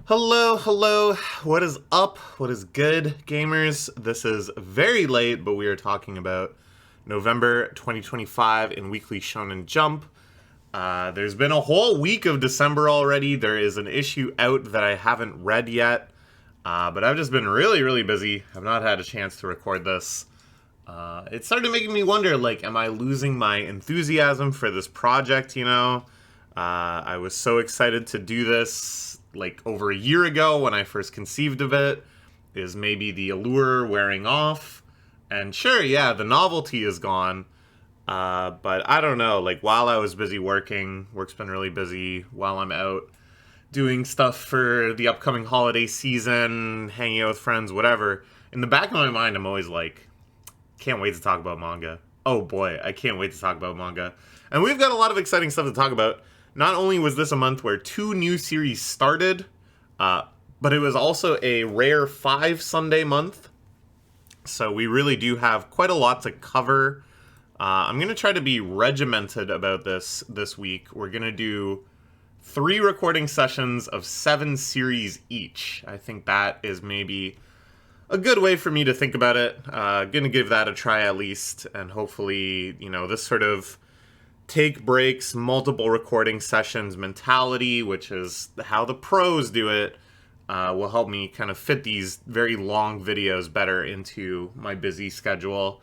Hello, hello. What is up? What is good, gamers? This is very late, but we are talking about November 2025 in Weekly Shonen Jump. There's been a whole week of December already. There is an issue out that I haven't read yet, but I've just been really busy. I've not had a chance to record this. It started making me wonder, like, am I losing my enthusiasm for this project, I was so excited to do this like over a year ago when I first conceived of it. Is maybe the allure wearing off? And sure, yeah, the novelty is gone. But I don't know, like while I was busy working, work's been really busy, while I'm out doing stuff for the upcoming holiday season, hanging out with friends, whatever, in the back of my mind, I'm always like, can't wait to talk about manga. Oh boy, I can't wait to talk about manga. And we've got a lot of exciting stuff to talk about. Not only was this a month where 2 new series started, but it was also a rare 5 Sunday month. So we really do have quite a lot to cover. I'm going to try to be regimented about this week. We're going to do 3 recording sessions of 7 series each. I think that is maybe a good way for me to think about it. Going to give that a try at least, and hopefully, this sort of take breaks, multiple recording sessions mentality, which is how the pros do it, will help me kind of fit these very long videos better into my busy schedule.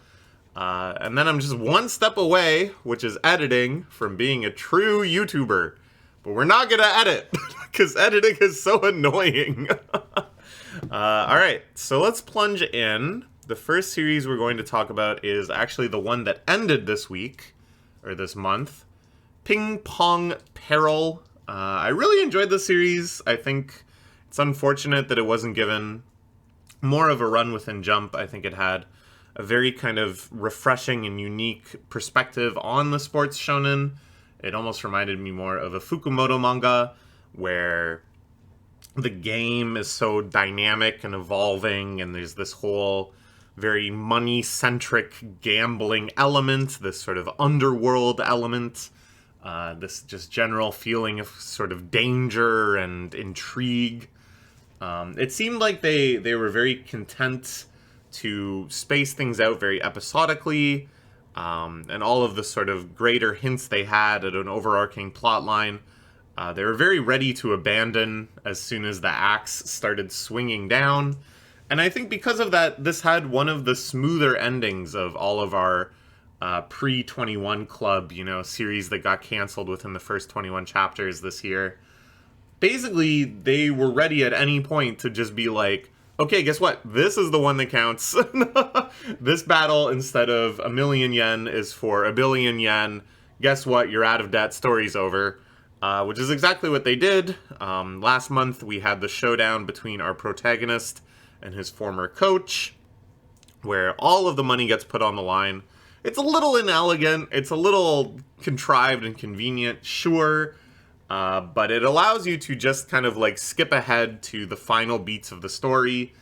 And then I'm just one step away, which is editing, from being a true YouTuber. But we're not going to edit, because editing is so annoying. Alright, so let's plunge in. The first series we're going to talk about is actually the one that ended this week, or this month, Ping Pong Peril. I really enjoyed the series. I think it's unfortunate that it wasn't given more of a run within Jump. I think it had a very kind of refreshing and unique perspective on the sports shonen. It almost reminded me more of a Fukumoto manga, where the game is so dynamic and evolving, and there's this whole very money-centric gambling element, this sort of underworld element, this just general feeling of sort of danger and intrigue. It seemed like they were very content to space things out very episodically, and all of the sort of greater hints they had at an overarching plot line, they were very ready to abandon as soon as the axe started swinging down. And I think because of that, this had one of the smoother endings of all of our pre-21 Club, series that got canceled within the first 21 chapters this year. Basically, they were ready at any point to just be like, okay, guess what? This is the one that counts. This battle, instead of 1,000,000 yen, is for 1,000,000,000 yen. Guess what? You're out of debt. Story's over. Which is exactly what they did. Last month, we had the showdown between our protagonist and his former coach, where all of the money gets put on the line. It's a little inelegant, it's a little contrived and convenient, sure, but it allows you to just kind of like skip ahead to the final beats of the story.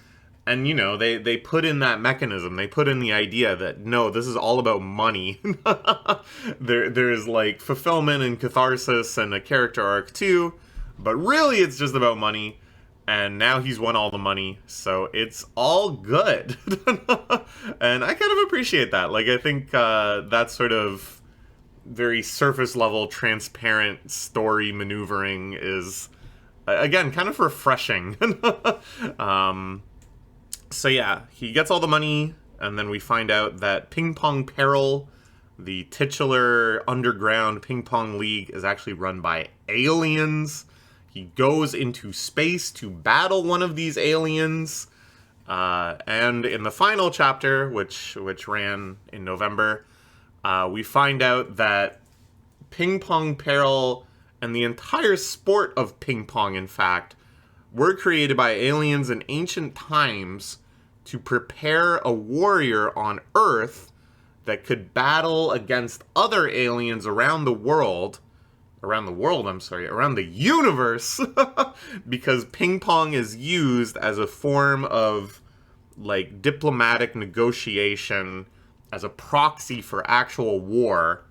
And, they put in that mechanism, they put in the idea that, no, this is all about money. There's like fulfillment and catharsis and a character arc too, but really it's just about money. And now he's won all the money, so it's all good. And I kind of appreciate that. Like, I think that sort of very surface level, transparent story maneuvering is, again, kind of refreshing. So yeah, he gets all the money, and then we find out that Ping Pong Peril, the titular underground ping pong league, is actually run by aliens. He goes into space to battle one of these aliens, and in the final chapter, which ran in November, we find out that Ping Pong Peril and the entire sport of ping pong, in fact, were created by aliens in ancient times to prepare a warrior on Earth that could battle against other aliens around the universe, because ping pong is used as a form of, like, diplomatic negotiation, as a proxy for actual war.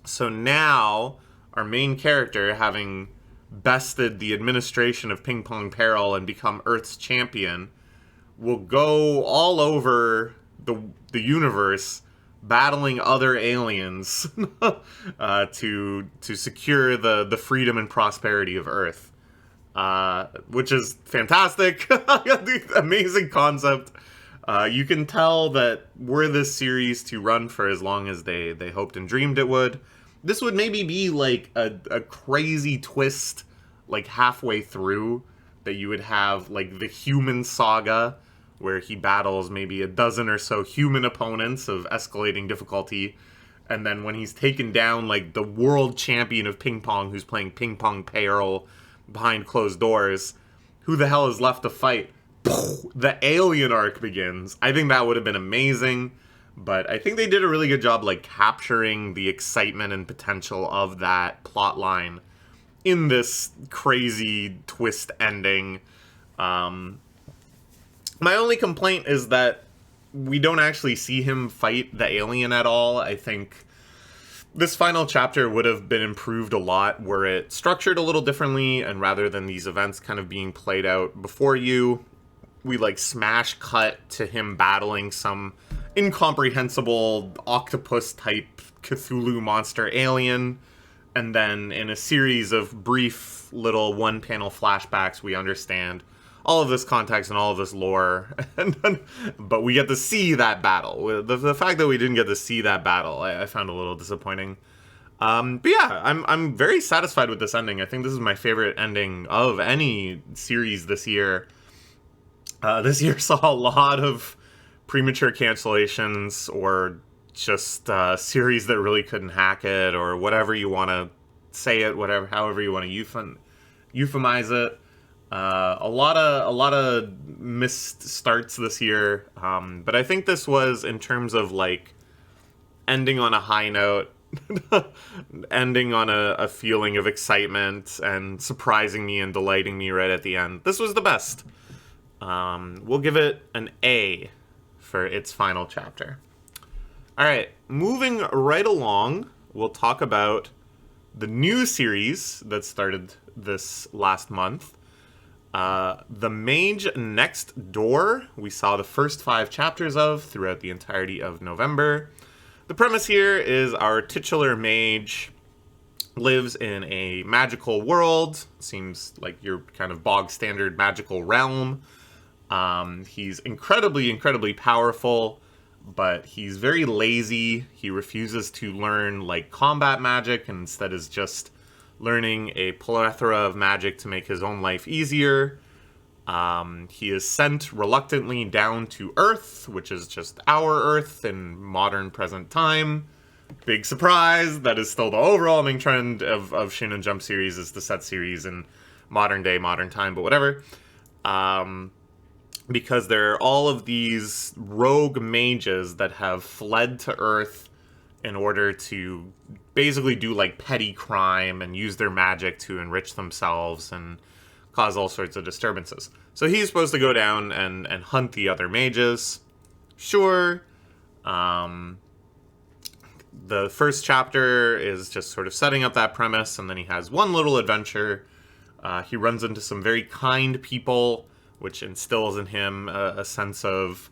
So now, our main character, having bested the administration of Ping Pong Peril and become Earth's champion, will go all over the universe battling other aliens to secure the freedom and prosperity of Earth, which is fantastic. Amazing concept. You can tell that were this series to run for as long as they hoped and dreamed it would, this would maybe be like a crazy twist, like halfway through, that you would have like the human saga, where he battles maybe a dozen or so human opponents of escalating difficulty, and then when he's taken down like the world champion of ping pong, who's playing Ping Pong Peril behind closed doors, who the hell is left to fight? The alien arc begins. I think that would have been amazing, but I think they did a really good job like capturing the excitement and potential of that plot line in this crazy twist ending. My only complaint is that we don't actually see him fight the alien at all. I think this final chapter would have been improved a lot were it structured a little differently, and rather than these events kind of being played out before you, we like smash cut to him battling some incomprehensible octopus type Cthulhu monster alien, and then in a series of brief little one panel flashbacks we understand all of this context and all of this lore, but we get to see that battle. The fact that we didn't get to see that battle, I found a little disappointing. But yeah, I'm very satisfied with this ending. I think this is my favorite ending of any series this year. This year saw a lot of premature cancellations, or just series that really couldn't hack it, or whatever you want to say it, however you want to euphemize it. A lot of missed starts this year, but I think this was, in terms of like ending on a high note, ending on a feeling of excitement and surprising me and delighting me right at the end. This was the best. We'll give it an A for its final chapter. All right, moving right along, we'll talk about the new series that started this last month. The Mage Next Door, we saw the first 5 chapters of throughout the entirety of November. The premise here is our titular mage lives in a magical world, seems like your kind of bog standard magical realm. He's incredibly powerful, but he's very lazy. He refuses to learn like combat magic, and instead is just learning a plethora of magic to make his own life easier. He is sent reluctantly down to Earth, which is just our Earth in modern present time. Big surprise, that is still the overwhelming trend of Shonen Jump series, is to set series in modern day, modern time, but whatever. Because there are all of these rogue mages that have fled to Earth in order to basically do like petty crime and use their magic to enrich themselves and cause all sorts of disturbances. So he's supposed to go down and hunt the other mages. Sure. The first chapter is just sort of setting up that premise, and then he has one little adventure. He runs into some very kind people, which instills in him a sense of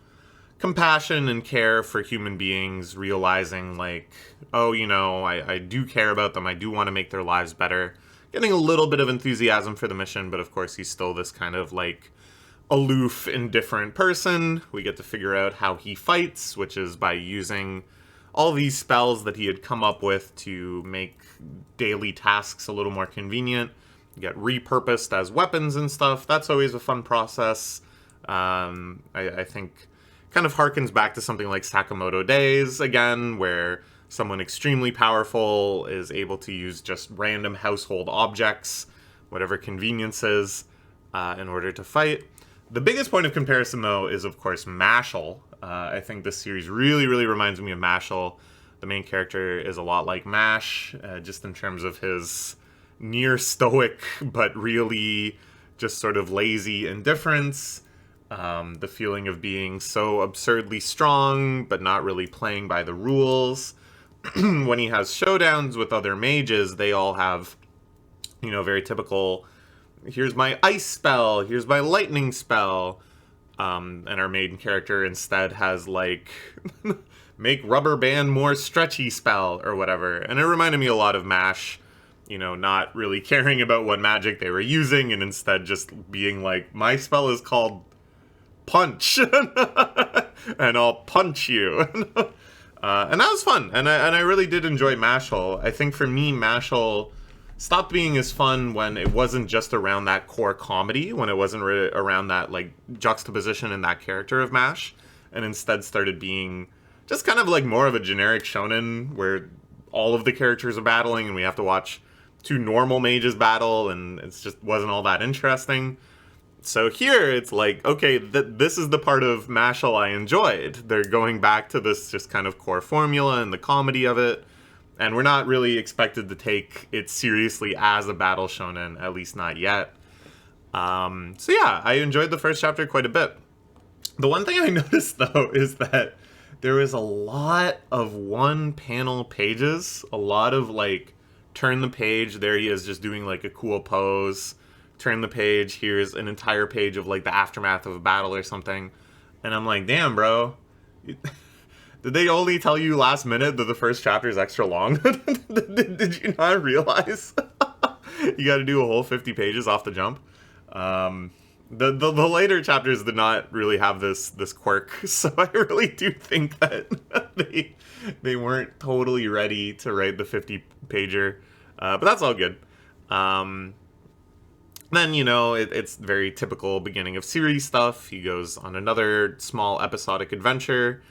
compassion and care for human beings, realizing like, oh, you know, I do care about them, I do want to make their lives better. Getting a little bit of enthusiasm for the mission, but of course he's still this kind of like aloof, indifferent person. We get to figure out how he fights, which is by using all these spells that he had come up with to make daily tasks a little more convenient, get repurposed as weapons and stuff. That's always a fun process. I think kind of harkens back to something like Sakamoto Days again, where someone extremely powerful is able to use just random household objects, whatever conveniences, in order to fight. The biggest point of comparison, though, is, of course, Mashle. I think this series really reminds me of Mashle. The main character is a lot like Mash, just in terms of his near stoic, but really just sort of lazy indifference. The feeling of being so absurdly strong, but not really playing by the rules. When he has showdowns with other mages, they all have, very typical, here's my ice spell, here's my lightning spell. And our main character instead has, like, make rubber band more stretchy spell or whatever. And it reminded me a lot of MASH, not really caring about what magic they were using and instead just being like, my spell is called punch, and I'll punch you. And that was fun, and I really did enjoy Mashal. I think for me, Mashal stopped being as fun when it wasn't just around that core comedy, when it wasn't around that, like, juxtaposition in that character of MASH, and instead started being just kind of like more of a generic shonen where all of the characters are battling and we have to watch two normal mages battle, and it just wasn't all that interesting. So here it's like, okay, this is the part of Mashal I enjoyed. They're going back to this just kind of core formula and the comedy of it, and we're not really expected to take it seriously as a battle shonen, at least not yet. So yeah, I enjoyed the first chapter quite a bit. The one thing I noticed, though, is that there was a lot of one-panel pages, a lot of, like, turn the page, there he is just doing, like, a cool pose, turn the page, here's an entire page of, like, the aftermath of a battle or something. And I'm like, damn, bro. Did they only tell you last minute that the first chapter is extra long? Did you not realize? You gotta do a whole 50 pages off the jump. The later chapters did not really have this quirk, so I really do think that they weren't totally ready to write the 50-pager, but that's all good. Then, it's very typical beginning of series stuff. He goes on another small episodic adventure,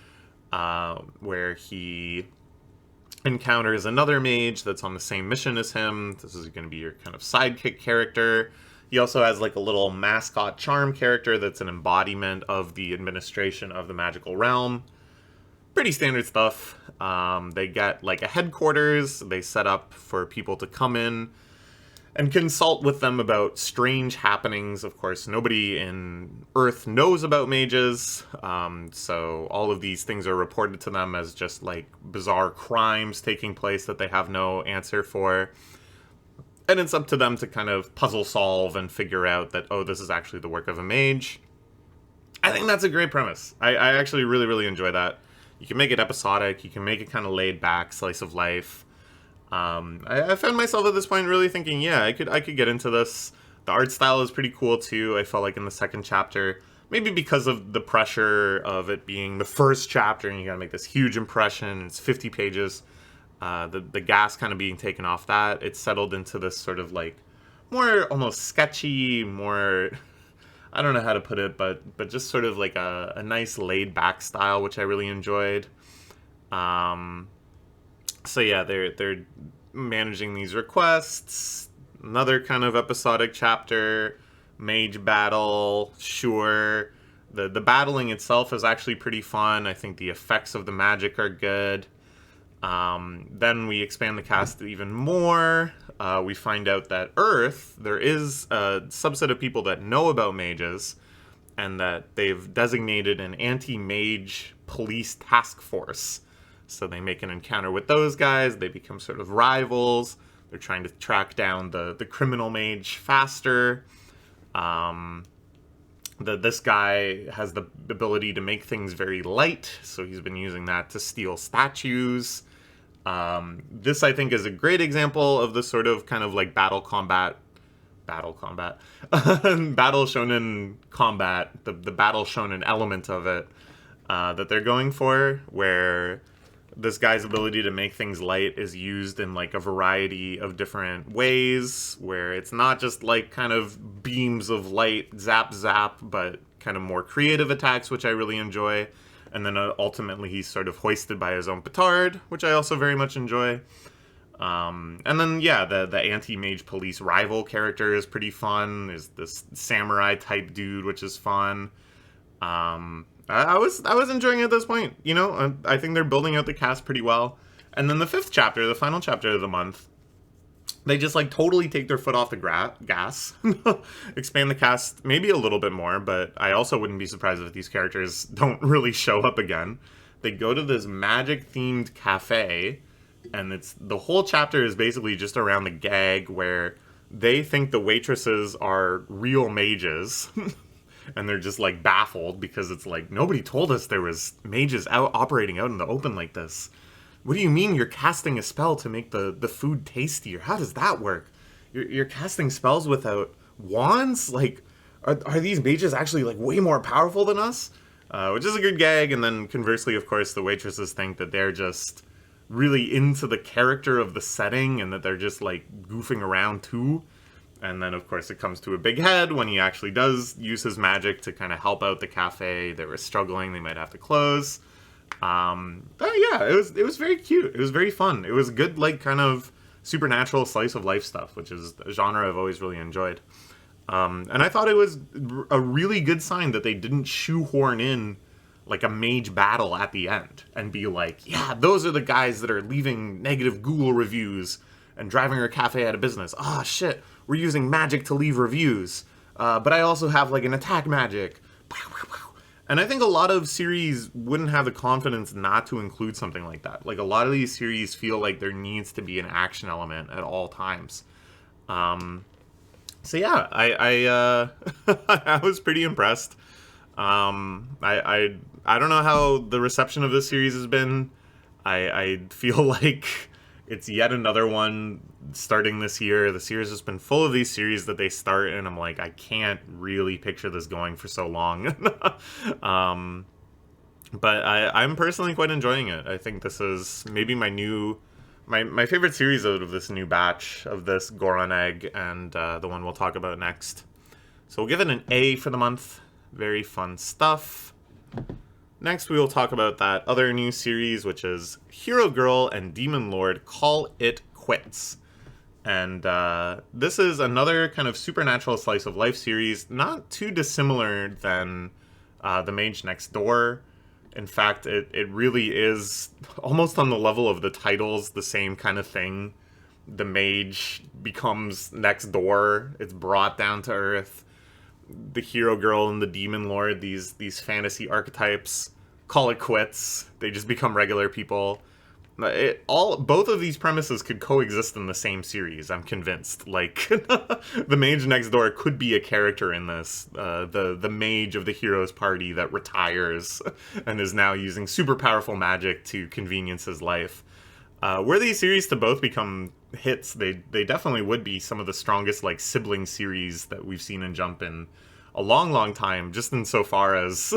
where he encounters another mage that's on the same mission as him. This is going to be your kind of sidekick character. He also has, like, a little mascot charm character that's an embodiment of the administration of the magical realm. Pretty standard stuff. They get, like, a headquarters they set up for people to come in and consult with them about strange happenings. Of course, nobody in Earth knows about mages, so all of these things are reported to them as just, like, bizarre crimes taking place that they have no answer for. And it's up to them to kind of puzzle solve and figure out that, oh, this is actually the work of a mage. I think that's a great premise. I actually really, really enjoy that. You can make it episodic. You can make it kind of laid back, slice of life. I found myself at this point really thinking, yeah, I could get into this. The art style is pretty cool too. I felt like in the second chapter, maybe because of the pressure of it being the first chapter and you gotta make this huge impression. It's 50 pages. The gas kind of being taken off that, it settled into this sort of, like, more almost sketchy, more, I don't know how to put it, but just sort of like a nice laid back style, which I really enjoyed. So yeah, they're managing these requests, another kind of episodic chapter, mage battle, sure. The battling itself is actually pretty fun. I think the effects of the magic are good. Then we expand the cast even more. We find out that Earth, there is a subset of people that know about mages, and that they've designated an anti-mage police task force. So they make an encounter with those guys, they become sort of rivals, they're trying to track down the criminal mage faster. This guy has the ability to make things very light, so he's been using that to steal statues. This, I think, is a great example of the sort of kind of like battle shonen combat, the battle shonen element of it, that they're going for, where this guy's ability to make things light is used in, like, a variety of different ways, where it's not just, like, kind of beams of light, zap, zap, but kind of more creative attacks, which I really enjoy. And then ultimately he's sort of hoisted by his own petard, which I also very much enjoy. And then, yeah, the anti-mage police rival character is pretty fun. There's this samurai-type dude, which is fun. I was enjoying it at this point, I think they're building out the cast pretty well. And then the fifth chapter, the final chapter of the month, they just, like, totally take their foot off the gas, expand the cast maybe a little bit more, but I also wouldn't be surprised if these characters don't really show up again. They go to this magic-themed cafe, and the whole chapter is basically just around the gag where they think the waitresses are real mages. And they're just like baffled because it's like, nobody told us there was mages out operating out in the open like this. What do you mean you're casting a spell to make the food tastier? How does that work? You're casting spells without wands? Like, are these mages actually like way more powerful than us? Which is a good gag. And then conversely, of course, the waitresses think that they're just really into the character of the setting and that they're just like goofing around too. And then, of course, it comes to a big head when he actually does use his magic to kind of help out the cafe. They were struggling. They might have to close. But yeah, it was very cute. It was very fun. It was good, like, kind of supernatural slice of life stuff, which is a genre I've always really enjoyed. And I thought it was a really good sign that they didn't shoehorn in, like, a mage battle at the end and be like, yeah, those are the guys that are leaving negative Google reviews and driving our cafe out of business. Ah, shit. We're using magic to leave reviews. But I also have, like, an attack magic. And I think a lot of series wouldn't have the confidence not to include something like that. Like, a lot of these series feel like there needs to be an action element at all times. So, yeah, I I was pretty impressed. I don't know how the reception of this series has been. I feel like it's yet another one starting this year. The series has been full of these series that they start, and I'm like, I can't really picture this going for so long. But I'm personally quite enjoying it. I think this is maybe my favorite series out of this new batch of this Gonron Egg, and the one we'll talk about next. So we'll give it an A for the month. Very fun stuff. Next, we will talk about that other new series, which is Hero Girl and Demon Lord Call It Quits. And this is another kind of supernatural slice of life series, not too dissimilar than The Mage Next Door. In fact, it really is almost on the level of the titles, the same kind of thing. The mage becomes next door. It's brought down to earth. The hero girl and the demon lord, these fantasy archetypes, call it quits. They just become regular people. Both of these premises could coexist in the same series, I'm convinced. Like, the mage next door could be a character in this. The mage of the hero's party that retires and is now using super powerful magic to convenience his life. Were these series to both become hits, they definitely would be some of the strongest, like, sibling series that we've seen in Jump in a long time, just insofar as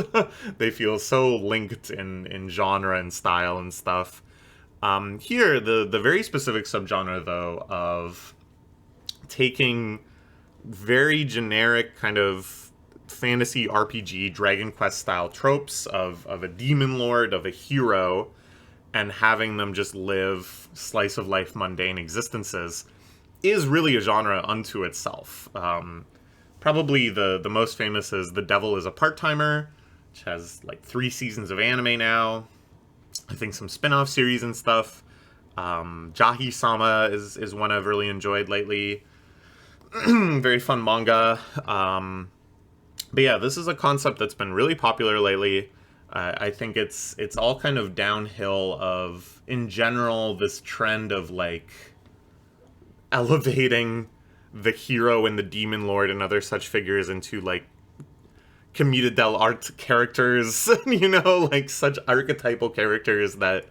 they feel so linked in genre and style and stuff. Here, the very specific subgenre, though, of taking very generic kind of fantasy RPG, Dragon Quest style tropes of a demon lord, of a hero, and having them just live slice of life mundane existences, is really a genre unto itself. Probably the most famous is The Devil is a Part-Timer, which has like 3 seasons of anime now. I think some spin-off series and stuff. Jahi-sama is one I've really enjoyed lately. Very fun manga. But yeah, this is a concept that's been really popular lately. I think it's all kind of downhill of, in general, this trend of, like, elevating the hero and the demon lord and other such figures into, like, commedia dell'arte characters, you know, like such archetypal characters that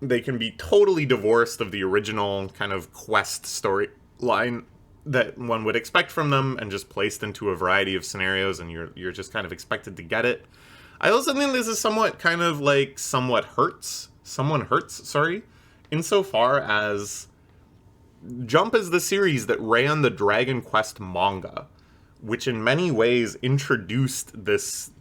they can be totally divorced of the original kind of quest storyline that one would expect from them and just placed into a variety of scenarios, and you're just kind of expected to get it. I also think this is somewhat Hertz, insofar as Jump is the series that ran the Dragon Quest manga, which in many ways introduced this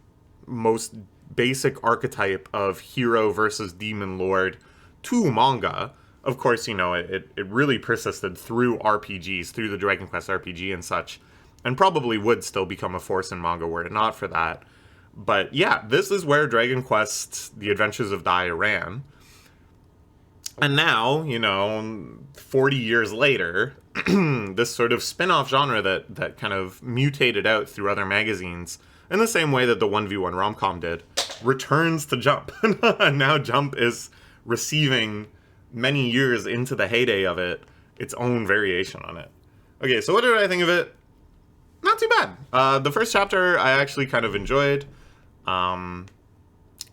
most basic archetype of hero versus demon lord to manga. Of course, you know, it really persisted through RPGs, through the Dragon Quest RPG and such, and probably would still become a force in manga were it not for that. But yeah, this is where Dragon Quest, The Adventures of Dai ran. And now, you know, 40 years later, this sort of spin-off genre that kind of mutated out through other magazines, in the same way that the 1v1 rom-com did, returns to Jump. And now Jump is receiving, many years into the heyday of it, its own variation on it. Okay, so what did I think of it? Not too bad. The first chapter I actually kind of enjoyed.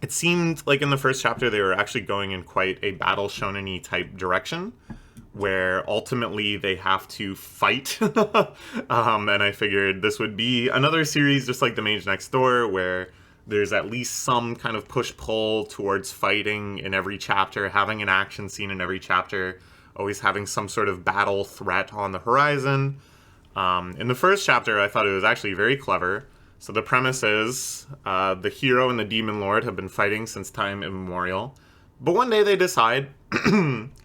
It seemed like in the first chapter they were actually going in quite a battle shonen-y type direction, where ultimately they have to fight. And I figured this would be another series just like The Mage Next Door, where there's at least some kind of push-pull towards fighting in every chapter, having an action scene in every chapter, always having some sort of battle threat on the horizon. In the first chapter, I thought it was actually very clever. So the premise is the hero and the demon lord have been fighting since time immemorial. But one day they decide,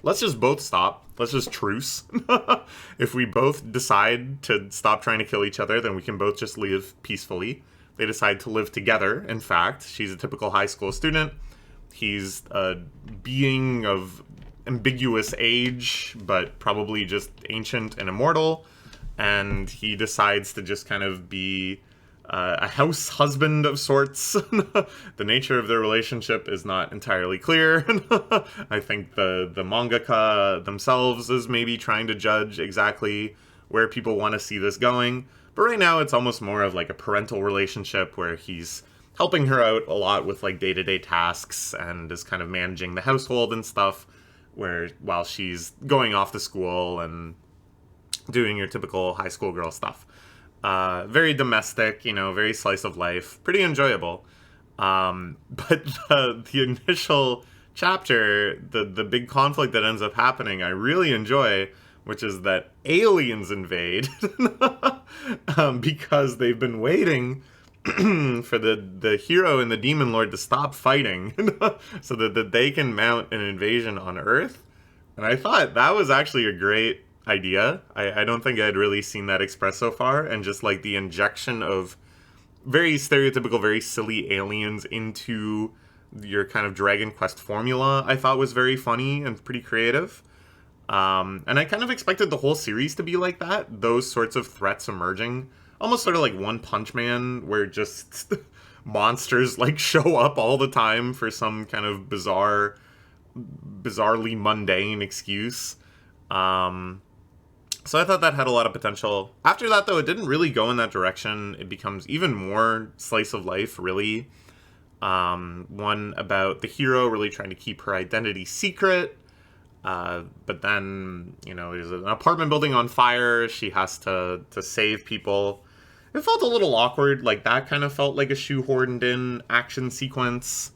let's just both stop. Let's just truce. If we both decide to stop trying to kill each other, then we can both just live peacefully. They decide to live together, in fact. She's a typical high school student. He's a being of ambiguous age, but probably just ancient and immortal. And he decides to just kind of be a house husband of sorts. The nature of their relationship is not entirely clear. I think the mangaka themselves is maybe trying to judge exactly where people want to see this going. But right now it's almost more of like a parental relationship where he's helping her out a lot with like day-to-day tasks and is kind of managing the household and stuff, where while she's going off to school and doing your typical high school girl stuff. Very domestic, very slice of life, pretty enjoyable. But the initial chapter, the big conflict that ends up happening, I really enjoy, which is that aliens invade because they've been waiting for the hero and the demon lord to stop fighting so that they can mount an invasion on Earth. And I thought that was actually a great idea. I don't think I'd really seen that expressed so far, and just like the injection of very stereotypical, very silly aliens into your kind of Dragon Quest formula, I thought was very funny and pretty creative. And I kind of expected the whole series to be like that, those sorts of threats emerging, almost sort of like One Punch Man, where just monsters like show up all the time for some kind of bizarrely mundane excuse. So I thought that had a lot of potential. After that, though, it didn't really go in that direction. It becomes even more slice of life, really. One about the hero really trying to keep her identity secret. But then, there's an apartment building on fire. She has to save people. It felt a little awkward. Like, that kind of felt like a shoehorned in action sequence.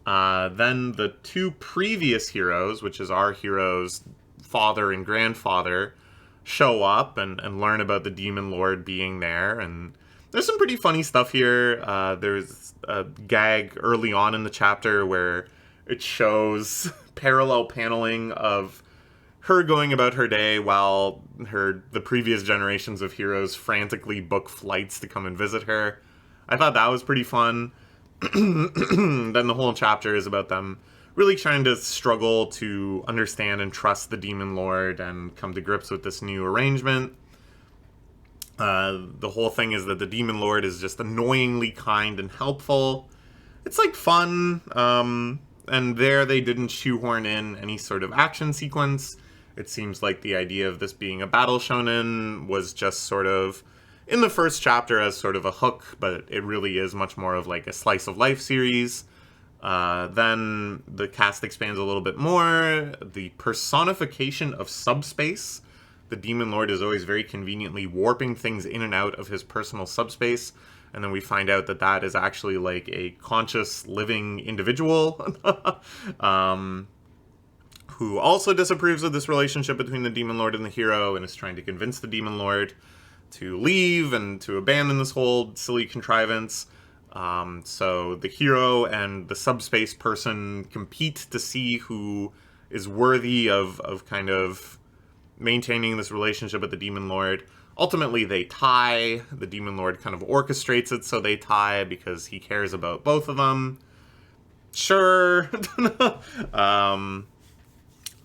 Then the two previous heroes, which is our hero's father and grandfather, show up and learn about the demon lord being there. And there's some pretty funny stuff here. There's a gag early on in the chapter where it shows parallel paneling of her going about her day while the previous generations of heroes frantically book flights to come and visit her. I thought that was pretty fun. Then the whole chapter is about them really trying to struggle to understand and trust the demon lord and come to grips with this new arrangement. The whole thing is that the demon lord is just annoyingly kind and helpful. It's like fun, and there they didn't shoehorn in any sort of action sequence. It seems like the idea of this being a battle shonen was just sort of in the first chapter as sort of a hook, but it really is much more of like a slice of life series. Then the cast expands a little bit more. The personification of subspace. The demon lord is always very conveniently warping things in and out of his personal subspace. And then we find out that that is actually like a conscious living individual who also disapproves of this relationship between the demon lord and the hero and is trying to convince the demon lord to leave and to abandon this whole silly contrivance. So the hero and the subspace person compete to see who is worthy of kind of maintaining this relationship with the demon lord. Ultimately, they tie. The demon lord kind of orchestrates it so they tie because he cares about both of them. Sure.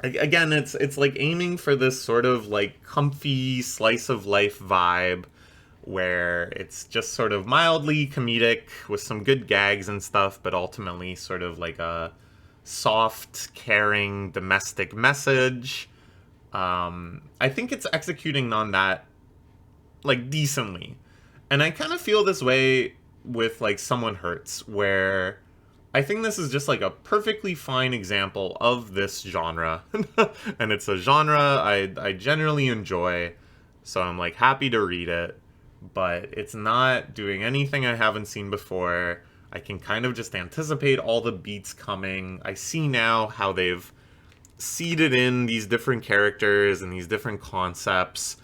Again, it's like aiming for this sort of like comfy slice of life vibe where it's just sort of mildly comedic with some good gags and stuff, but ultimately sort of like a soft, caring, domestic message. I think it's executing on that like, decently. And I kind of feel this way with, like, Someone Hurts, where I think this is just, like, a perfectly fine example of this genre. And it's a genre I generally enjoy, so I'm, like, happy to read it. But it's not doing anything I haven't seen before. I can kind of just anticipate all the beats coming. I see now how they've seeded in these different characters and these different concepts,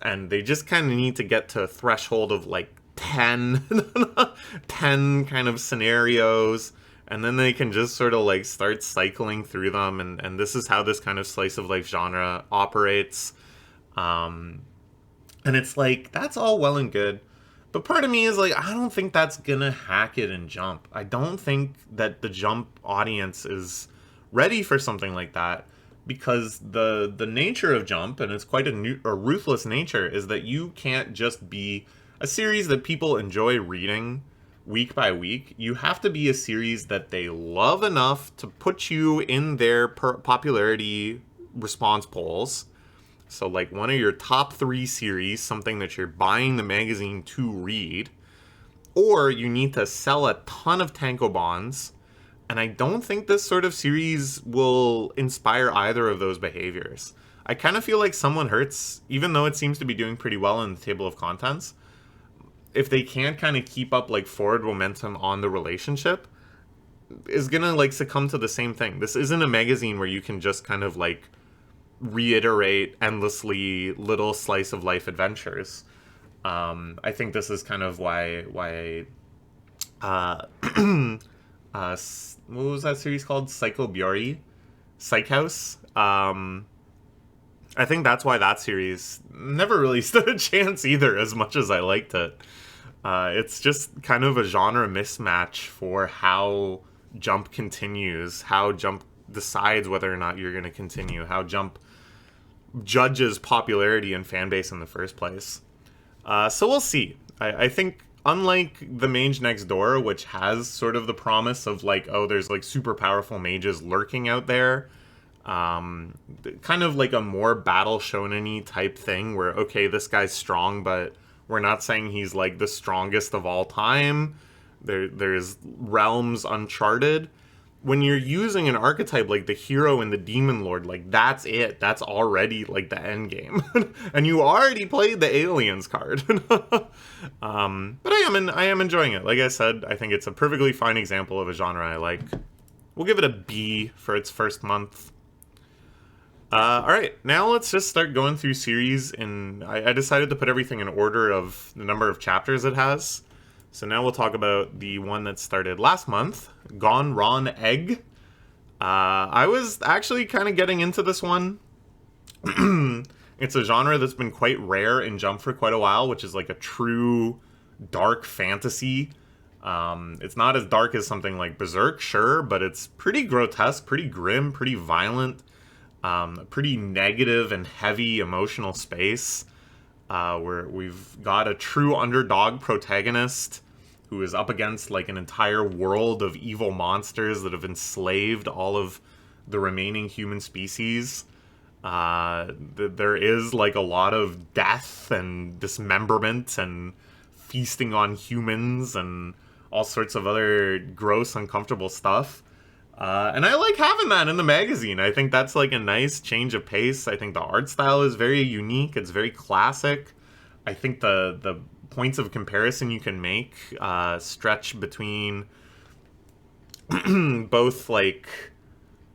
and they just kind of need to get to a threshold of like 10 10 kind of scenarios, and then they can just sort of like start cycling through them, and this is how this kind of slice of life genre operates. And it's like, that's all well and good, but part of me is like, I don't think that's gonna hack it in Jump. I don't think that the Jump audience is ready for something like that, because the nature of Jump, and it's quite a ruthless nature, is that you can't just be a series that people enjoy reading week by week. You have to be a series that they love enough to put you in their popularity response polls. So, like, one of your top 3 series, something that you're buying the magazine to read, or you need to sell a ton of tankobons. And I don't think this sort of series will inspire either of those behaviors. I kind of feel like Someone Hurts, even though it seems to be doing pretty well in the table of contents, if they can't kind of keep up, like, forward momentum on the relationship, is gonna, like, succumb to the same thing. This isn't a magazine where you can just kind of, like, reiterate endlessly little slice of life adventures. I think this is kind of why what was that series called? Psycho Biori? Psych House? I think that's why that series never really stood a chance either, as much as I liked it. It's just kind of a genre mismatch for how Jump continues, how Jump decides whether or not you're going to continue, how Jump judges popularity and fan base in the first place. So we'll see. I think, unlike the Mage Next Door, which has sort of the promise of like, oh, there's like super powerful mages lurking out there, kind of like a more battle shonen-y type thing where, okay, this guy's strong, but we're not saying he's like the strongest of all time. There's realms uncharted. When you're using an archetype like the hero and the demon lord, like, that's it. That's already like the end game. And you already played the aliens card. But I am enjoying it. Like I said, I think it's a perfectly fine example of a genre I like. We'll give it a B for its first month. Alright, now let's just start going through series, and I decided to put everything in order of the number of chapters it has. So now we'll talk about the one that started last month, Gonron Egg. I was actually kind of getting into this one. It's a genre that's been quite rare in Jump for quite a while, which is like a true dark fantasy. It's not as dark as something like Berserk, sure, but it's pretty grotesque, pretty grim, pretty violent, pretty negative and heavy emotional space. Where we've got a true underdog protagonist who is up against like an entire world of evil monsters that have enslaved all of the remaining human species. There is like a lot of death and dismemberment and feasting on humans and all sorts of other gross, uncomfortable stuff. And I like having that in the magazine. I think that's like a nice change of pace. I think the art style is very unique. It's very classic. I think the points of comparison you can make stretch between both like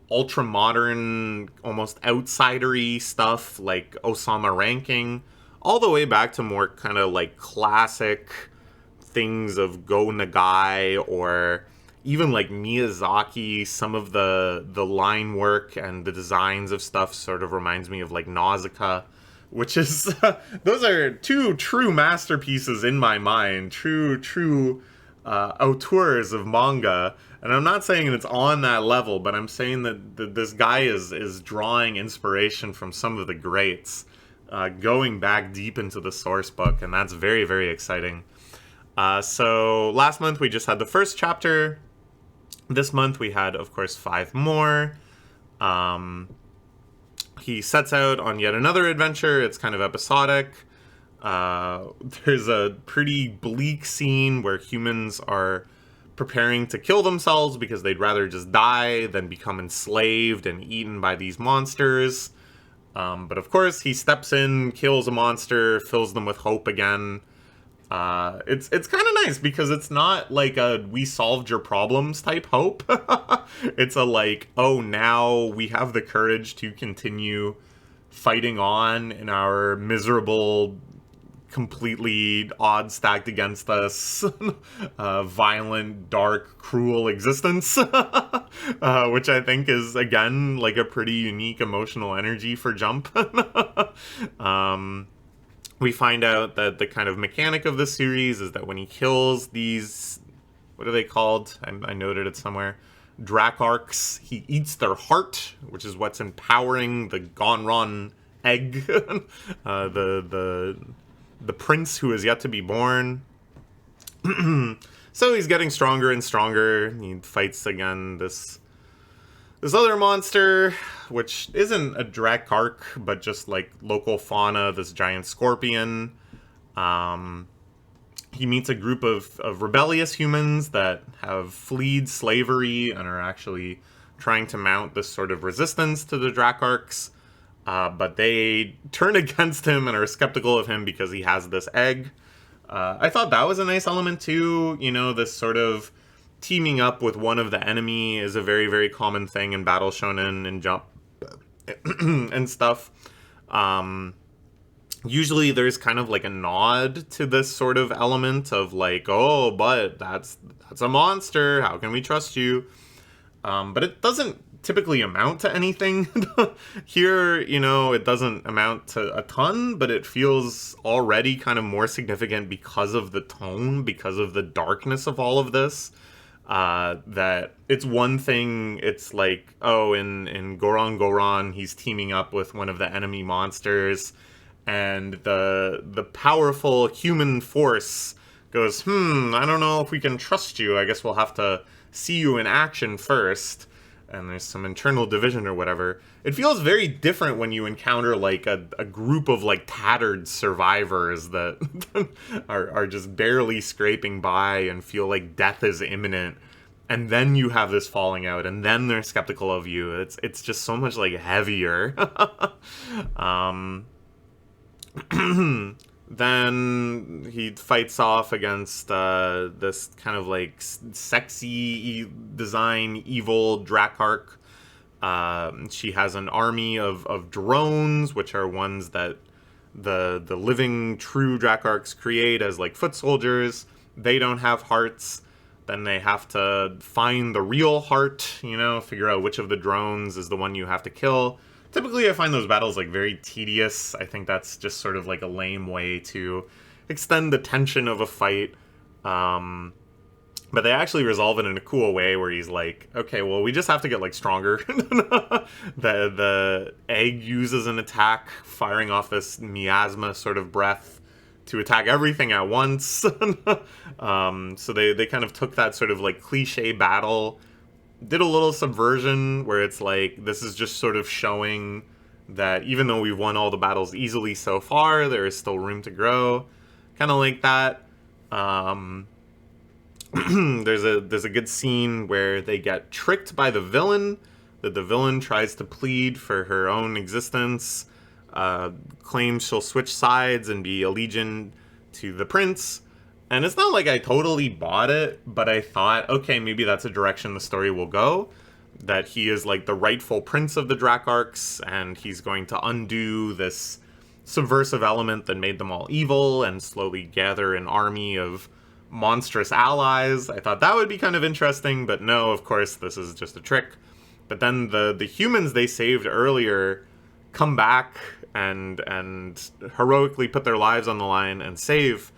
ultra modern, almost outsidery stuff like Osama ranking, all the way back to more kind of like classic things of Go Nagai, or even like Miyazaki. Some of the line work and the designs of stuff sort of reminds me of like Nausicaa, which is those are two true masterpieces in my mind, true auteurs of manga. And I'm not saying it's on that level, but I'm saying that this guy is drawing inspiration from some of the greats, going back deep into the source book, and that's very, very exciting. So last month we just had the first chapter. This month we had, of course, 5 more. He sets out on yet another adventure. It's kind of episodic. There's a pretty bleak scene where humans are preparing to kill themselves because they'd rather just die than become enslaved and eaten by these monsters. But of course, he steps in, kills a monster, fills them with hope again. It's kind of nice because it's not like a "we solved your problems" type hope. It's a like, oh, now we have the courage to continue fighting on in our miserable, completely odds stacked against us, violent, dark, cruel existence. Which I think is, again, like a pretty unique emotional energy for Jump. We find out that the kind of mechanic of the series is that when he kills these, what are they called? I noted it somewhere. Dracarchs, he eats their heart, which is what's empowering the Gonron Egg, the prince who is yet to be born. So he's getting stronger and stronger. He fights again this other monster, which isn't a Dracarch, but just like local fauna, this giant scorpion. He meets a group of rebellious humans that have fled slavery and are actually trying to mount this sort of resistance to the Dracarchs. But they turn against him and are skeptical of him because he has this egg. I thought that was a nice element too. You know, this sort of teaming up with one of the enemy is a very, very common thing in Battle Shonen and Jump and stuff. Usually there's kind of like a nod to this sort of element of like, oh, but that's a monster. How can we trust you? But it doesn't typically amount to anything. Here, you know, it doesn't amount to a ton, but it feels already kind of more significant because of the tone, because of the darkness of all of this. That it's one thing, it's like, oh, in Goron, he's teaming up with one of the enemy monsters, and the powerful human force goes, I don't know if we can trust you. I guess we'll have to see you in action first. And there's some internal division or whatever. It feels very different when you encounter like a group of like tattered survivors that are just barely scraping by and feel like death is imminent. And then you have this falling out, and then they're skeptical of you. It's just so much like heavier. Then he fights off against this kind of like sexy design evil Dracarch. She has an army of drones, which are ones that the living true Dracarchs create as like foot soldiers. They don't have hearts. Then they have to find the real heart, you know, figure out which of the drones is the one you have to kill. Typically, I find those battles, like, very tedious. I think that's just sort of, like, a lame way to extend the tension of a fight. But they actually resolve it in a cool way where he's like, okay, well, we just have to get, like, stronger. The egg uses an attack, firing off this miasma sort of breath to attack everything at once. So they kind of took that sort of, like, cliche battle, did a little subversion where it's like, this is just sort of showing that even though we've won all the battles easily so far, there is still room to grow. Kind of like that. There's a good scene where they get tricked by the villain, that the villain tries to plead for her own existence, claims she'll switch sides and be allegiant to the prince. And it's not like I totally bought it, but I thought, okay, maybe that's a direction the story will go. That he is like the rightful prince of the Dracarchs, and he's going to undo this subversive element that made them all evil and slowly gather an army of monstrous allies. I thought that would be kind of interesting, but no, of course, this is just a trick. But then the humans they saved earlier come back and heroically put their lives on the line and save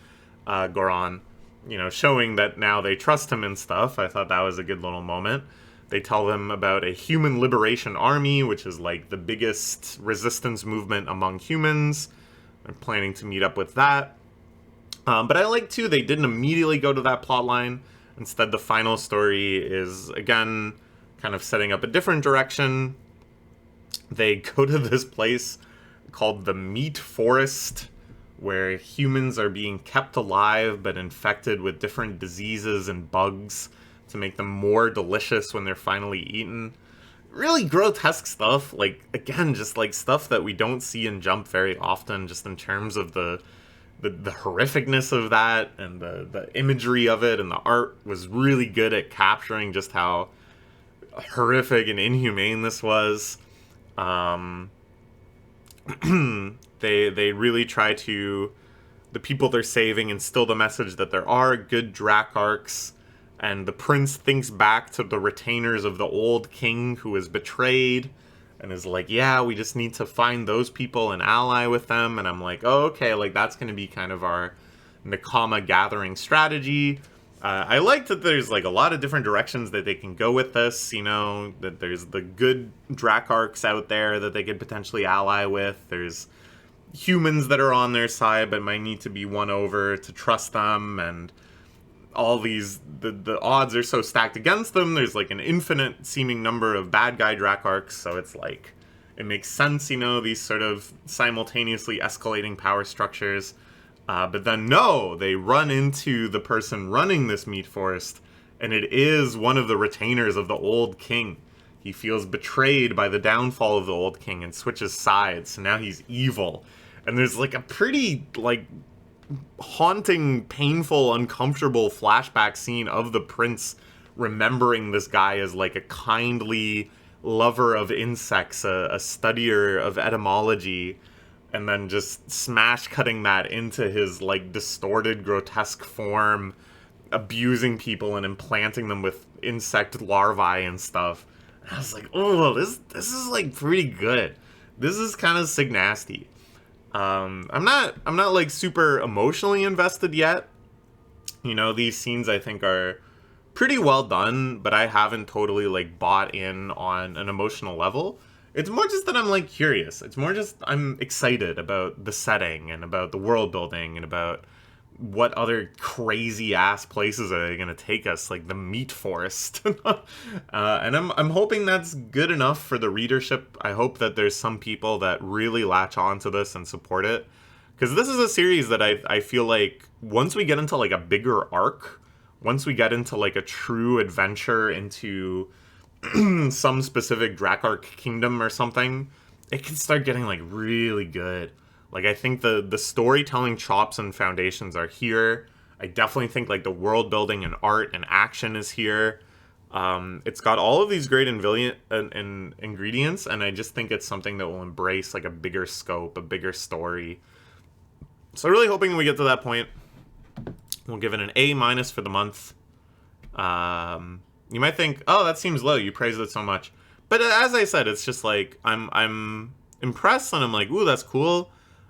Goron, you know, showing that now they trust him and stuff. I thought that was a good little moment. They tell them about a human liberation army, which is like the biggest resistance movement among humans. They're planning to meet up with that. But I like, too, they didn't immediately go to that plot line. Instead, the final story is, again, kind of setting up a different direction. They go to this place called the Meat Forest, where humans are being kept alive but infected with different diseases and bugs to make them more delicious when they're finally eaten. Really grotesque stuff, like, again, just like stuff that we don't see in Jump very often, just in terms of the horrificness of that, and the imagery of it, and the art was really good at capturing just how horrific and inhumane this was. They really try to, the people they're saving, instill the message that there are good Drac arcs, and the prince thinks back to the retainers of the old king who was betrayed, and is like, yeah, we just need to find those people and ally with them. And I'm like, oh, okay, like, that's going to be kind of our Nakama gathering strategy. I like that there's, like, a lot of different directions that they can go with this, you know, that there's the good Drac arcs out there that they could potentially ally with. There's humans that are on their side but might need to be won over to trust them, and all these, the odds are so stacked against them. There's like an infinite seeming number of bad guy Drac arcs, so it's like, it makes sense, you know, these sort of simultaneously escalating power structures. But then no, they run into the person running this meat forest, and it is one of the retainers of the old king. He feels betrayed by the downfall of the old king and switches sides, so now he's evil. And there's like a pretty, like, haunting, painful, uncomfortable flashback scene of the prince remembering this guy as like a kindly lover of insects, a studier of etymology, and then just smash cutting that into his like distorted, grotesque form, abusing people and implanting them with insect larvae and stuff. And I was like, oh, this is like pretty good. This is kind of sick nasty. I'm not like super emotionally invested yet. You know, these scenes I think are pretty well done, but I haven't totally like bought in on an emotional level. It's more just that I'm like curious. It's more just I'm excited about the setting and about the world building and about what other crazy ass places are they going to take us, like the meat forest. And I'm hoping that's good enough for the readership. I hope that there's some people that really latch on to this and support it, because this is a series that I feel like once we get into like a bigger arc, once we get into like a true adventure into some specific Drac arc kingdom or something, it can start getting like really good. Like, I think the storytelling chops and foundations are here. I definitely think, like, the world building and art and action is here. It's got all of these great ingredients, and I just think it's something that will embrace, like, a bigger scope, a bigger story. So really hoping we get to that point. We'll give it an A- for the month. You might think, oh, that seems low. You praised it so much. But as I said, it's just, like, I'm impressed, and I'm like, ooh, that's cool.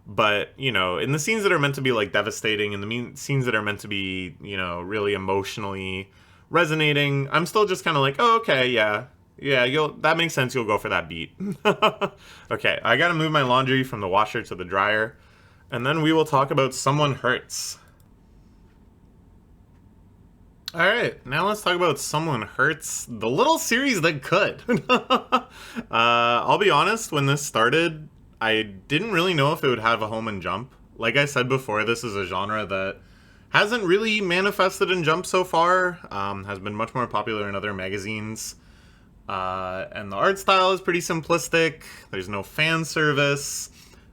But, you know, in the scenes that are meant to be, like, devastating, and the scenes that are meant to be, you know, really emotionally resonating, I'm still just kind of like, oh, okay, yeah, that makes sense, you'll go for that beat. Okay, I gotta move my laundry from the washer to the dryer, and then we will talk about Someone Hurts. Alright, now let's talk about Someone Hurts, the little series that could. I'll be honest, when this started, I didn't really know if it would have a home in Jump. Like I said before, this is a genre that hasn't really manifested in Jump so far, has been much more popular in other magazines, and the art style is pretty simplistic. There's no fan service,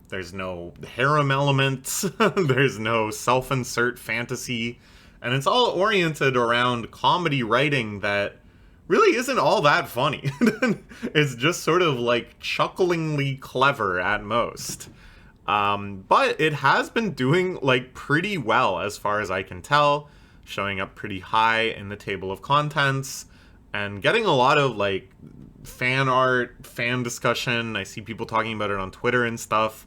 there's no harem element, there's no self-insert fantasy, and it's all oriented around comedy writing that really isn't all that funny. It's just sort of like chucklingly clever at most. But it has been doing like pretty well as far as I can tell, showing up pretty high in the table of contents and getting a lot of like fan art, fan discussion. I see people talking about it on Twitter and stuff.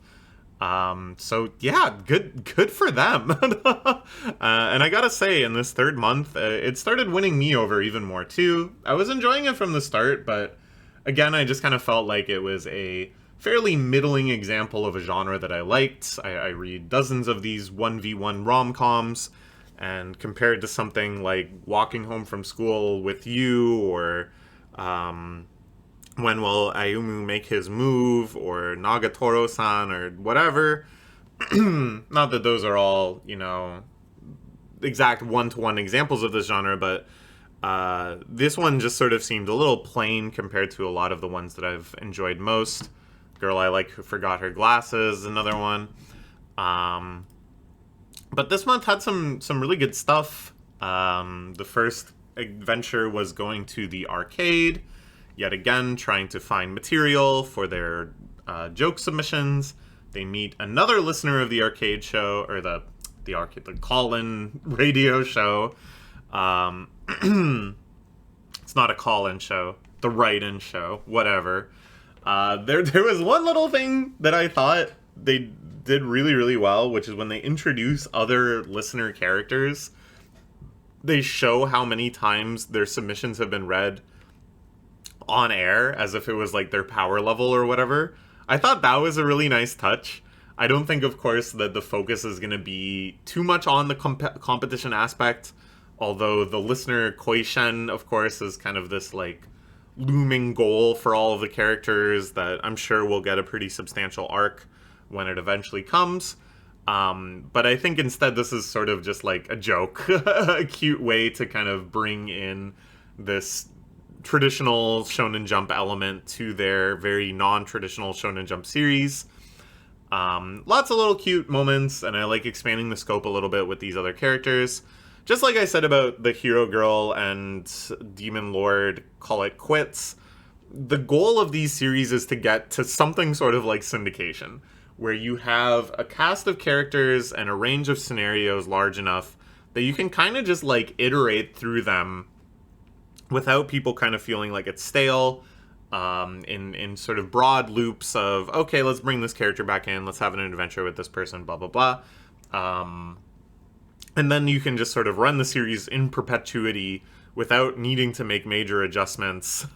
So yeah, good for them. And I gotta say, in this third month, it started winning me over even more too. I was enjoying it from the start, but again, I just kind of felt like it was a fairly middling example of a genre that I liked. I read dozens of these 1v1 rom-coms, and compared to something like Walking Home from School with You, or When Will Ayumu Make His Move, or Nagatoro-san, or whatever, Not that those are all, exact one-to-one examples of this genre, but this one just sort of seemed a little plain compared to a lot of the ones that I've enjoyed most. Girl I Like Who Forgot Her Glasses, another one. But this month had some really good stuff. The first adventure was going to the arcade, yet again trying to find material for their joke submissions. They meet another listener of the arcade show, or the call-in radio show. It's not a call-in show, the write-in show, whatever. There was one little thing that I thought they did really, really well, which is when they introduce other listener characters, they show how many times their submissions have been read on air, as if it was like their power level or whatever. I thought that was a really nice touch. I don't think, of course, that the focus is going to be too much on the competition aspect, although the listener Koishen, of course, is kind of this like looming goal for all of the characters that I'm sure will get a pretty substantial arc when it eventually comes. But I think instead this is sort of just like a joke, a cute way to kind of bring in this traditional Shonen Jump element to their very non-traditional Shonen Jump series. Lots of little cute moments, and I like expanding the scope a little bit with these other characters. Just like I said about the Hero Girl and Demon Lord Call It Quits, the goal of these series is to get to something sort of like syndication, where you have a cast of characters and a range of scenarios large enough that you can kind of just like iterate through them without people kind of feeling like it's stale, in sort of broad loops of, okay, let's bring this character back in, let's have an adventure with this person, blah, blah, blah. And then you can just sort of run the series in perpetuity without needing to make major adjustments,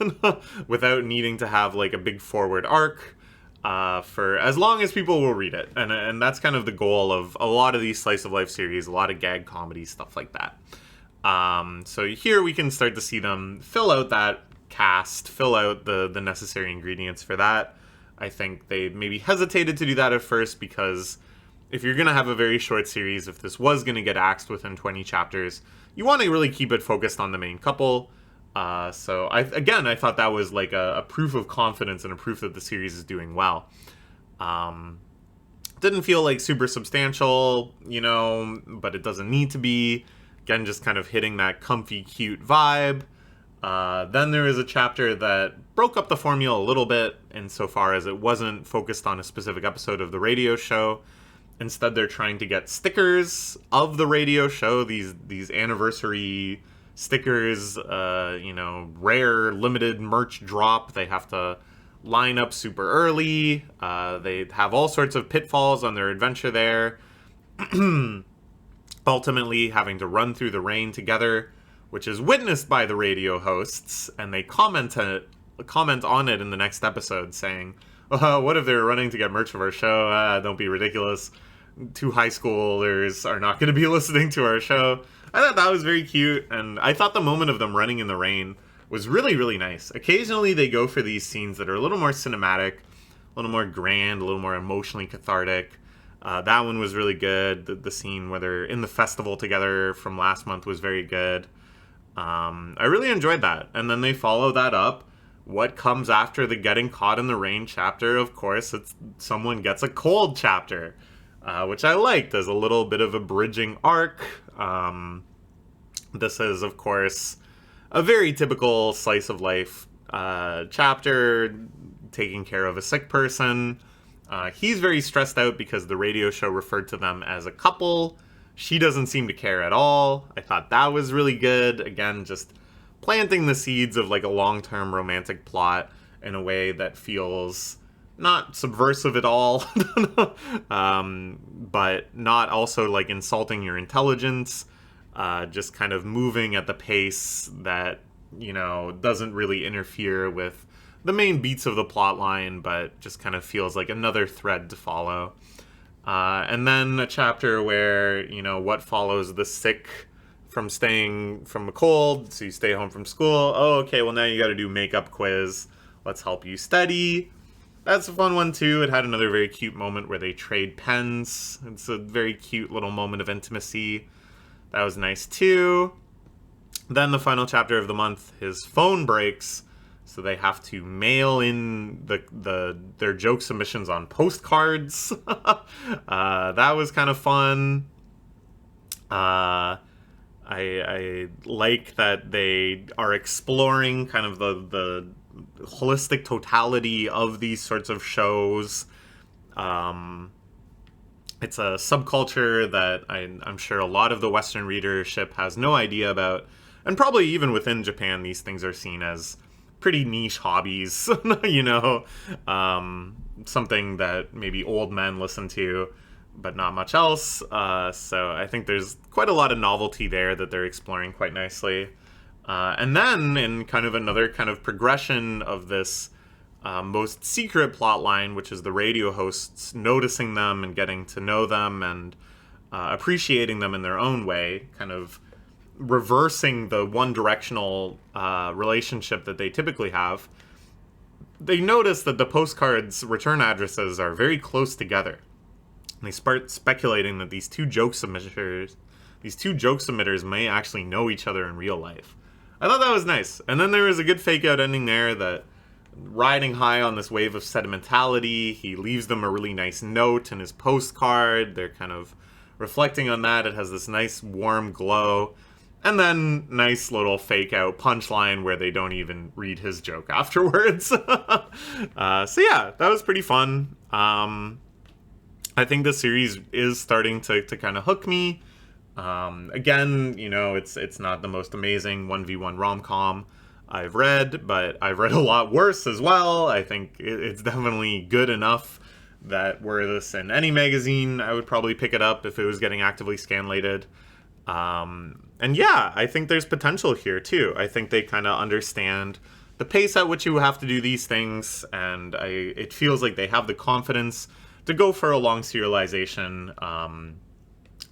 without needing to have like a big forward arc, for as long as people will read it. And that's kind of the goal of a lot of these slice of life series, a lot of gag comedy, stuff like that. So here we can start to see them fill out that cast, fill out the necessary ingredients for that. I think they maybe hesitated to do that at first because if you're going to have a very short series, if this was going to get axed within 20 chapters, you want to really keep it focused on the main couple. So I thought that was like a proof of confidence and a proof that the series is doing well. Didn't feel like super substantial, but it doesn't need to be. Again, just kind of hitting that comfy, cute vibe. Then there is a chapter that broke up the formula a little bit insofar as it wasn't focused on a specific episode of the radio show. Instead, they're trying to get stickers of the radio show, these anniversary stickers, rare limited merch drop. They have to line up super early. They have all sorts of pitfalls on their adventure there. Ultimately having to run through the rain together, which is witnessed by the radio hosts, and they comment on it in the next episode saying, what if they were running to get merch of our show? Don't be ridiculous. 2 high schoolers are not going to be listening to our show. I thought that was very cute, and I thought the moment of them running in the rain was really, really nice. Occasionally they go for these scenes that are a little more cinematic, a little more grand, a little more emotionally cathartic. That one was really good. The scene where they're in the festival together from last month was very good. I really enjoyed that. And then they follow that up. What comes after the getting caught in the rain chapter? Of course, it's someone gets a cold chapter, which I liked as a little bit of a bridging arc. This is, of course, a very typical slice of life chapter, taking care of a sick person. He's very stressed out because the radio show referred to them as a couple. She doesn't seem to care at all. I thought that was really good. Again, just planting the seeds of like a long-term romantic plot in a way that feels not subversive at all, but not also like insulting your intelligence. Just kind of moving at the pace that, doesn't really interfere with the main beats of the plot line, but just kind of feels like another thread to follow. And then a chapter where, what follows the sick from staying from a cold, so you stay home from school. Oh, okay, well now you got to do makeup quiz. Let's help you study. that's a fun one too. It had another very cute moment where they trade pens. It's a very cute little moment of intimacy. That was nice too. Then the final chapter of the month, his phone breaks, so they have to mail in their joke submissions on postcards. That was kind of fun. I like that they are exploring kind of the holistic totality of these sorts of shows. It's a subculture that I'm sure a lot of the Western readership has no idea about. And probably even within Japan, these things are seen as pretty niche hobbies, you know? Something that maybe old men listen to, but not much else. So I think there's quite a lot of novelty there that they're exploring quite nicely. And then, in kind of another kind of progression of this most secret plot line, which is the radio hosts noticing them and getting to know them and appreciating them in their own way, kind of reversing the one-directional relationship that they typically have. They notice that the postcards' return addresses are very close together. And they start speculating that these two joke submitters may actually know each other in real life. I thought that was nice. And then there was a good fake-out ending there that, riding high on this wave of sentimentality, he leaves them a really nice note in his postcard. They're kind of reflecting on that. It has this nice warm glow. And then nice little fake-out punchline where they don't even read his joke afterwards. So yeah, that was pretty fun. I think the series is starting to kind of hook me. Again, you know, it's not the most amazing 1v1 rom-com I've read, but I've read a lot worse as well. I think it's definitely good enough that were this in any magazine, I would probably pick it up if it was getting actively scanlated. And yeah, I think there's potential here too. I think they kind of understand the pace at which you have to do these things, and it feels like they have the confidence to go for a long serialization,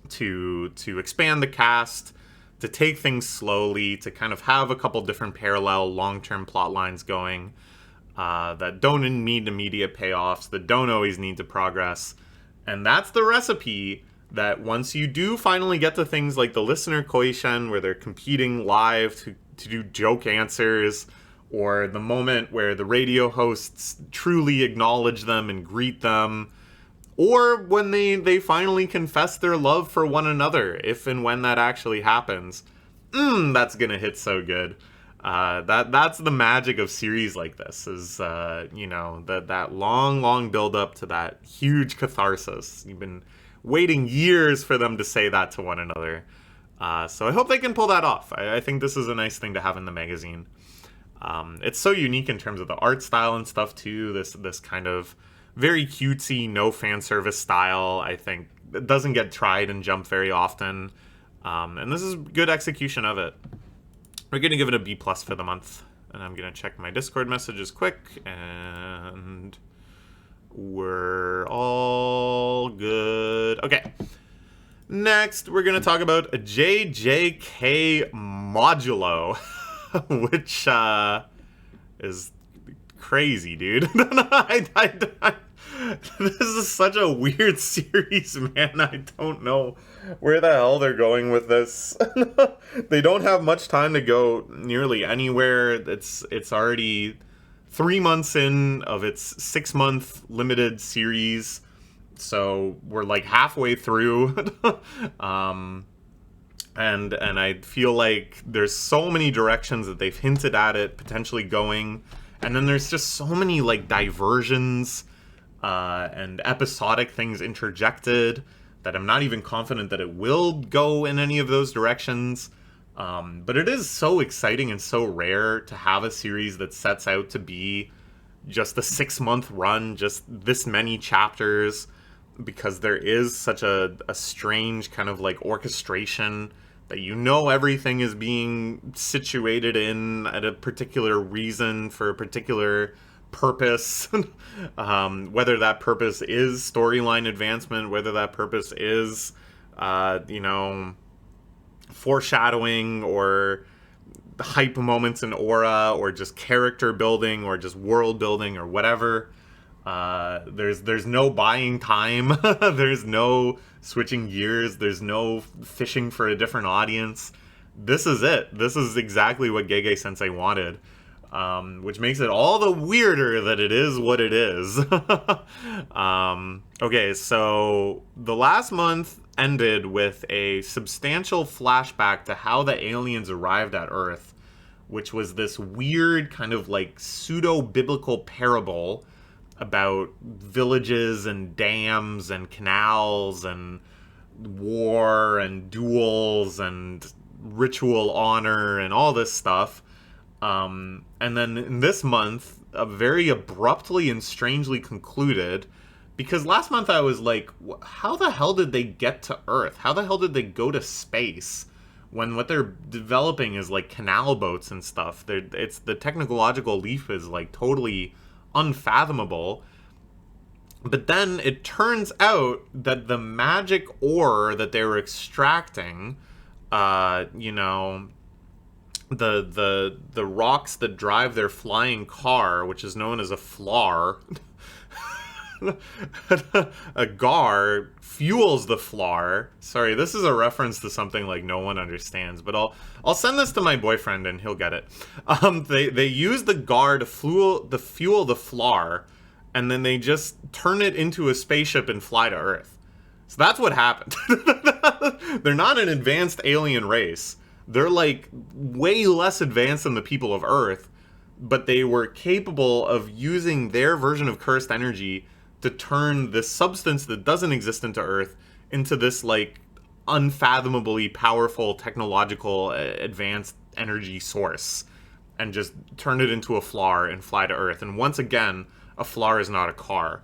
to expand the cast, to take things slowly, to kind of have a couple different parallel long-term plot lines going that don't need immediate payoffs, that don't always need to progress. And that's the recipe that once you do finally get to things like the listener koishen, where they're competing live to do joke answers, or the moment where the radio hosts truly acknowledge them and greet them, or when they finally confess their love for one another, if and when that actually happens, that's gonna hit so good. That's the magic of series like this, is you know, that long build up to that huge catharsis. You've been waiting years for them to say that to one another. So I hope they can pull that off. I think this is a nice thing to have in the magazine. It's so unique in terms of the art style and stuff too. This kind of very cutesy, no fan service style. I think it doesn't get tried and Jump very often. And this is good execution of it. We're going to give it a B+ for the month. And I'm going to check my Discord messages quick, and we're all good. Okay. Next, we're going to talk about JJK Modulo, which is crazy, dude. This is such a weird series, man. I don't know where the hell they're going with this. They don't have much time to go nearly anywhere. It's already 3 months in of its 6-month limited series, so we're like halfway through. And I feel like there's so many directions that they've hinted at it potentially going, and then there's just so many like diversions and episodic things interjected that I'm not even confident that it will go in any of those directions. But it is so exciting and so rare to have a series that sets out to be just a 6-month run, just this many chapters, because there is such a strange kind of like orchestration that you know everything is being situated in at a particular reason for a particular purpose. Whether that purpose is storyline advancement, whether that purpose is, you know, foreshadowing or hype moments in aura, or just character building, or just world building, or whatever. There's no buying time. There's no switching gears. There's no fishing for a different audience. This is it. This is exactly what Gege Sensei wanted. Which makes it all the weirder that it is what it is. Okay, so the last month ended with a substantial flashback to how the aliens arrived at Earth, which was this weird kind of like pseudo-biblical parable about villages and dams and canals and war and duels and ritual honor and all this stuff. And then in this month, very abruptly and strangely concluded, because last month I was like, how the hell did they get to Earth? How the hell did they go to space when what they're developing is like canal boats and stuff? It's the technological leap is like totally unfathomable. But then it turns out that the magic ore that they were extracting, you know, the rocks that drive their flying car, which is known as a flar, a gar fuels the flar. Sorry, this is a reference to something like no one understands, but I'll send this to my boyfriend and he'll get it. They use the gar to fuel the flar, and then they just turn it into a spaceship and fly to Earth. So that's what happened. They're not an advanced alien race. They're like way less advanced than the people of Earth, but they were capable of using their version of cursed energy to turn this substance that doesn't exist into Earth into this like unfathomably powerful technological advanced energy source, and just turn it into a flar and fly to Earth. And once again, a flar is not a car.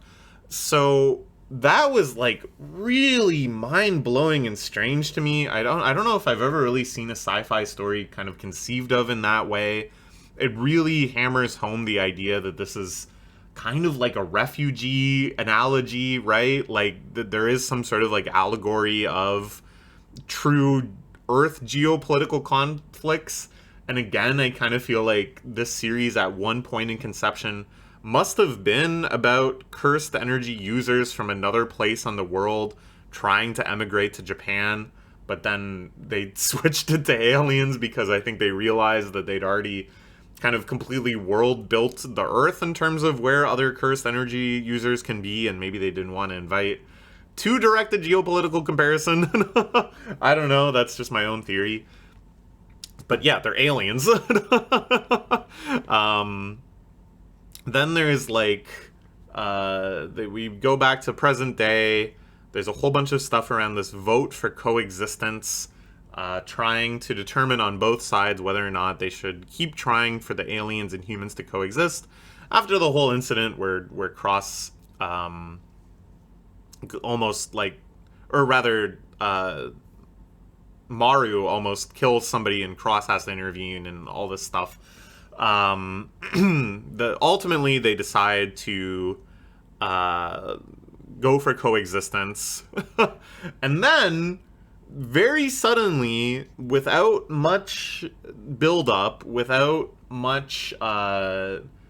So that was like really mind-blowing and strange to me. I don't know if I've ever really seen a sci-fi story kind of conceived of in that way. It really hammers home the idea that this is kind of like a refugee analogy, right? Like there is some sort of like allegory of true Earth geopolitical conflicts. And again, I kind of feel like this series at one point in conception must have been about cursed energy users from another place on the world trying to emigrate to Japan, but then they switched it to aliens because I think they realized that they'd already kind of completely world built the Earth in terms of where other cursed energy users can be, and maybe they didn't want to invite too direct a geopolitical comparison. I don't know, that's just my own theory. But yeah, they're aliens. Then there's like, we go back to present day. There's a whole bunch of stuff around this vote for coexistence, trying to determine on both sides whether or not they should keep trying for the aliens and humans to coexist after the whole incident where Cross almost like, or rather, Maru almost kills somebody and Cross has to intervene and all this stuff. Ultimately they decide to go for coexistence. And then very suddenly, without much build up, without much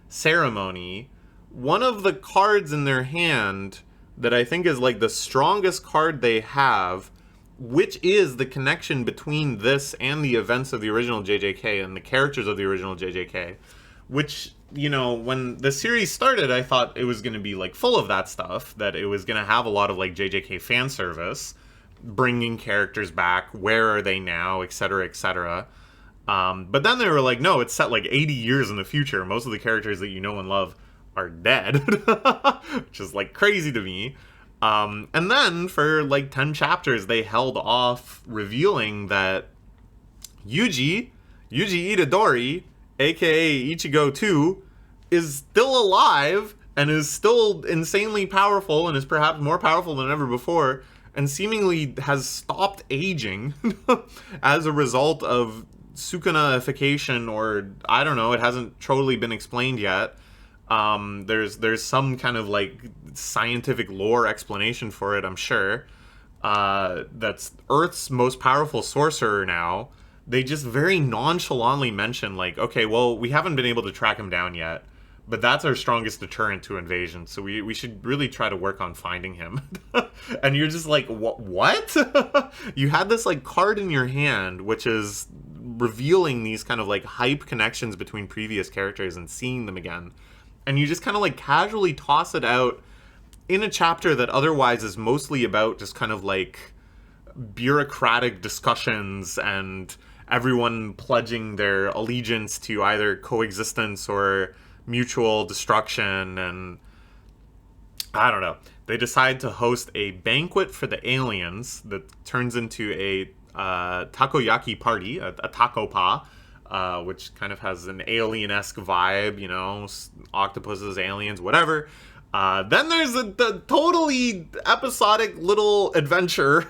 ceremony, one of the cards in their hand that I think is like the strongest card they have, which is the connection between this and the events of the original JJK and the characters of the original JJK, which, you know, when the series started, I thought it was going to be like full of that stuff, that it was going to have a lot of like JJK fan service, bringing characters back, where are they now, etc., etc. But then they were like, no, it's set like 80 years in the future. Most of the characters that you know and love are dead, which is like crazy to me. And then for like 10 chapters, they held off revealing that Yuji Itadori, aka Ichigo 2, is still alive and is still insanely powerful and is perhaps more powerful than ever before, and seemingly has stopped aging as a result of Sukuna-ification, or I don't know, it hasn't totally been explained yet. There's some kind of like scientific lore explanation for it, I'm sure. That's Earth's most powerful sorcerer now. They just very nonchalantly mention like, okay, well, we haven't been able to track him down yet, but that's our strongest deterrent to invasion. So we should really try to work on finding him. And you're just like, what? You had this like card in your hand, which is revealing these kind of like hype connections between previous characters and seeing them again. And you just kind of like casually toss it out in a chapter that otherwise is mostly about just kind of like bureaucratic discussions and everyone pledging their allegiance to either coexistence or mutual destruction. And I don't know. They decide to host a banquet for the aliens that turns into a takoyaki party, a taco pa, which kind of has an alien-esque vibe, you know, octopuses, aliens, whatever. Then there's the totally episodic little adventure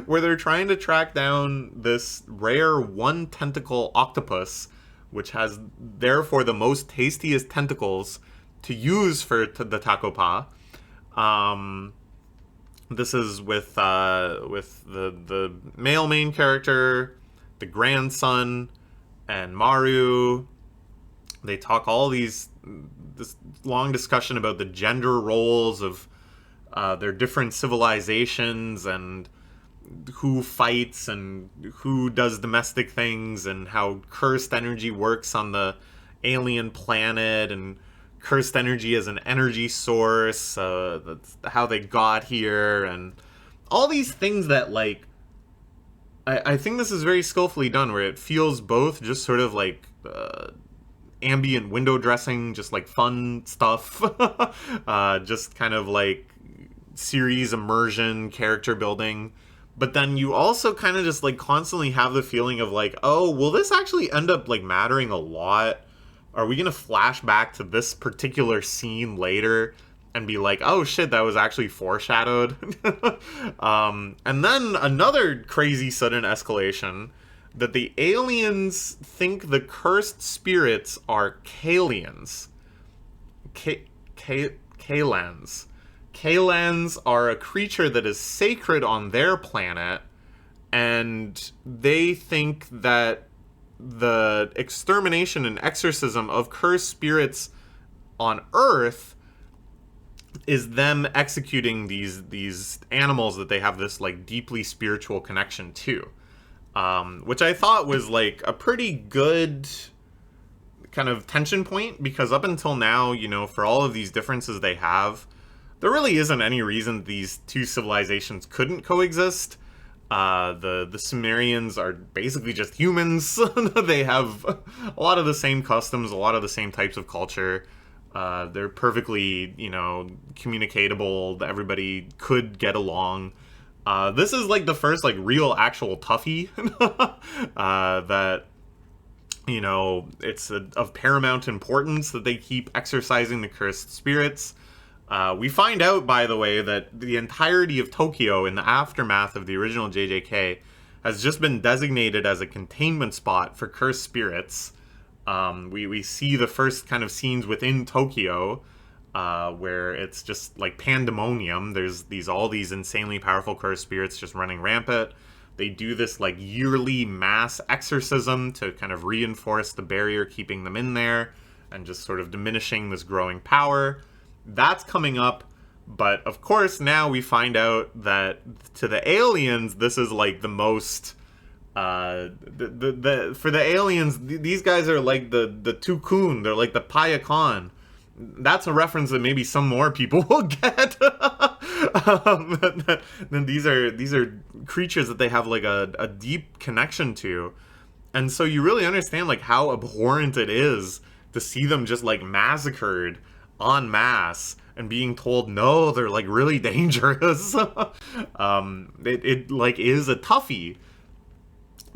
where they're trying to track down this rare one-tentacle octopus, which has, therefore, the most tastiest tentacles to use for the taco pa. This is with the male main character, the grandson, and Maru. They talk this long discussion about the gender roles of their different civilizations and who fights and who does domestic things and how cursed energy works on the alien planet and cursed energy as an energy source, that's how they got here, and all these things that, like, I think this is very skillfully done, where it feels both just sort of like ambient window dressing, just like fun stuff, just kind of like series immersion, character building, but then you also kind of just like constantly have the feeling of like, oh, will this actually end up like mattering a lot? Are we going to flash back to this particular scene later and be like, oh shit, that was actually foreshadowed? And then another crazy sudden escalation that the aliens think the cursed spirits are Kalians. Kalans. Kalans are a creature that is sacred on their planet, and they think that the extermination and exorcism of cursed spirits on Earth is them executing these animals that they have this like deeply spiritual connection to, which I thought was like a pretty good kind of tension point, because up until now, you know, for all of these differences they have, there really isn't any reason these two civilizations couldn't coexist. The Sumerians are basically just humans. They have a lot of the same customs, a lot of the same types of culture. They're perfectly, you know, communicatable. Everybody could get along. This is like the first like real actual toughie that, you know, it's of paramount importance that they keep exorcising the cursed spirits. We find out, by the way, that the entirety of Tokyo in the aftermath of the original JJK has just been designated as a containment spot for cursed spirits. We see the first kind of scenes within Tokyo where it's just like pandemonium. There's all these insanely powerful cursed spirits just running rampant. They do this like yearly mass exorcism to kind of reinforce the barrier keeping them in there and just sort of diminishing this growing power. That's coming up, but of course now we find out that to the aliens this is like the most for the aliens, these guys are like the Tukun. They're like the Payakan. That's a reference that maybe some more people will get. Then these are creatures that they have like a deep connection to, and so you really understand like how abhorrent it is to see them just like massacred en masse and being told no, they're like really dangerous. It like is a toughie.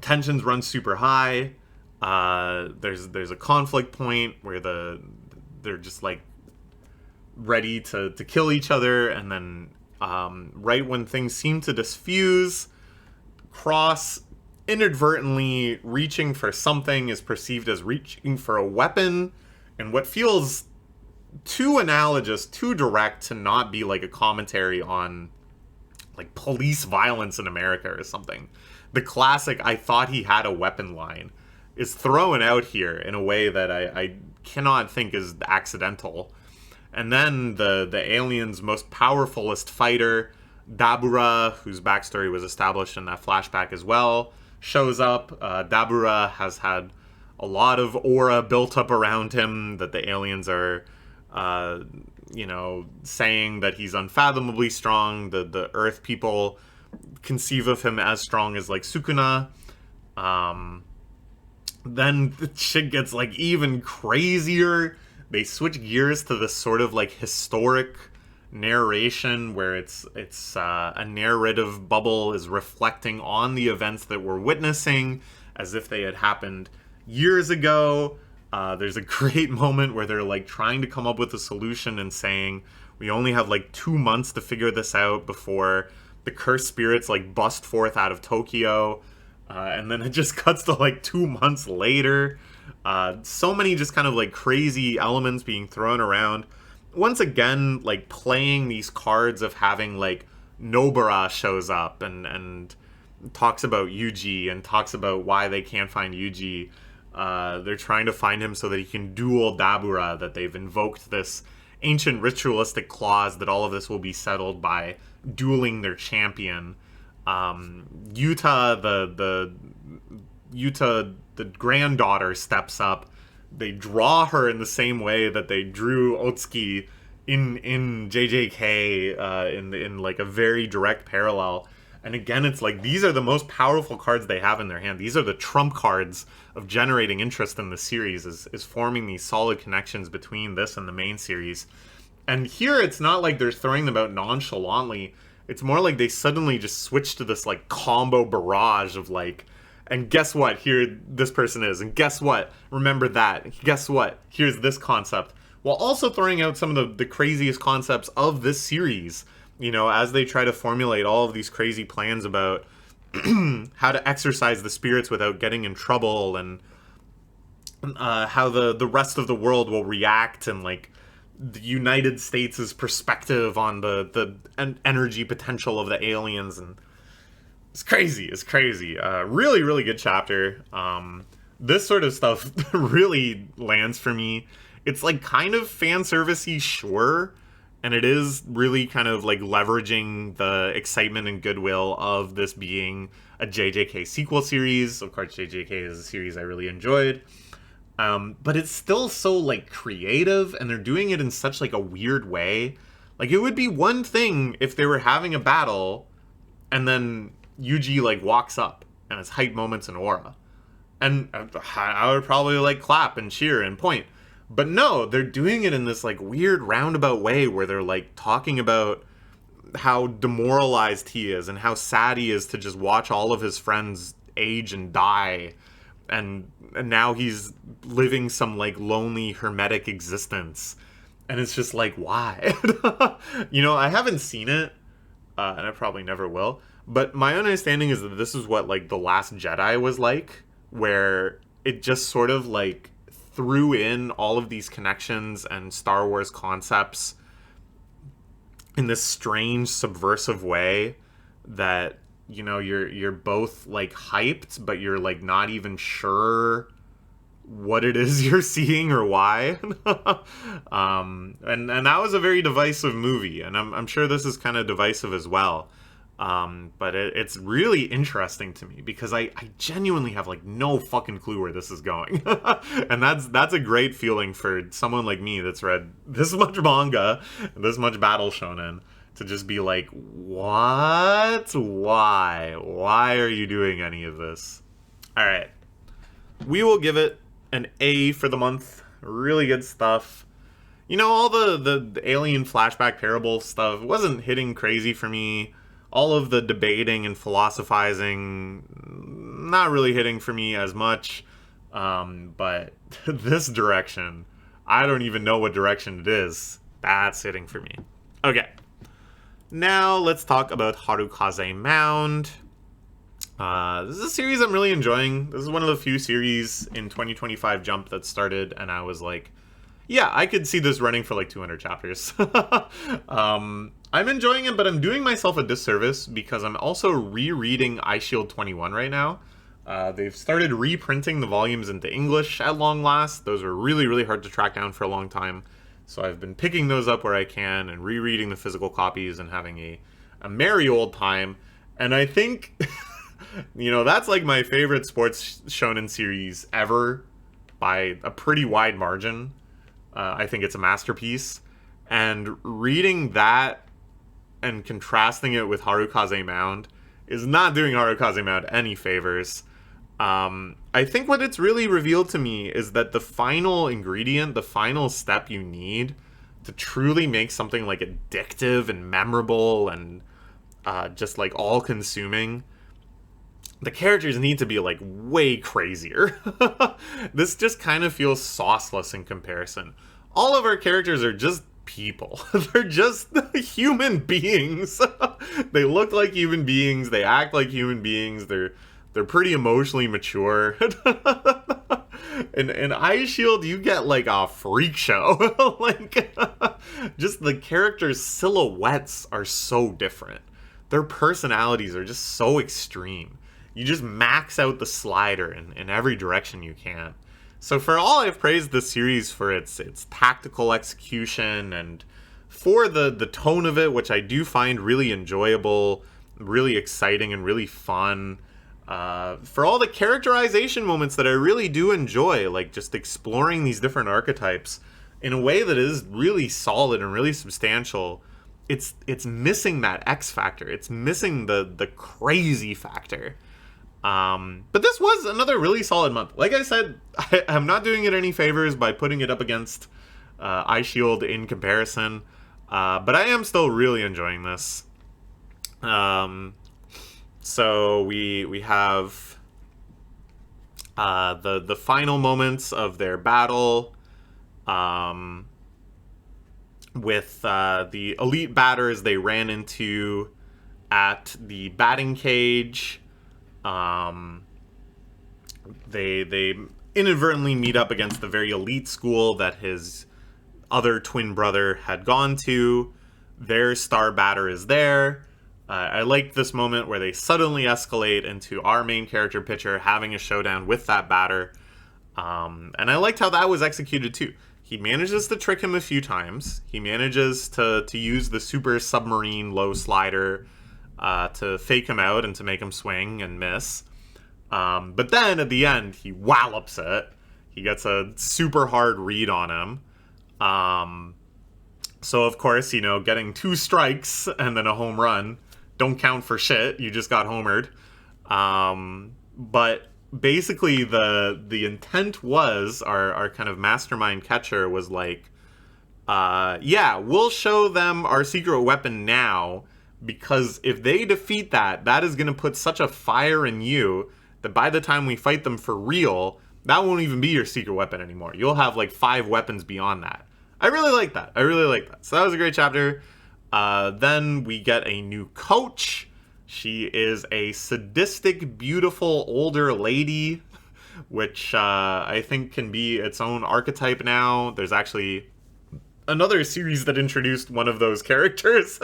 Tensions run super high. There's a conflict point where they're just like ready to kill each other, and then right when things seem to diffuse, Cross inadvertently reaching for something is perceived as reaching for a weapon, and what feels too analogous, too direct to not be like a commentary on like police violence in America or something. The classic "I thought he had a weapon" line is thrown out here in a way that I cannot think is accidental. And then the alien's most powerfulest fighter, Dabura, whose backstory was established in that flashback as well, shows up. Dabura has had a lot of aura built up around him that the aliens are, saying that he's unfathomably strong. The Earth people conceive of him as strong as, like, Sukuna. Then the shit gets, like, even crazier. They switch gears to this sort of, like, historic narration where it's a narrative bubble is reflecting on the events that we're witnessing as if they had happened years ago. There's a great moment where they're, like, trying to come up with a solution and saying, we only have, like, 2 months to figure this out before the cursed spirits, like, bust forth out of Tokyo. And then it just cuts to, like, 2 months later. So many just kind of, like, crazy elements being thrown around. Once again, like, playing these cards of having, like, Nobara shows up and talks about Yuji and talks about why they can't find Yuji. They're trying to find him so that he can duel Dabura, that they've invoked this ancient ritualistic clause that all of this will be settled by dueling their champion. Yuta, the granddaughter, steps up. They draw her in the same way that they drew Otsuki in JJK, in like a very direct parallel. And again, it's like, these are the most powerful cards they have in their hand. These are the trump cards of generating interest in the series, is forming these solid connections between this and the main series. And here, it's not like they're throwing them out nonchalantly. It's more like they suddenly just switch to this, like, combo barrage of, like, and guess what? Here this person is. And guess what? Remember that. Guess what? Here's this concept. While also throwing out some of the craziest concepts of this series, you know, as they try to formulate all of these crazy plans about how to exorcise the spirits without getting in trouble, and how the rest of the world will react, and, like, the United States' perspective on the energy potential of the aliens. And it's crazy. Really, really good chapter. This sort of stuff really lands for me. It's, like, kind of fan servicey, sure, and it is really kind of, like, leveraging the excitement and goodwill of this being a JJK sequel series. Of course, JJK is a series I really enjoyed. But it's still so, like, creative, and they're doing it in such, like, a weird way. Like, it would be one thing if they were having a battle, and then Yuji, like, walks up, and it's hype moments and aura. And I would probably, like, clap and cheer and point. But no, they're doing it in this, like, weird roundabout way where they're, like, talking about how demoralized he is and how sad he is to just watch all of his friends age and die. And now he's living some, like, lonely, hermetic existence. And it's just like, why? You know, I haven't seen it, and I probably never will. But my understanding is that this is what, like, The Last Jedi was like, where it just sort of, like, threw in all of these connections and Star Wars concepts in this strange, subversive way that, you know, you're both, like, hyped, but you're, like, not even sure what it is you're seeing or why. And that was a very divisive movie, and I'm sure this is kind of divisive as well. But it's really interesting to me because I genuinely have, like, no fucking clue where this is going. And that's a great feeling for someone like me that's read this much manga, this much battle shonen, to just be like, what? Why? Why are you doing any of this? Alright. We will give it an A for the month. Really good stuff. You know, all the alien flashback parable stuff wasn't hitting crazy for me. All of the debating and philosophizing, not really hitting for me as much. But this direction, I don't even know what direction it is. That's hitting for me. Okay. Now let's talk about Harukaze Mound. This is a series I'm really enjoying. This is one of the few series in 2025 Jump that started, and I was like, yeah, I could see this running for like 200 chapters. I'm enjoying it, but I'm doing myself a disservice because I'm also rereading Eyeshield 21 right now. They've started reprinting the volumes into English at long last. Those were really, really hard to track down for a long time. So I've been picking those up where I can and rereading the physical copies and having a merry old time. And I think, that's like my favorite sports shonen series ever by a pretty wide margin. I think it's a masterpiece. And reading that and contrasting it with Harukaze Mound is not doing Harukaze Mound any favors. I think what it's really revealed to me is that the final ingredient, the final step you need to truly make something like addictive and memorable and just like all-consuming, the characters need to be like way crazier. This just kind of feels sauceless in comparison. All of our characters are just people. They're just human beings. They look like human beings. They act like human beings. They're pretty emotionally mature. In Ice Shield, you get like a freak show. Like, just the characters' silhouettes are so different. Their personalities are just so extreme. You just max out the slider in every direction you can. So for all I've praised this series for its tactical execution and for the tone of it, which I do find really enjoyable, really exciting, and really fun, for all the characterization moments that I really do enjoy, like just exploring these different archetypes in a way that is really solid and really substantial, it's missing that X factor. It's missing the crazy factor. But this was another really solid month. Like I said, I'm not doing it any favors by putting it up against Ice Shield in comparison, but I am still really enjoying this. So we have the final moments of their battle with the elite batters they ran into at the batting cage. They inadvertently meet up against the very elite school that his other twin brother had gone to. Their star batter is there. I like this moment where they suddenly escalate into our main character pitcher having a showdown with that batter. And I liked how that was executed too. He manages to trick him a few times. He manages to use the super submarine low slider to fake him out and to make him swing and miss. But then at the end, he wallops it. He gets a super hard read on him. So of course, getting 2 strikes and then a home run don't count for shit. You just got homered. But basically the intent was, our kind of mastermind catcher was like, we'll show them our secret weapon now, because if they defeat that is going to put such a fire in you that by the time we fight them for real, that won't even be your secret weapon anymore. You'll have like 5 weapons beyond that. I really like that. So that was a great chapter. Then we get a new coach. She is a sadistic, beautiful, older lady, which I think can be its own archetype now. There's actually another series that introduced one of those characters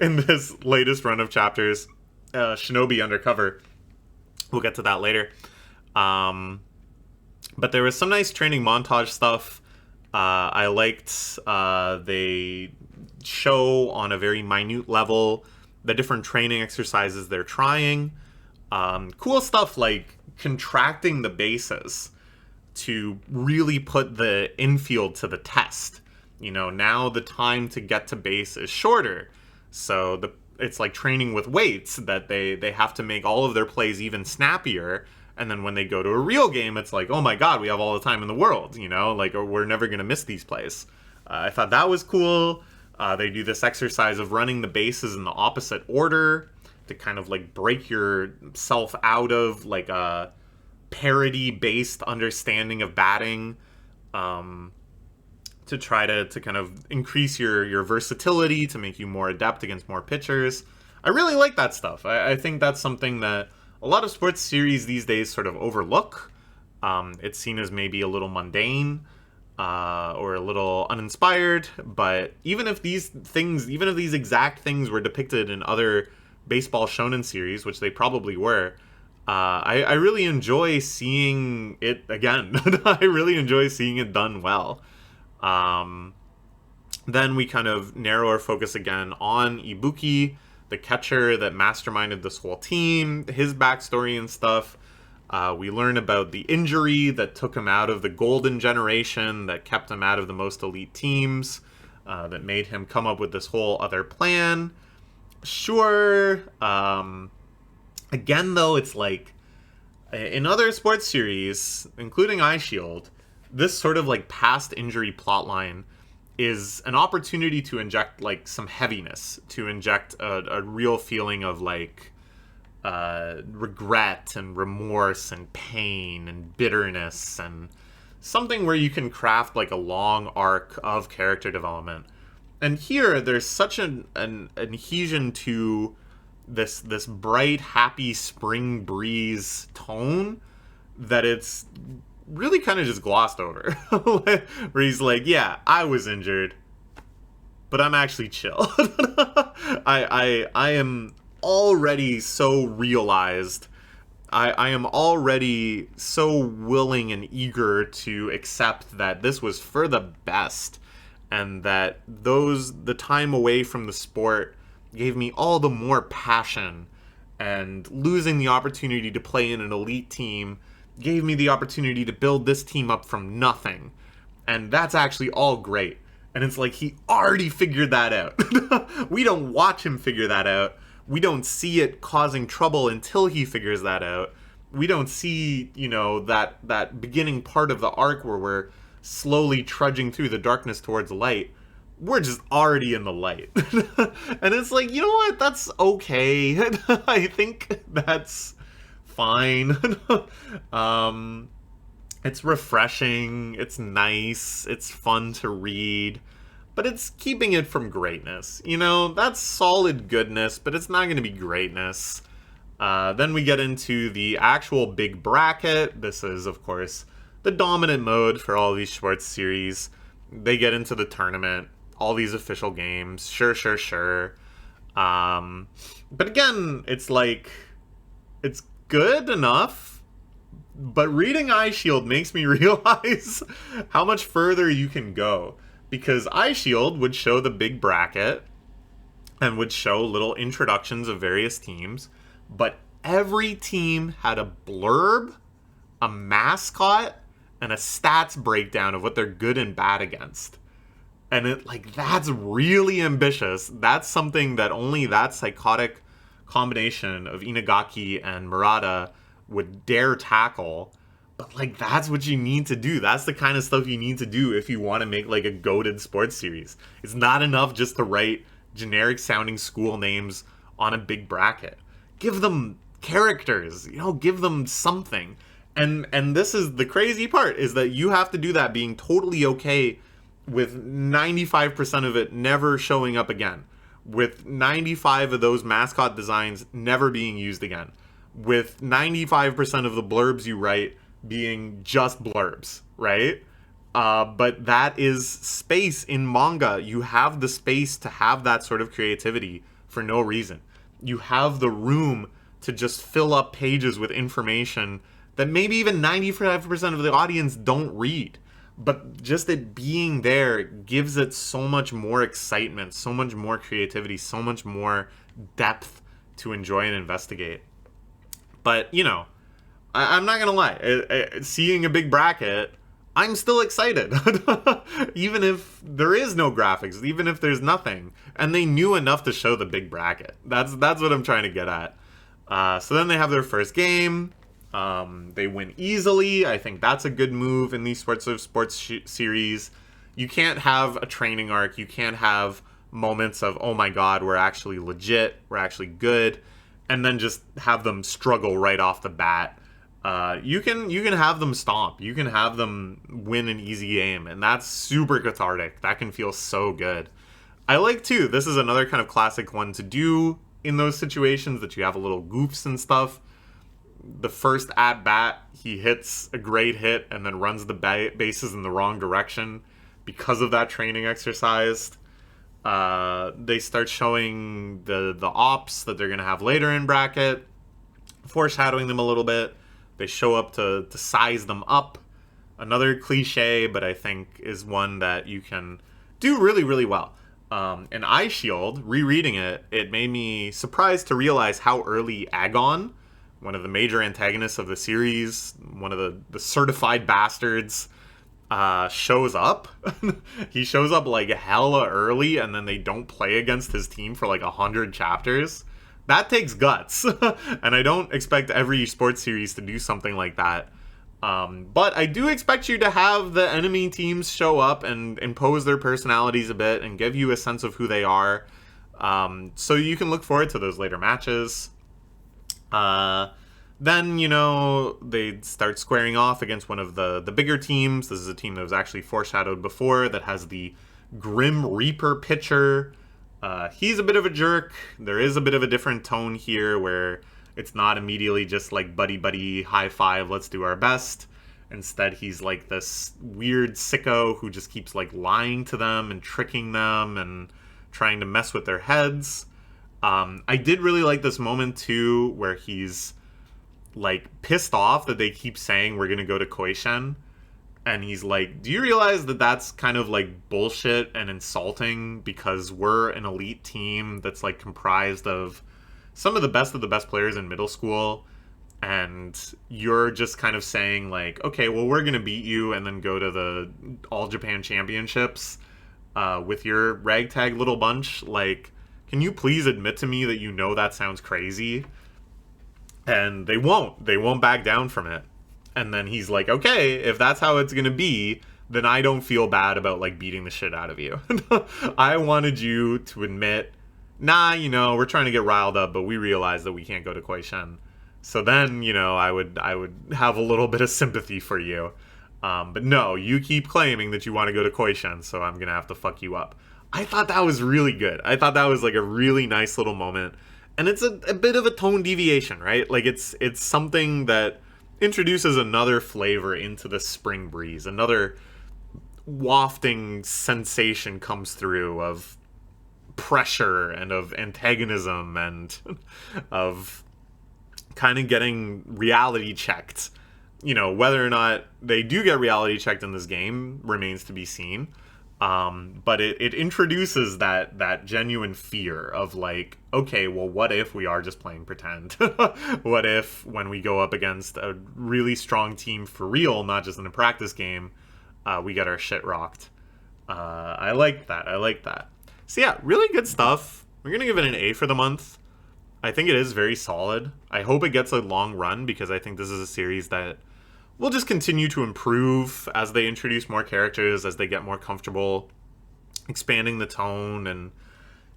in this latest run of chapters, Shinobi Undercover. We'll get to that later. But there was some nice training montage stuff. I liked they show on a very minute level the different training exercises they're trying. Cool stuff like contracting the bases to really put the infield to the test. Now the time to get to base is shorter. So it's like training with weights, that they have to make all of their plays even snappier. And then when they go to a real game, it's like, oh my god, we have all the time in the world, like, or we're never going to miss these plays. I thought that was cool. They do this exercise of running the bases in the opposite order to kind of like break yourself out of like a parody-based understanding of batting, to try to kind of increase your versatility, to make you more adept against more pitchers. I really like that stuff. I think that's something that a lot of sports series these days sort of overlook. It's seen as maybe a little mundane, or a little uninspired, but even if these exact things were depicted in other baseball shonen series, which they probably were, I really enjoy seeing it again. I really enjoy seeing it done well. Then we kind of narrow our focus again on Ibuki, the catcher that masterminded this whole team, his backstory and stuff. We learn about the injury that took him out of the golden generation, that kept him out of the most elite teams, that made him come up with this whole other plan. Sure. Again, though, it's like, in other sports series, including iShield, this sort of like past injury plotline is an opportunity to inject like some heaviness, to inject a real feeling of like regret and remorse and pain and bitterness, and something where you can craft like a long arc of character development. And here, there's such an adhesion to this bright, happy spring breeze tone that it's really kind of just glossed over. Where he's like, yeah, I was injured, but I'm actually chill. I am already so realized. I am already so willing and eager to accept that this was for the best, and that the time away from the sport gave me all the more passion, and losing the opportunity to play in an elite team gave me the opportunity to build this team up from nothing. And that's actually all great. And it's like he already figured that out. We don't watch him figure that out. We don't see it causing trouble until he figures that out. We don't see, that beginning part of the arc where we're slowly trudging through the darkness towards light. We're just already in the light. And it's like, you know what? That's okay. I think that's fine. It's refreshing. It's nice. It's fun to read. But it's keeping it from greatness. That's solid goodness, but it's not going to be greatness. Then we get into the actual big bracket. This is, of course, the dominant mode for all these sports series. They get into the tournament. All these official games, sure. But again, it's like, it's good enough, but reading iShield makes me realize how much further you can go. Because iShield would show the big bracket, and would show little introductions of various teams, but every team had a blurb, a mascot, and a stats breakdown of what they're good and bad against. And that's really ambitious. That's something that only that psychotic combination of Inagaki and Murata would dare tackle. But that's what you need to do. That's the kind of stuff you need to do if you want to make a goated sports series. It's not enough just to write generic sounding school names on a big bracket. Give them characters, give them something. And this is the crazy part, is that you have to do that being totally okay with 95% of it never showing up again, with 95 of those mascot designs never being used again, with 95% of the blurbs you write being just blurbs, right? But that is space in manga. You have the space to have that sort of creativity for no reason. You have the room to just fill up pages with information that maybe even 95% of the audience don't read. But just it being there gives it so much more excitement, so much more creativity, so much more depth to enjoy and investigate. But, I'm not going to lie. Seeing a big bracket, I'm still excited. Even if there is no graphics, even if there's nothing. And they knew enough to show the big bracket. That's what I'm trying to get at. So then they have their first game. They win easily. I think that's a good move in these sorts of sports series. You can't have a training arc. You can't have moments of, oh my god, we're actually legit, we're actually good, and then just have them struggle right off the bat. You can have them stomp. You can have them win an easy game, and that's super cathartic. That can feel so good. I like, too, this is another kind of classic one to do in those situations that you have a little goofs and stuff. The first at-bat, he hits a great hit and then runs the bases in the wrong direction because of that training exercise. They start showing the ops that they're going to have later in bracket. foreshadowing them a little bit. They show up to size them up. Another cliche, but I think is one that you can do really, really well. And Eye Shield, rereading it, it made me surprised to realize how early Agon, one of the major antagonists of the series, one of the certified bastards, shows up. He shows up like hella early, and then they don't play against his team for like 100 chapters. That takes guts. And I don't expect every sports series to do something like that. But I do expect you to have the enemy teams show up and impose their personalities a bit and give you a sense of who they are. So you can look forward to those later matches. Then, you know, they start squaring off against one of the bigger teams. This is a team that was actually foreshadowed before that has the Grim Reaper pitcher. He's a bit of a jerk. There is a bit of a different tone here where it's not immediately just like buddy high five, let's do our best. Instead, he's like this weird sicko who just keeps like lying to them and tricking them and trying to mess with their heads. I did really like this moment too where he's like pissed off that they keep saying we're gonna go to Koishen. And he's like, do you realize that that's kind of like bullshit and insulting because we're an elite team that's like comprised of some of the best players in middle school, and you're just kind of saying like, okay, well, we're gonna beat you and then go to the All Japan Championships with your ragtag little bunch. Like, can you please admit to me that you know that sounds crazy? And they won't back down from it. And then he's like, okay, if that's how it's gonna be, then I don't feel bad about like beating the shit out of you. I wanted you to admit, nah, you know, we're trying to get riled up, but we realize that we can't go to Koishen. So then, you know, I would have a little bit of sympathy for you. But no, you keep claiming that you want to go to Koishen, so I'm going to have to fuck you up. I thought that was really good. I thought that was like a really nice little moment. And it's a bit of a tone deviation, right? Like it's something that introduces another flavor into the spring breeze. Another wafting sensation comes through of pressure and of antagonism and of kind of getting reality checked. You know, whether or not they do get reality checked in this game remains to be seen. But it introduces that genuine fear of like, okay, well, what if we are just playing pretend? What if when we go up against a really strong team for real, not just in a practice game, we get our shit rocked? I like that. So yeah, really good stuff. We're going to give it an A for the month. I think it is very solid. I hope it gets a long run because I think this is a series that will just continue to improve as they introduce more characters, as they get more comfortable expanding the tone and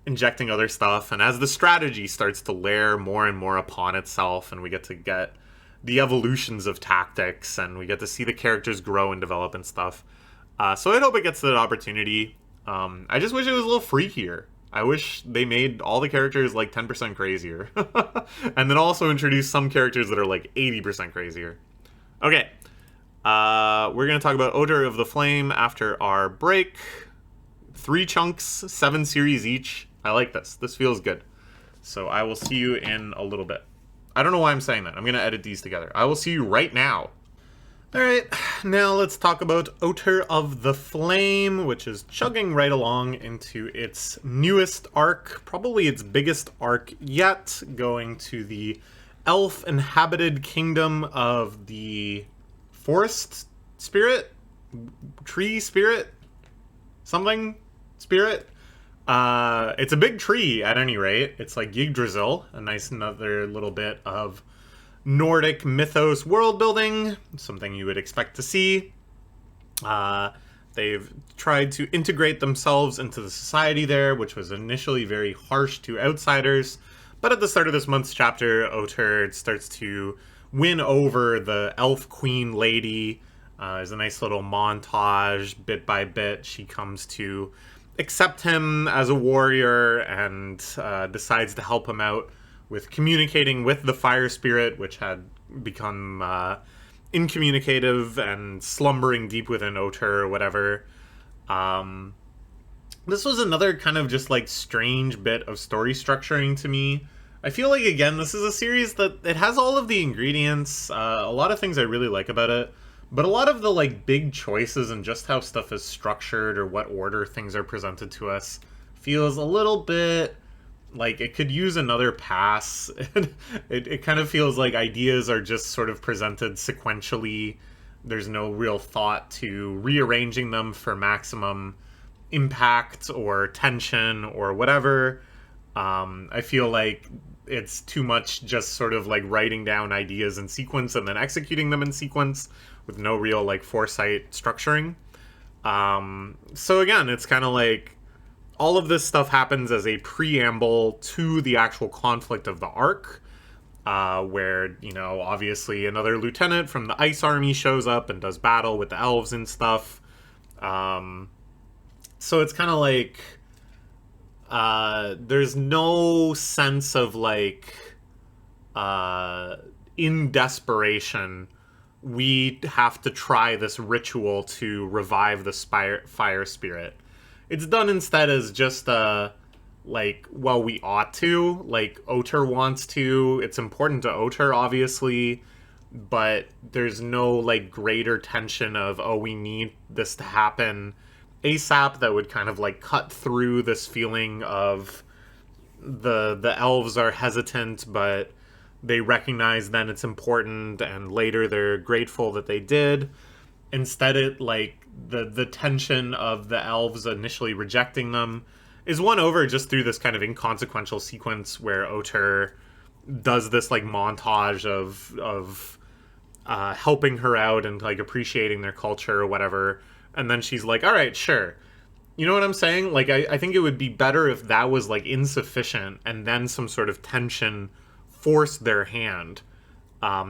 injecting other stuff, and as the strategy starts to layer more and more upon itself and we get the evolutions of tactics and we get to see the characters grow and develop and stuff. So I hope it gets that opportunity. I just wish it was a little freakier. I wish they made all the characters like 10% crazier. And then also introduce some characters that are like 80% crazier. Okay. We're going to talk about Odor of the Flame after our break. 3 chunks, 7 series each. I like this. This feels good. So I will see you in a little bit. I don't know why I'm saying that. I'm going to edit these together. I will see you right now. Alright, now let's talk about Odor of the Flame, which is chugging right along into its newest arc, probably its biggest arc yet, going to the elf-inhabited kingdom of the forest spirit? Tree spirit? Something? Spirit? It's a big tree, at any rate. It's like Yggdrasil, a nice another little bit of Nordic mythos world building, something you would expect to see. They've tried to integrate themselves into the society there, which was initially very harsh to outsiders. But at the start of this month's chapter, Odor starts to win over the elf queen lady. There's a nice little montage, bit by bit. She comes to accept him as a warrior and decides to help him out with communicating with the fire spirit, which had become incommunicative and slumbering deep within Odor or whatever. This was another kind of just like strange bit of story structuring to me, I feel like, again, this is a series that it has all of the ingredients, a lot of things I really like about it, but a lot of the, like, big choices and just how stuff is structured or what order things are presented to us feels a little bit like it could use another pass. It kind of feels like ideas are just sort of presented sequentially. There's no real thought to rearranging them for maximum impact or tension or whatever. I feel like it's too much just sort of like writing down ideas in sequence and then executing them in sequence with no real like foresight structuring. So again, it's kind of like all of this stuff happens as a preamble to the actual conflict of the arc, where, you know, obviously another lieutenant from the Ice Army shows up and does battle with the elves and stuff. So it's kind of like there's no sense of like in desperation we have to try this ritual to revive the fire spirit. It's done instead as just like, well, we ought to, like Oter wants to. It's important to Oter, obviously, but there's no like greater tension of, oh, we need this to happen ASAP that would kind of like cut through this feeling of the elves are hesitant, but they recognize then it's important, and later they're grateful that they did. Instead, it like the tension of the elves initially rejecting them is won over just through this kind of inconsequential sequence where Oter does this like montage of helping her out and like appreciating their culture or whatever. And then she's like, all right, sure. You know what I'm saying? Like, I think it would be better if that was, like, insufficient and then some sort of tension forced their hand.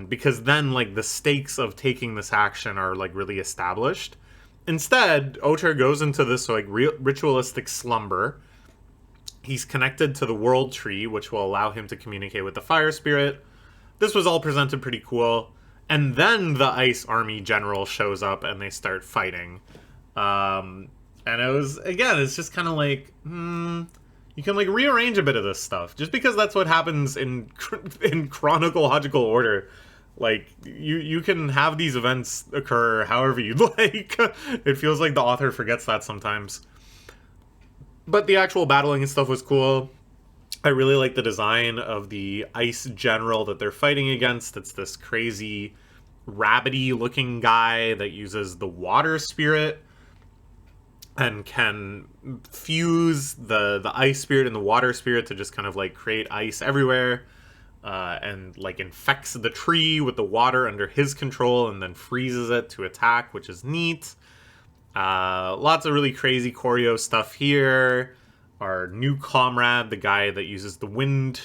Because then, like, the stakes of taking this action are, like, really established. Instead, Oter goes into this, like, ritualistic slumber. He's connected to the World Tree, which will allow him to communicate with the Fire Spirit. This was all presented pretty cool. And then the Ice Army general shows up and they start fighting. And it was, again, it's just kind of like, you can like rearrange a bit of this stuff. Just because that's what happens in chronological order. Like, you can have these events occur however you'd like. It feels like the author forgets that sometimes. But the actual battling and stuff was cool. I really like the design of the ice general that they're fighting against. It's this crazy rabbity looking guy that uses the water spirit and can fuse the ice spirit and the water spirit to just kind of like create ice everywhere, and like infects the tree with the water under his control and then freezes it to attack, which is neat. Lots of really crazy choreo stuff here. Our new comrade, the guy that uses the wind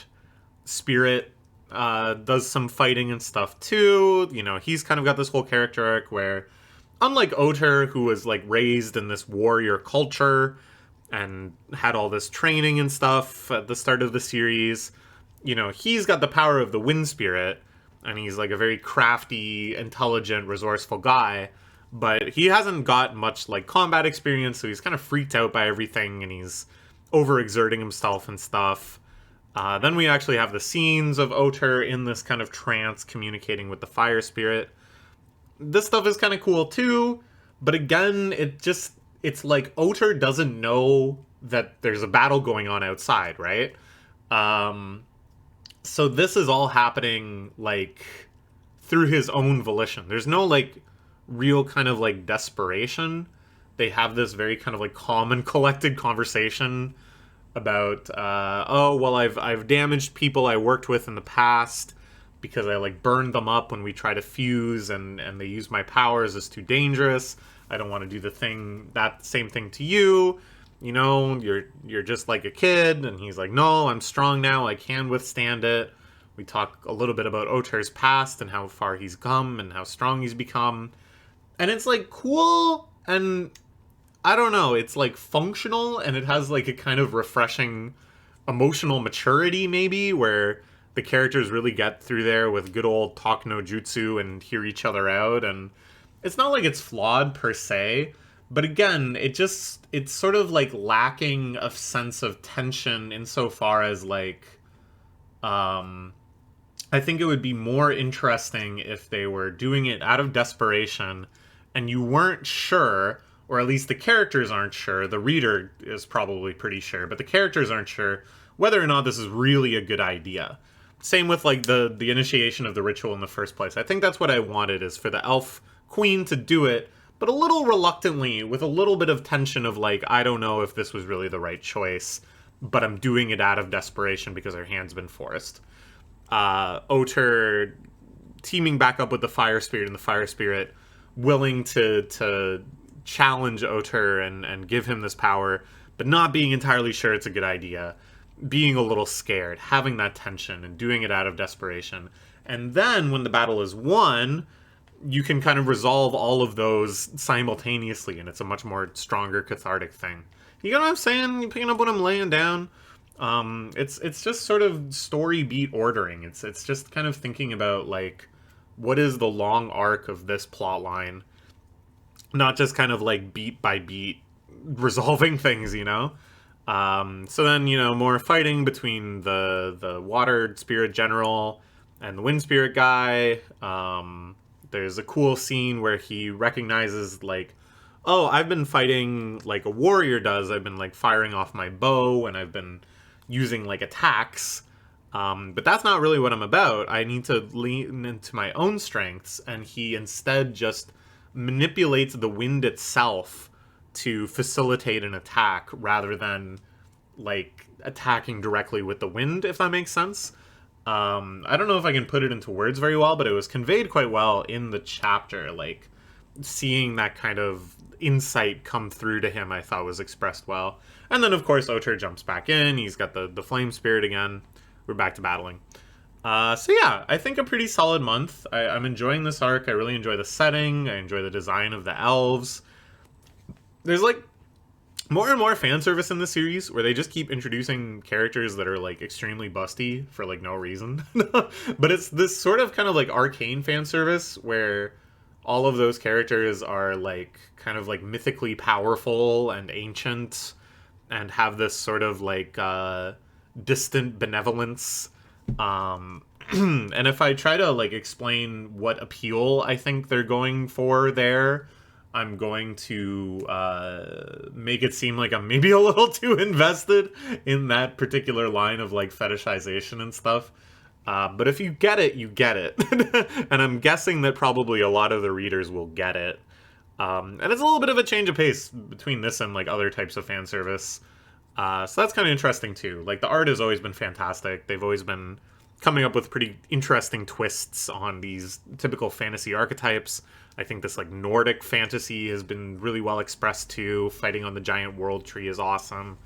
spirit, does some fighting and stuff too. You know, he's kind of got this whole character arc where, unlike Oter, who was like raised in this warrior culture and had all this training and stuff at the start of the series, you know, he's got the power of the wind spirit, and he's like a very crafty, intelligent, resourceful guy. But he hasn't got much like combat experience, so he's kind of freaked out by everything, and he's overexerting himself and stuff. Then we actually have the scenes of Oter in this kind of trance communicating with the fire spirit. This stuff is kind of cool too, but again, it's like Oter doesn't know that there's a battle going on outside, right? So this is all happening like through his own volition. There's no like real kind of like desperation. They have this very kind of like calm and collected conversation about, oh, well, I've damaged people I worked with in the past because I like burned them up when we try to fuse, and they use my powers as too dangerous. I don't want to do that same thing to you. You know, you're just like a kid. And he's like, no, I'm strong now. I can withstand it. We talk a little bit about Oter's past and how far he's come and how strong he's become. And it's like cool, and I don't know, it's like functional, and it has like a kind of refreshing emotional maturity maybe, where the characters really get through there with good old talk no jutsu and hear each other out. And it's not like it's flawed per se, but again, it's sort of like lacking a sense of tension insofar as like I think it would be more interesting if they were doing it out of desperation and you weren't sure, or at least the characters aren't sure. The reader is probably pretty sure, but the characters aren't sure whether or not this is really a good idea. Same with like the initiation of the ritual in the first place. I think that's what I wanted, is for the elf queen to do it, but a little reluctantly, with a little bit of tension of like, I don't know if this was really the right choice, but I'm doing it out of desperation because her hand's been forced. Oter teaming back up with the fire spirit, and the fire spirit willing to challenge Oter and give him this power, but not being entirely sure it's a good idea, being a little scared, having that tension and doing it out of desperation. And then when the battle is won, you can kind of resolve all of those simultaneously, and it's a much more stronger, cathartic thing. You know what I'm saying? You picking up what I'm laying down? It's just sort of story beat ordering. It's just kind of thinking about, like, what is the long arc of this plot line, not just kind of like beat by beat resolving things, you know? So then, you know, more fighting between the water spirit general and the wind spirit guy. There's a cool scene where he recognizes, like, oh, I've been fighting like a warrior does. I've been like firing off my bow and I've been using like attacks. But that's not really what I'm about. I need to lean into my own strengths. And he instead just manipulates the wind itself to facilitate an attack rather than like attacking directly with the wind, if that makes sense. I don't know if I can put it into words very well, but it was conveyed quite well in the chapter. Like, seeing that kind of insight come through to him, I thought was expressed well. And then, of course, Oter jumps back in. He's got the flame spirit again. We're back to battling. So yeah, I think a pretty solid month. I'm enjoying this arc. I really enjoy the setting. I enjoy the design of the elves. There's like more and more fan service in the series where they just keep introducing characters that are like extremely busty for like no reason. But it's this sort of kind of like arcane fan service where all of those characters are like kind of like mythically powerful and ancient and have this sort of like distant benevolence. And if I try to like explain what appeal I think they're going for there, I'm going to make it seem like I'm maybe a little too invested in that particular line of like fetishization and stuff. But if you get it, you get it. And I'm guessing that probably a lot of the readers will get it. And it's a little bit of a change of pace between this and like other types of fan service. So that's kind of interesting too. Like, the art has always been fantastic. They've always been coming up with pretty interesting twists on these typical fantasy archetypes. I think this like Nordic fantasy has been really well expressed too. Fighting on the giant world tree is awesome.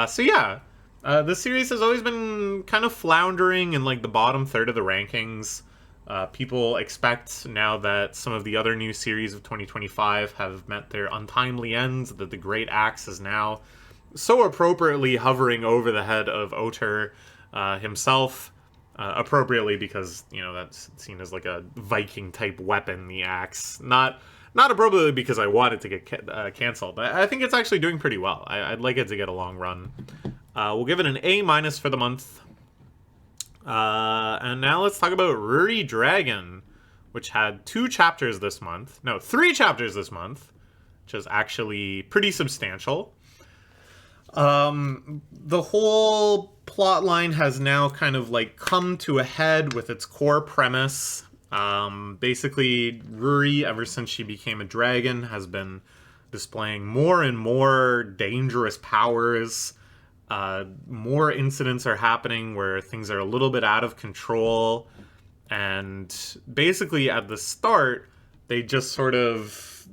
So yeah, the series has always been kind of floundering in like the bottom third of the rankings. People expect now that some of the other new series of 2025 have met their untimely ends, that the Great Axe is now so appropriately hovering over the head of Oter himself. Appropriately because, you know, that's seen as like a Viking type weapon, the axe. Not appropriately because I want it to get canceled. I think it's actually doing pretty well. I'd like it to get a long run. We'll give it an A- for the month. And now let's talk about RuriDragon, which had 2 chapters this month. No, 3 chapters this month, which is actually pretty substantial. The whole plot line has now kind of like come to a head with its core premise. Basically, Ruri, ever since she became a dragon, has been displaying more and more dangerous powers. More incidents are happening where things are a little bit out of control. And basically, at the start, they just sort of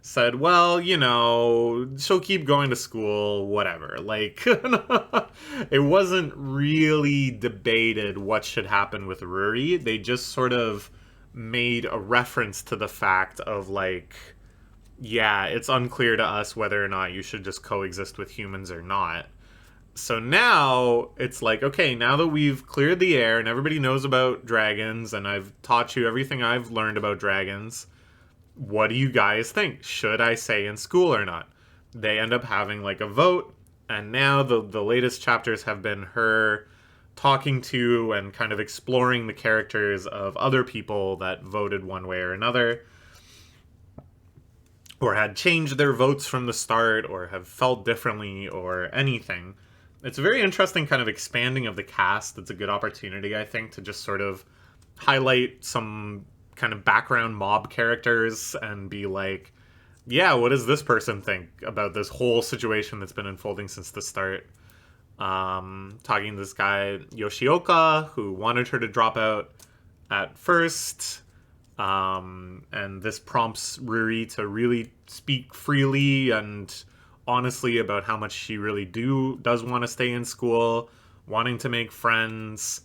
said, well, you know, she'll keep going to school, whatever. Like, it wasn't really debated what should happen with Ruri. They just sort of made a reference to the fact of, like, yeah, it's unclear to us whether or not you should just coexist with humans or not. So now it's like, okay, now that we've cleared the air and everybody knows about dragons and I've taught you everything I've learned about dragons, what do you guys think? Should I stay in school or not? They end up having like a vote, and now the latest chapters have been her talking to and kind of exploring the characters of other people that voted one way or another, or had changed their votes from the start, or have felt differently, or anything. It's a very interesting kind of expanding of the cast. It's a good opportunity, I think, to just sort of highlight some kind of background mob characters and be like, yeah, what does this person think about this whole situation that's been unfolding since the start? Talking to this guy, Yoshioka, who wanted her to drop out at first. And this prompts Ruri to really speak freely and honestly about how much she really does want to stay in school, wanting to make friends,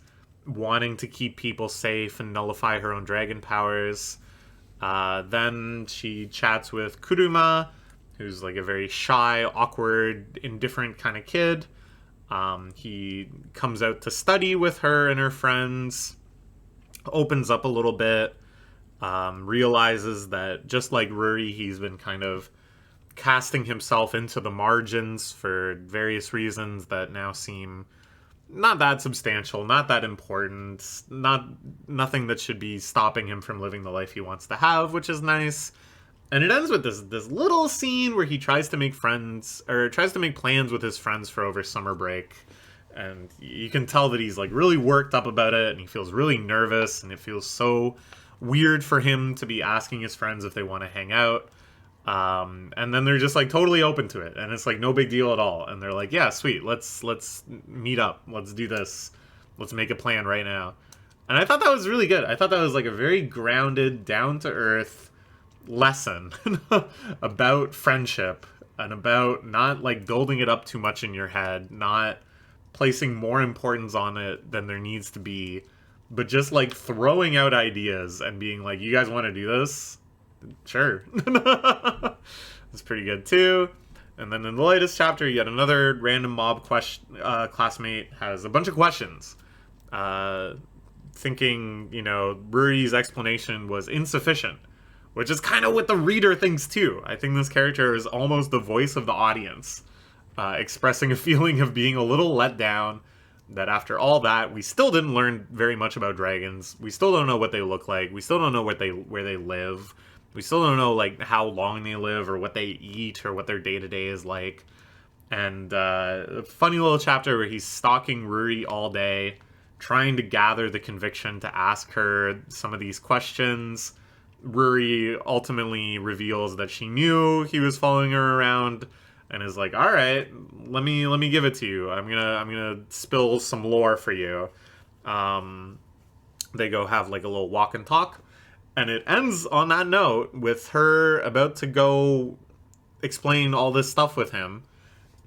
wanting to keep people safe and nullify her own dragon powers. Then she chats with Kuruma, who's like a very shy, awkward, indifferent kind of kid. He comes out to study with her and her friends, opens up a little bit, realizes that just like Ruri, he's been kind of casting himself into the margins for various reasons that now seem not that substantial, not that important, nothing that should be stopping him from living the life he wants to have, which is nice. And it ends with this little scene where he tries to make friends, or tries to make plans with his friends for over summer break. And you can tell that he's like really worked up about it, and he feels really nervous, and it feels so weird for him to be asking his friends if they want to hang out. And then they're just like totally open to it, and it's like no big deal at all. And they're like, yeah, sweet, let's meet up, let's do this, let's make a plan right now. And I thought that was really good. I thought that was like a very grounded, down to earth lesson about friendship and about not like building it up too much in your head, not placing more importance on it than there needs to be, but just like throwing out ideas and being like, you guys want to do this? Sure. It's pretty good too. And then in the latest chapter, yet another random mob classmate has a bunch of questions, thinking, Ruri's explanation was insufficient, which is kind of what the reader thinks too. I think this character is almost the voice of the audience, expressing a feeling of being a little let down, that after all that, we still didn't learn very much about dragons. We still don't know what they look like. We still don't know where they live. We still don't know like how long they live or what they eat or what their day-to-day is like. And a funny little chapter where he's stalking Ruri all day, trying to gather the conviction to ask her some of these questions. Ruri ultimately reveals that she knew he was following her around, and is like, all right, let me give it to you. I'm gonna spill some lore for you. They go have like a little walk and talk, and it ends on that note with her about to go explain all this stuff with him.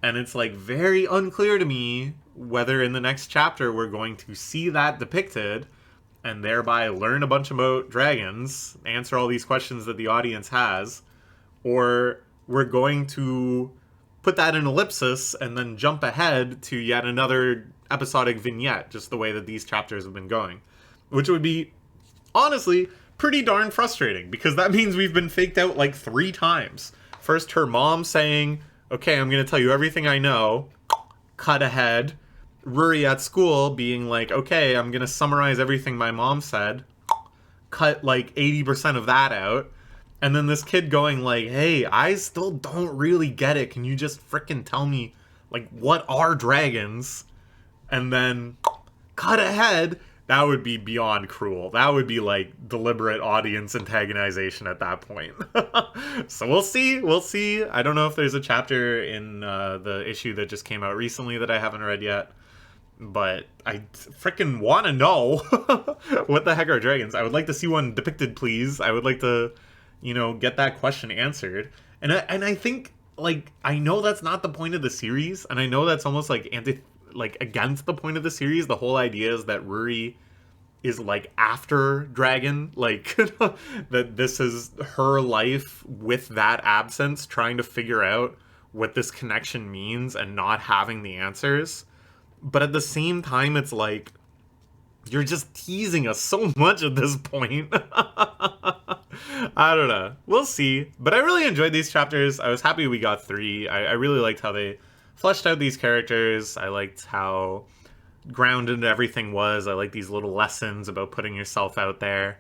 And it's like very unclear to me whether in the next chapter we're going to see that depicted and thereby learn a bunch about dragons, answer all these questions that the audience has, or we're going to put that in ellipsis and then jump ahead to yet another episodic vignette, just the way that these chapters have been going. Which would be, honestly, pretty darn frustrating, because that means we've been faked out like 3 times. First, her mom saying, okay, I'm going to tell you everything I know, cut ahead. Ruri at school being like, okay, I'm going to summarize everything my mom said, cut like 80% of that out. And then this kid going like, hey, I still don't really get it. Can you just frickin' tell me, like, what are dragons? And then cut ahead. That would be beyond cruel. That would be like deliberate audience antagonization at that point. So we'll see. I don't know if there's a chapter in the issue that just came out recently that I haven't read yet. But I frickin' want to know what the heck are dragons. I would like to see one depicted, please. I would like to, get that question answered. And I think, like, I know that's not the point of the series, and I know that's almost like against the point of the series. The whole idea is that Ruri is like after dragon, like that this is her life with that absence, trying to figure out what this connection means and not having the answers. But at the same time, it's like, you're just teasing us so much at this point. I don't know. We'll see. But I really enjoyed these chapters. I was happy we got 3. I really liked how they fleshed out these characters. I liked how grounded everything was. I like these little lessons about putting yourself out there.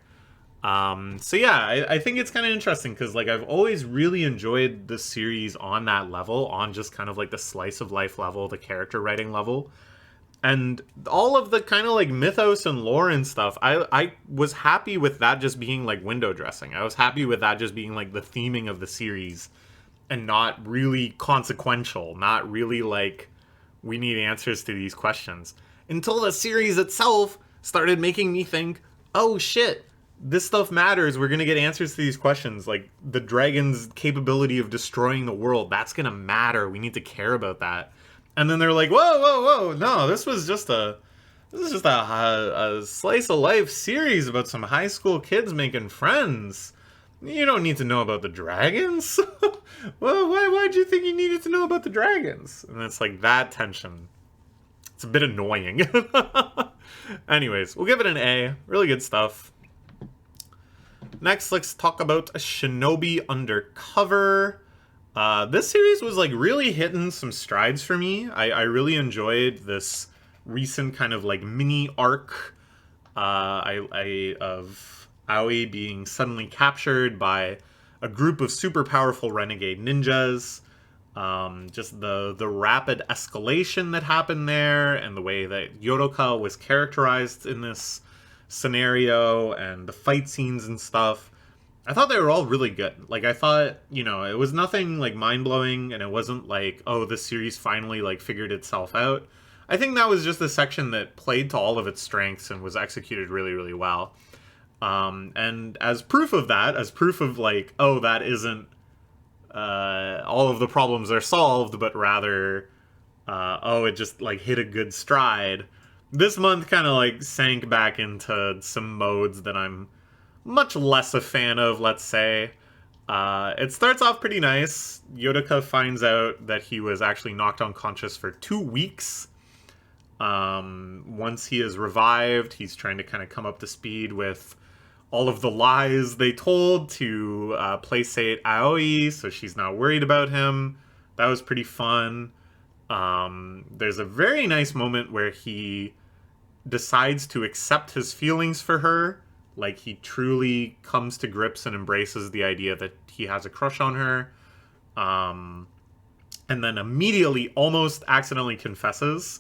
So yeah, I think it's kind of interesting because like I've always really enjoyed the series on that level, on just kind of like the slice of life level, the character writing level, and all of the kind of like mythos and lore and stuff. I was happy with that just being like window dressing. I was happy with that just being like the theming of the series and not really consequential, not really like we need answers to these questions. Until the series itself started making me think, oh shit, this stuff matters. We're gonna get answers to these questions. Like the dragon's capability of destroying the world, that's gonna matter. We need to care about that. And then they're like, whoa, no, this is just a slice of life series about some high school kids making friends. You don't need to know about the dragons. Well, why'd you think you needed to know about the dragons? And it's like that tension. It's a bit annoying. Anyways, we'll give it an A. Really good stuff. Next, let's talk about Shinobi Undercover. This series was like really hitting some strides for me. I really enjoyed this recent kind of like mini arc of Aoi being suddenly captured by a group of super powerful renegade ninjas. Just the rapid escalation that happened there, and the way that Yodoka was characterized in this scenario, and the fight scenes and stuff. I thought they were all really good. Like, I thought, you know, it was nothing like mind-blowing, and it wasn't like, oh, this series finally like figured itself out. I think that was just a section that played to all of its strengths and was executed really, really well. And as proof of that, as proof of like, oh, that isn't all of the problems are solved, but rather, oh, it just like hit a good stride. This month kind of like sank back into some modes that I'm much less a fan of, let's say. It starts off pretty nice. Yodoka finds out that he was actually knocked unconscious for 2 weeks. Once he is revived, he's trying to kind of come up to speed with all of the lies they told to placate Aoi, so she's not worried about him. That was pretty fun. There's a very nice moment where he decides to accept his feelings for her. Like, he truly comes to grips and embraces the idea that he has a crush on her. And then immediately, almost accidentally confesses.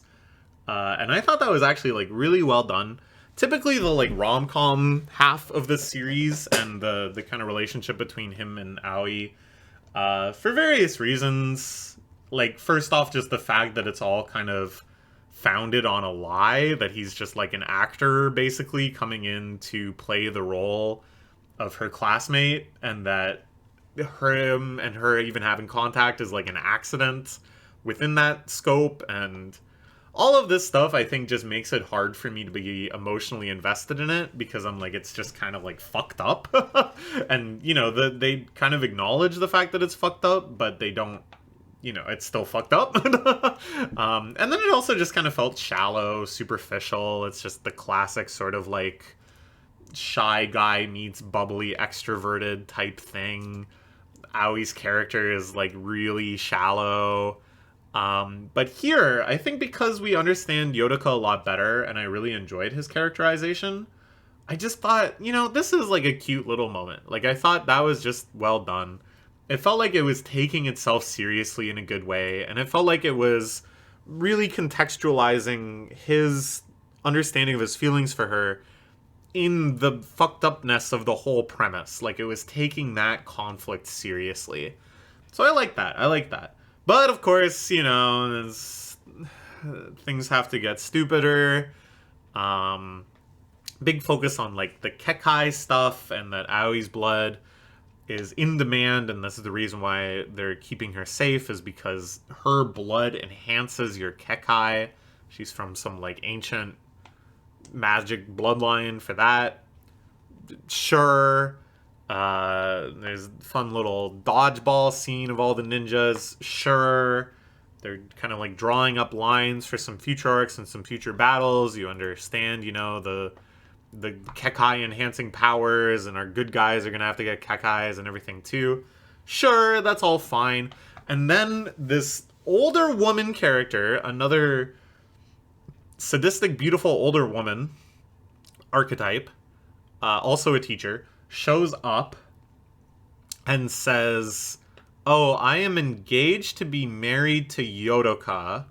And I thought that was actually, like, really well done. Typically, the, like, rom-com half of this series and the kind of relationship between him and Aoi, for various reasons, like, first off, just the fact that it's all kind of founded on a lie, that he's just like an actor basically coming in to play the role of her classmate, and that him and her even having contact is like an accident within that scope. And all of this stuff, I think, just makes it hard for me to be emotionally invested in it, because I'm like, it's just kind of like fucked up. And you know, they kind of acknowledge the fact that it's fucked up, but they don't, you know, it's still fucked up. And then it also just kind of felt shallow, superficial. It's just the classic sort of like shy guy meets bubbly extroverted type thing. Aoi's character is like really shallow. But here, I think because we understand Yodoka a lot better, and I really enjoyed his characterization, I just thought, you know, this is like a cute little moment. Like, I thought that was just well done. It felt like it was taking itself seriously in a good way, and it felt like it was really contextualizing his understanding of his feelings for her in the fucked upness of the whole premise. Like, it was taking that conflict seriously. So I like that. But, of course, you know, things have to get stupider. Big focus on, like, the Kekai stuff, and that Aoi's blood is in demand, and this is the reason why they're keeping her safe, is because her blood enhances your Kekai. She's from some, like, ancient magic bloodline for that. Sure. There's a fun little dodgeball scene of all the ninjas. Sure. They're kind of, like, drawing up lines for some future arcs and some future battles. You understand, you know, the Kekai enhancing powers, and our good guys are gonna have to get Kekais and everything too. Sure, that's all fine. And then this older woman character, another sadistic, beautiful older woman archetype, also a teacher, shows up and says, "Oh, I am engaged to be married to Yodoka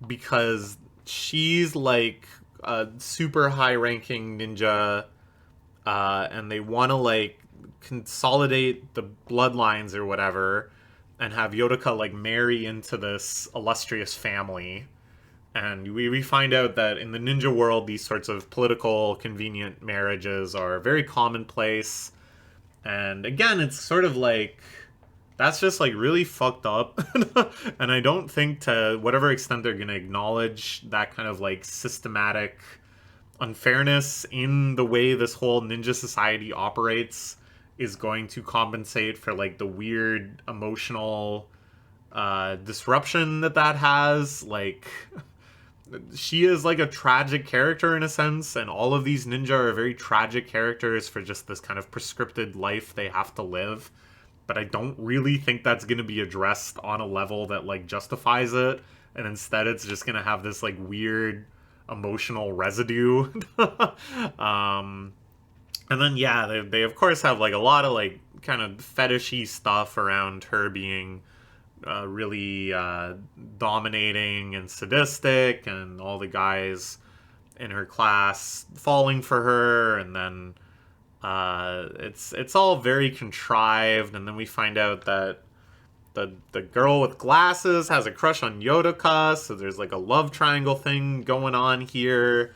because she's like a super high-ranking ninja, and they want to like consolidate the bloodlines or whatever, and have Yodoka like marry into this illustrious family." And we find out that in the ninja world, these sorts of political, convenient marriages are very commonplace. And again, it's sort of like, that's just like really fucked up. And I don't think, to whatever extent they're going to acknowledge that kind of like systematic unfairness in the way this whole ninja society operates, is going to compensate for like the weird emotional disruption that has. Like, she is like a tragic character in a sense, and all of these ninja are very tragic characters for just this kind of prescripted life they have to live. But I don't really think that's going to be addressed on a level that like justifies it, and instead it's just going to have this like weird emotional residue. And then yeah, they of course have like a lot of like kind of fetishy stuff around her being really dominating and sadistic, and all the guys in her class falling for her, and then it's all very contrived. And then we find out that the girl with glasses has a crush on Yodoka, so there's like a love triangle thing going on here.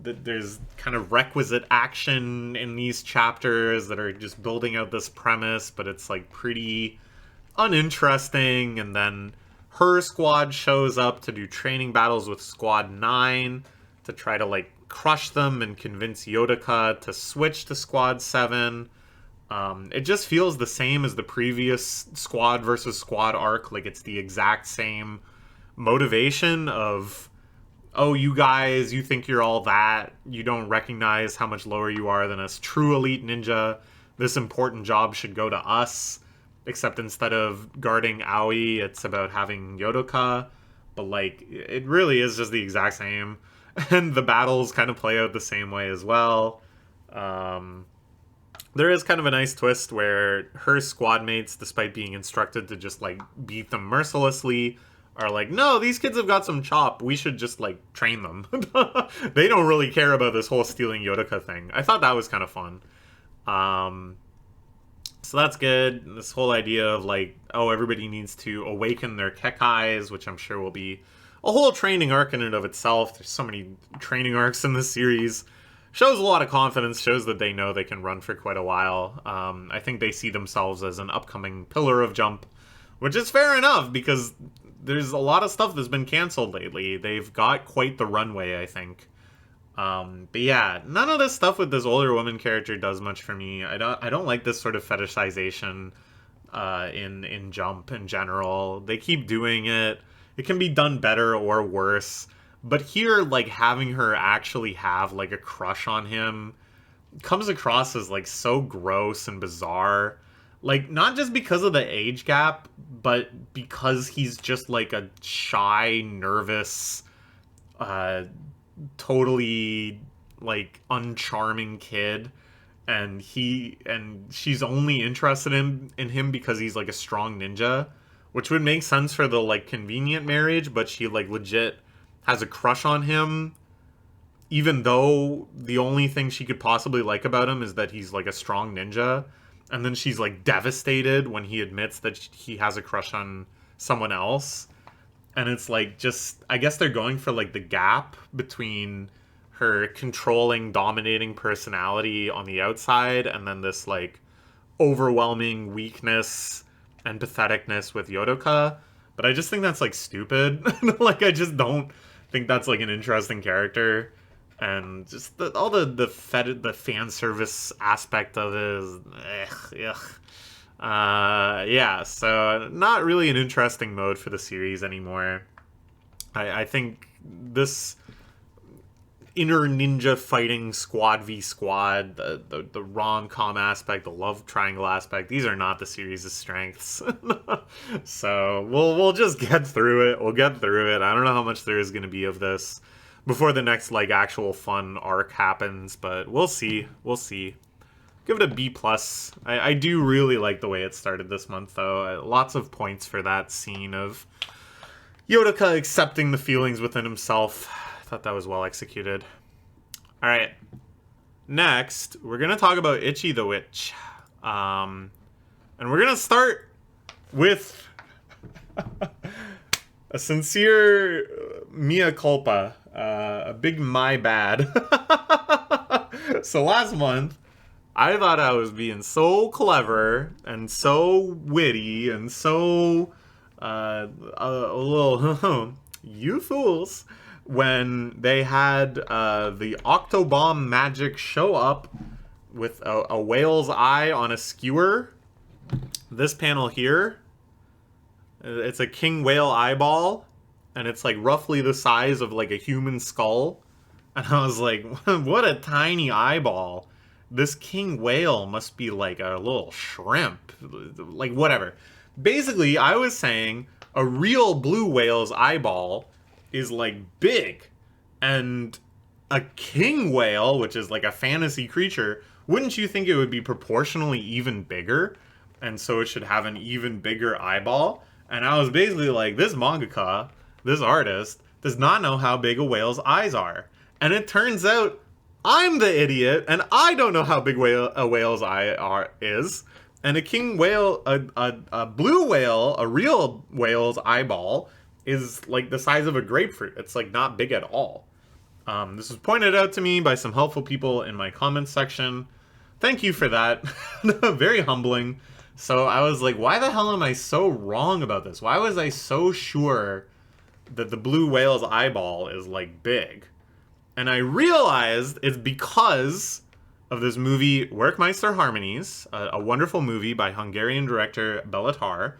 There's kind of requisite action in these chapters that are just building out this premise, but it's like pretty uninteresting. And then her squad shows up to do training battles with Squad 9 to try to like crush them and convince Yodoka to switch to Squad 7. It just feels the same as the previous squad versus squad arc. Like, it's the exact same motivation of, oh, you guys, you think you're all that, you don't recognize how much lower you are than us true elite ninja, this important job should go to us. Except instead of guarding Aoi, it's about having Yodoka. But, like, it really is just the exact same. And the battles kind of play out the same way as well. There is kind of a nice twist where her squad mates, despite being instructed to just, like, beat them mercilessly, are like, no, these kids have got some chop. We should just, like, train them. They don't really care about this whole stealing Yodoka thing. I thought that was kind of fun. So that's good. This whole idea of like, oh, everybody needs to awaken their Kekais, which I'm sure will be a whole training arc in and of itself. There's so many training arcs in this series. Shows a lot of confidence, shows that they know they can run for quite a while. I think they see themselves as an upcoming pillar of Jump, which is fair enough because there's a lot of stuff that's been canceled lately. They've got quite the runway, I think. But yeah, none of this stuff with this older woman character does much for me. I don't like this sort of fetishization in Jump in general. They keep doing it. It can be done better or worse. But here, like, having her actually have like a crush on him comes across as like so gross and bizarre. Like, not just because of the age gap, but because he's just like a shy, nervous, totally like uncharming kid, and she's only interested in him because he's like a strong ninja, which would make sense for the like convenient marriage, but she like legit has a crush on him, even though the only thing she could possibly like about him is that he's like a strong ninja. And then she's like devastated when he admits that he has a crush on someone else. And it's like, just, I guess they're going for like the gap between her controlling, dominating personality on the outside and then this like overwhelming weakness and patheticness with Yodoka. But I just think that's like stupid. Like, I just don't think that's like an interesting character. And just all the fan service aspect of it is yeah, so not really an interesting mode for the series anymore. I think this inner ninja fighting squad v squad, the rom-com aspect, the love triangle aspect, these are not the series' strengths. So we'll just get through it. We'll get through it. I don't know how much there is going to be of this. before the next like actual fun arc happens. But we'll see. We'll see. Give it a B+. I do really like the way it started this month, though. Lots of points for that scene of Yodoka accepting the feelings within himself. I thought that was well executed. All right. Next, we're going to talk about Ichi the Witch. And we're going to start with a sincere mea culpa. A big my bad. So last month, I thought I was being so clever and so witty and so a little you fools when they had the Octobomb magic show up with a whale's eye on a skewer. This panel here, it's a king whale eyeball, and it's like roughly the size of like a human skull. And I was like, what a tiny eyeball. This king whale must be like a little shrimp. Like, whatever. Basically, I was saying a real blue whale's eyeball is like big. And a king whale, which is like a fantasy creature, wouldn't you think it would be proportionally even bigger? And so it should have an even bigger eyeball? And I was basically like, this mangaka, this artist, does not know how big a whale's eyes are. And it turns out I'm the idiot, and I don't know how big a whale's eye is. And a king whale, a blue whale, a real whale's eyeball is like the size of a grapefruit. It's like not big at all. This was pointed out to me by some helpful people in my comments section. Thank you for that. Very humbling. So I was like, why the hell am I so wrong about this? Why was I so sure that the blue whale's eyeball is like big? And I realized it's because of this movie, Werkmeister Harmonies, a wonderful movie by Hungarian director Béla Tarr,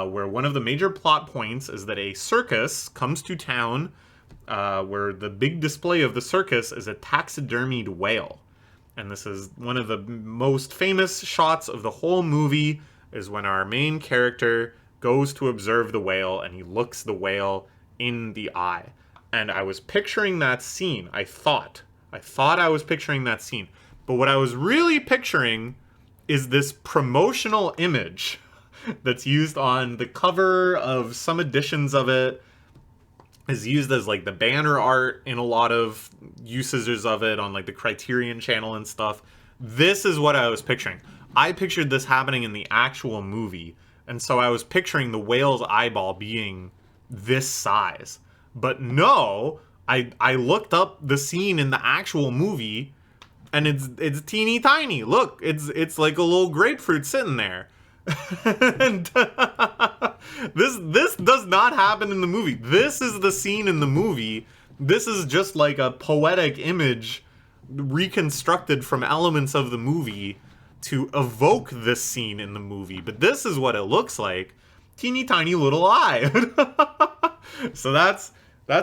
where one of the major plot points is that a circus comes to town, where the big display of the circus is a taxidermied whale. And this is one of the most famous shots of the whole movie, is when our main character goes to observe the whale and he looks the whale in the eye. And I was picturing that scene. I thought I was picturing that scene. But what I was really picturing is this promotional image that's used on the cover of some editions of it, is used as like the banner art in a lot of usages of it on like the Criterion channel and stuff. This is what I was picturing. I pictured this happening in the actual movie. And so I was picturing the whale's eyeball being this size. But no, I looked up the scene in the actual movie, and it's teeny tiny. Look, it's like a little grapefruit sitting there. And this does not happen in the movie. This is the scene in the movie. This is just like a poetic image reconstructed from elements of the movie to evoke this scene in the movie. But this is what it looks like. Teeny tiny little eye. So that's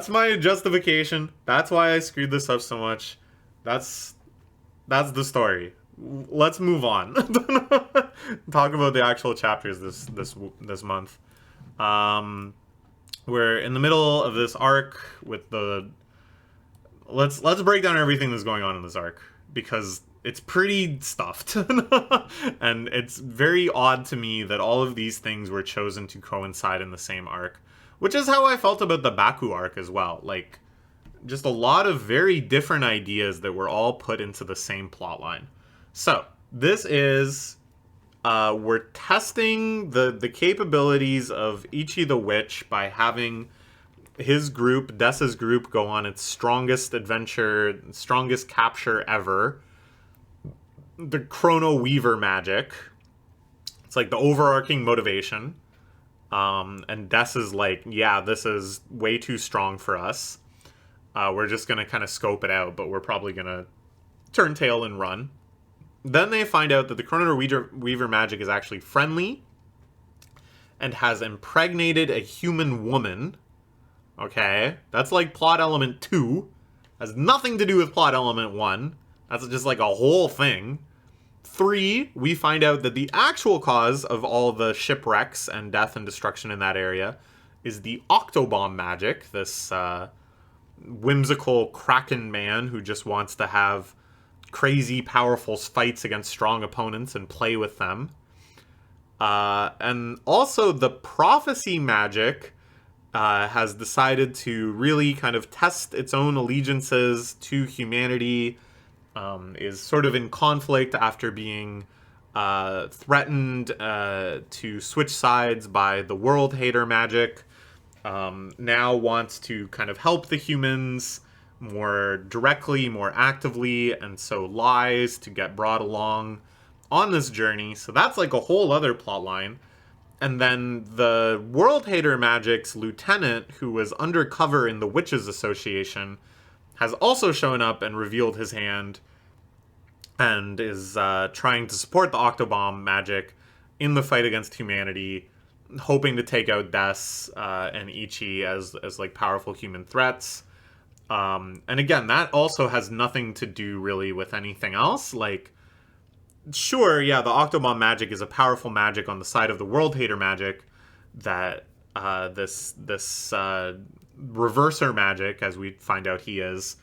my justification. That's why I screwed this up so much. That's the story. Let's move on. Talk about the actual chapters this month. We're in the middle of this arc with the. Let's break down everything that's going on in this arc, because it's pretty stuffed. And it's very odd to me that all of these things were chosen to coincide in the same arc. Which is how I felt about the Baku arc as well. Like, just a lot of very different ideas that were all put into the same plotline. So, this is... we're testing the capabilities of Ichi the Witch by having his group, Dessa's group, go on its strongest adventure, strongest capture ever. The Chrono Weaver magic. It's like the overarching motivation. And Des is like, yeah, this is way too strong for us. We're just going to kind of scope it out, but we're probably going to turn tail and run. Then they find out that the Chrono Weaver magic is actually friendly and has impregnated a human woman. Okay, that's like plot element 2. Has nothing to do with plot element 1. That's just like a whole thing. 3, we find out that the actual cause of all the shipwrecks and death and destruction in that area is the Octobomb magic, this whimsical Kraken man who just wants to have crazy powerful fights against strong opponents and play with them. And also the prophecy magic has decided to really kind of test its own allegiances to humanity, is sort of in conflict after being threatened to switch sides by the world hater magic. Now wants to kind of help the humans more directly, more actively, and so lies to get brought along on this journey. So that's like a whole other plot line. And then the World Hater Magic's lieutenant, who was undercover in the Witches Association, has also shown up and revealed his hand and is trying to support the Octobomb magic in the fight against humanity, hoping to take out Des and Ichi as like powerful human threats. And again, that also has nothing to do really with anything else. Like, sure, yeah, the Octobomb magic is a powerful magic on the side of the World Hater magic that this reverser magic, as we find out he is,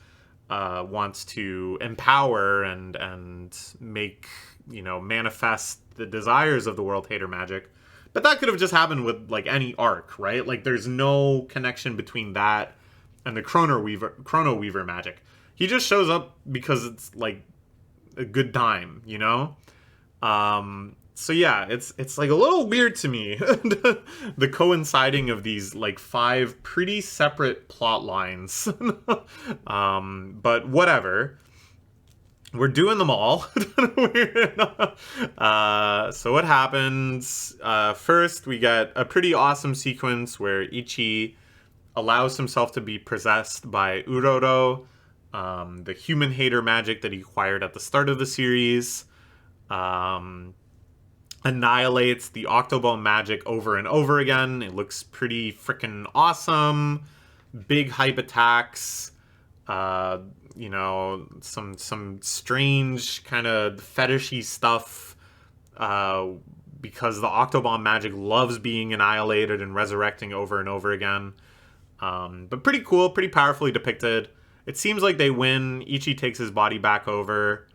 wants to empower and make, manifest the desires of the World Hater magic. But that could have just happened with, like, any arc, right? Like, there's no connection between that and the Chrono Weaver magic. He just shows up because it's, like, a good time, So yeah, it's like a little weird to me, the coinciding of these, like, 5 pretty separate plot lines. But whatever. We're doing them all. So what happens? First, we get a pretty awesome sequence where Ichi allows himself to be possessed by Uroro, the human hater magic that he acquired at the start of the series. Annihilates the Octobomb magic over and over again. It looks pretty freaking awesome. Big hype attacks. Some strange kind of fetishy stuff because the Octobomb magic loves being annihilated and resurrecting over and over again. But pretty cool, pretty powerfully depicted. It seems like they win. Ichi takes his body back over.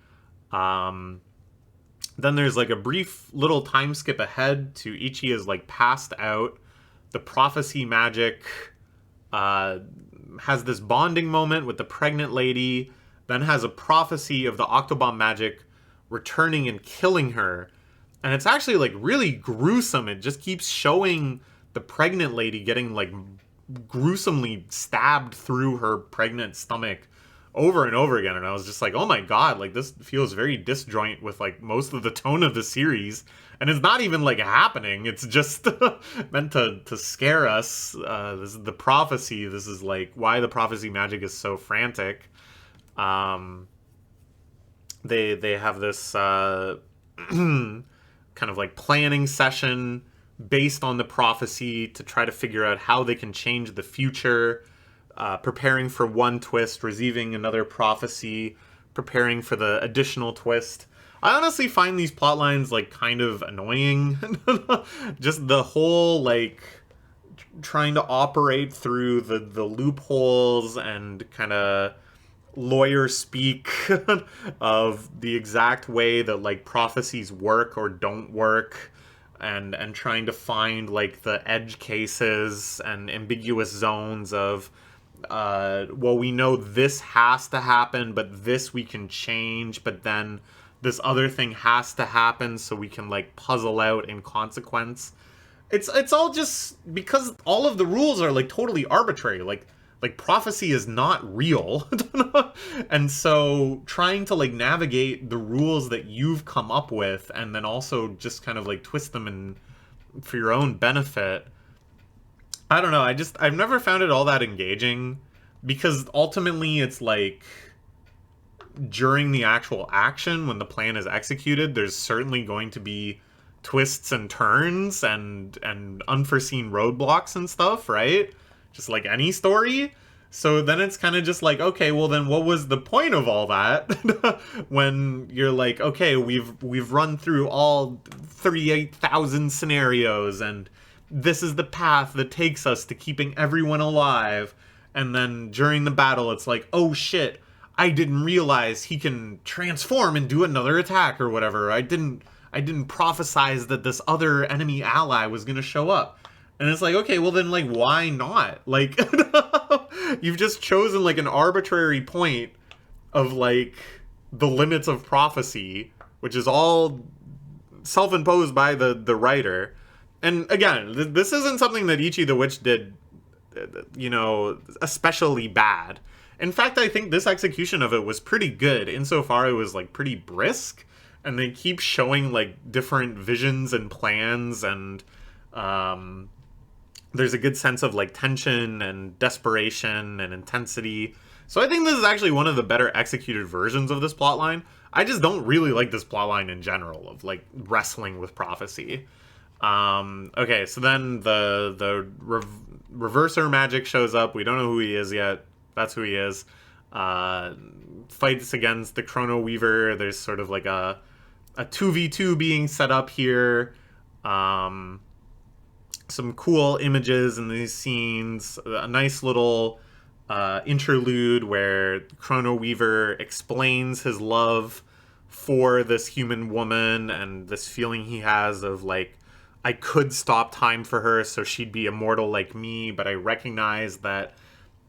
Then there's like a brief little time skip ahead to Ichi is like passed out. The prophecy magic has this bonding moment with the pregnant lady, then has a prophecy of the Octobomb magic returning and killing her. And it's actually like really gruesome. It just keeps showing the pregnant lady getting like gruesomely stabbed through her pregnant stomach over and over again. And I was just like, oh my god, like this feels very disjoint with like most of the tone of the series. And it's not even like happening. It's just meant to scare us. This is the prophecy. This is like why the prophecy magic is so frantic. They have this kind of like planning session based on the prophecy to try to figure out how they can change the future. Preparing for one twist, receiving another prophecy, preparing for the additional twist. I honestly find these plot lines like kind of annoying. Just the whole like trying to operate through the loopholes and kind of lawyer speak of the exact way that like prophecies work or don't work, and trying to find like the edge cases and ambiguous zones of well, we know this has to happen, but this we can change, but then this other thing has to happen so we can like puzzle out in consequence. It's all just because all of the rules are like totally arbitrary. Like prophecy is not real. And so trying to like navigate the rules that you've come up with and then also just kind of like twist them in for your own benefit. I don't know. I've never found it all that engaging because ultimately it's like during the actual action when the plan is executed, there's certainly going to be twists and turns and unforeseen roadblocks and stuff, right? Just like any story. So then it's kind of just like, okay, well then what was the point of all that? When you're like, okay, we've run through all 38,000 scenarios and this is the path that takes us to keeping everyone alive. And then during the battle, it's like, oh shit, I didn't realize he can transform and do another attack or whatever. I didn't prophesize that this other enemy ally was gonna show up. And it's like, okay, well then, like, why not? Like, you've just chosen, like, an arbitrary point of, like, the limits of prophecy, which is all self-imposed by the writer. And again, this isn't something that Ichi the Witch did, you know, especially bad. In fact, I think this execution of it was pretty good, insofar it was, like, pretty brisk, and they keep showing, like, different visions and plans, and there's a good sense of, like, tension and desperation and intensity. So I think this is actually one of the better executed versions of this plotline. I just don't really like this plotline in general, of, like, wrestling with prophecy. Okay, so then the reverser magic shows up. We don't know who he is yet. That's who he is. Fights against the Chrono Weaver. There's sort of like a 2v2 being set up here. Some cool images in these scenes. A nice little interlude where Chrono Weaver explains his love for this human woman and this feeling he has of, like, I could stop time for her so she'd be immortal like me, but I recognize that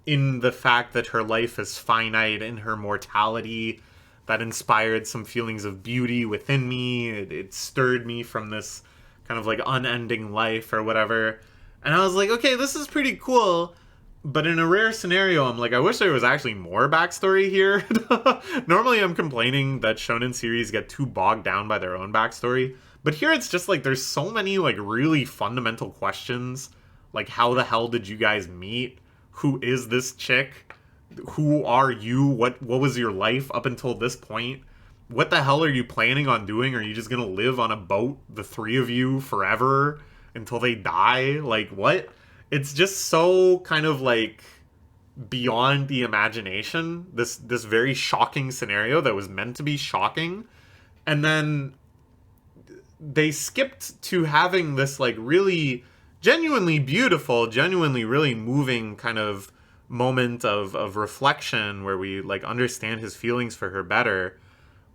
in the fact that her life is finite, in her mortality, that inspired some feelings of beauty within me. It stirred me from this kind of, like, unending life or whatever. And I was like, okay, this is pretty cool. But in a rare scenario, I'm like, I wish there was actually more backstory here. Normally I'm complaining that shonen series get too bogged down by their own backstory. But here it's just like, there's so many, like, really fundamental questions. Like, how the hell did you guys meet? Who is this chick? Who are you? What was your life up until this point? What the hell are you planning on doing? Are you just gonna live on a boat, the three of you, forever until they die? Like, what? It's just so kind of, like, beyond the imagination. This very shocking scenario that was meant to be shocking. And then they skipped to having this, like, really genuinely beautiful, genuinely really moving kind of moment of reflection where we, like, understand his feelings for her better.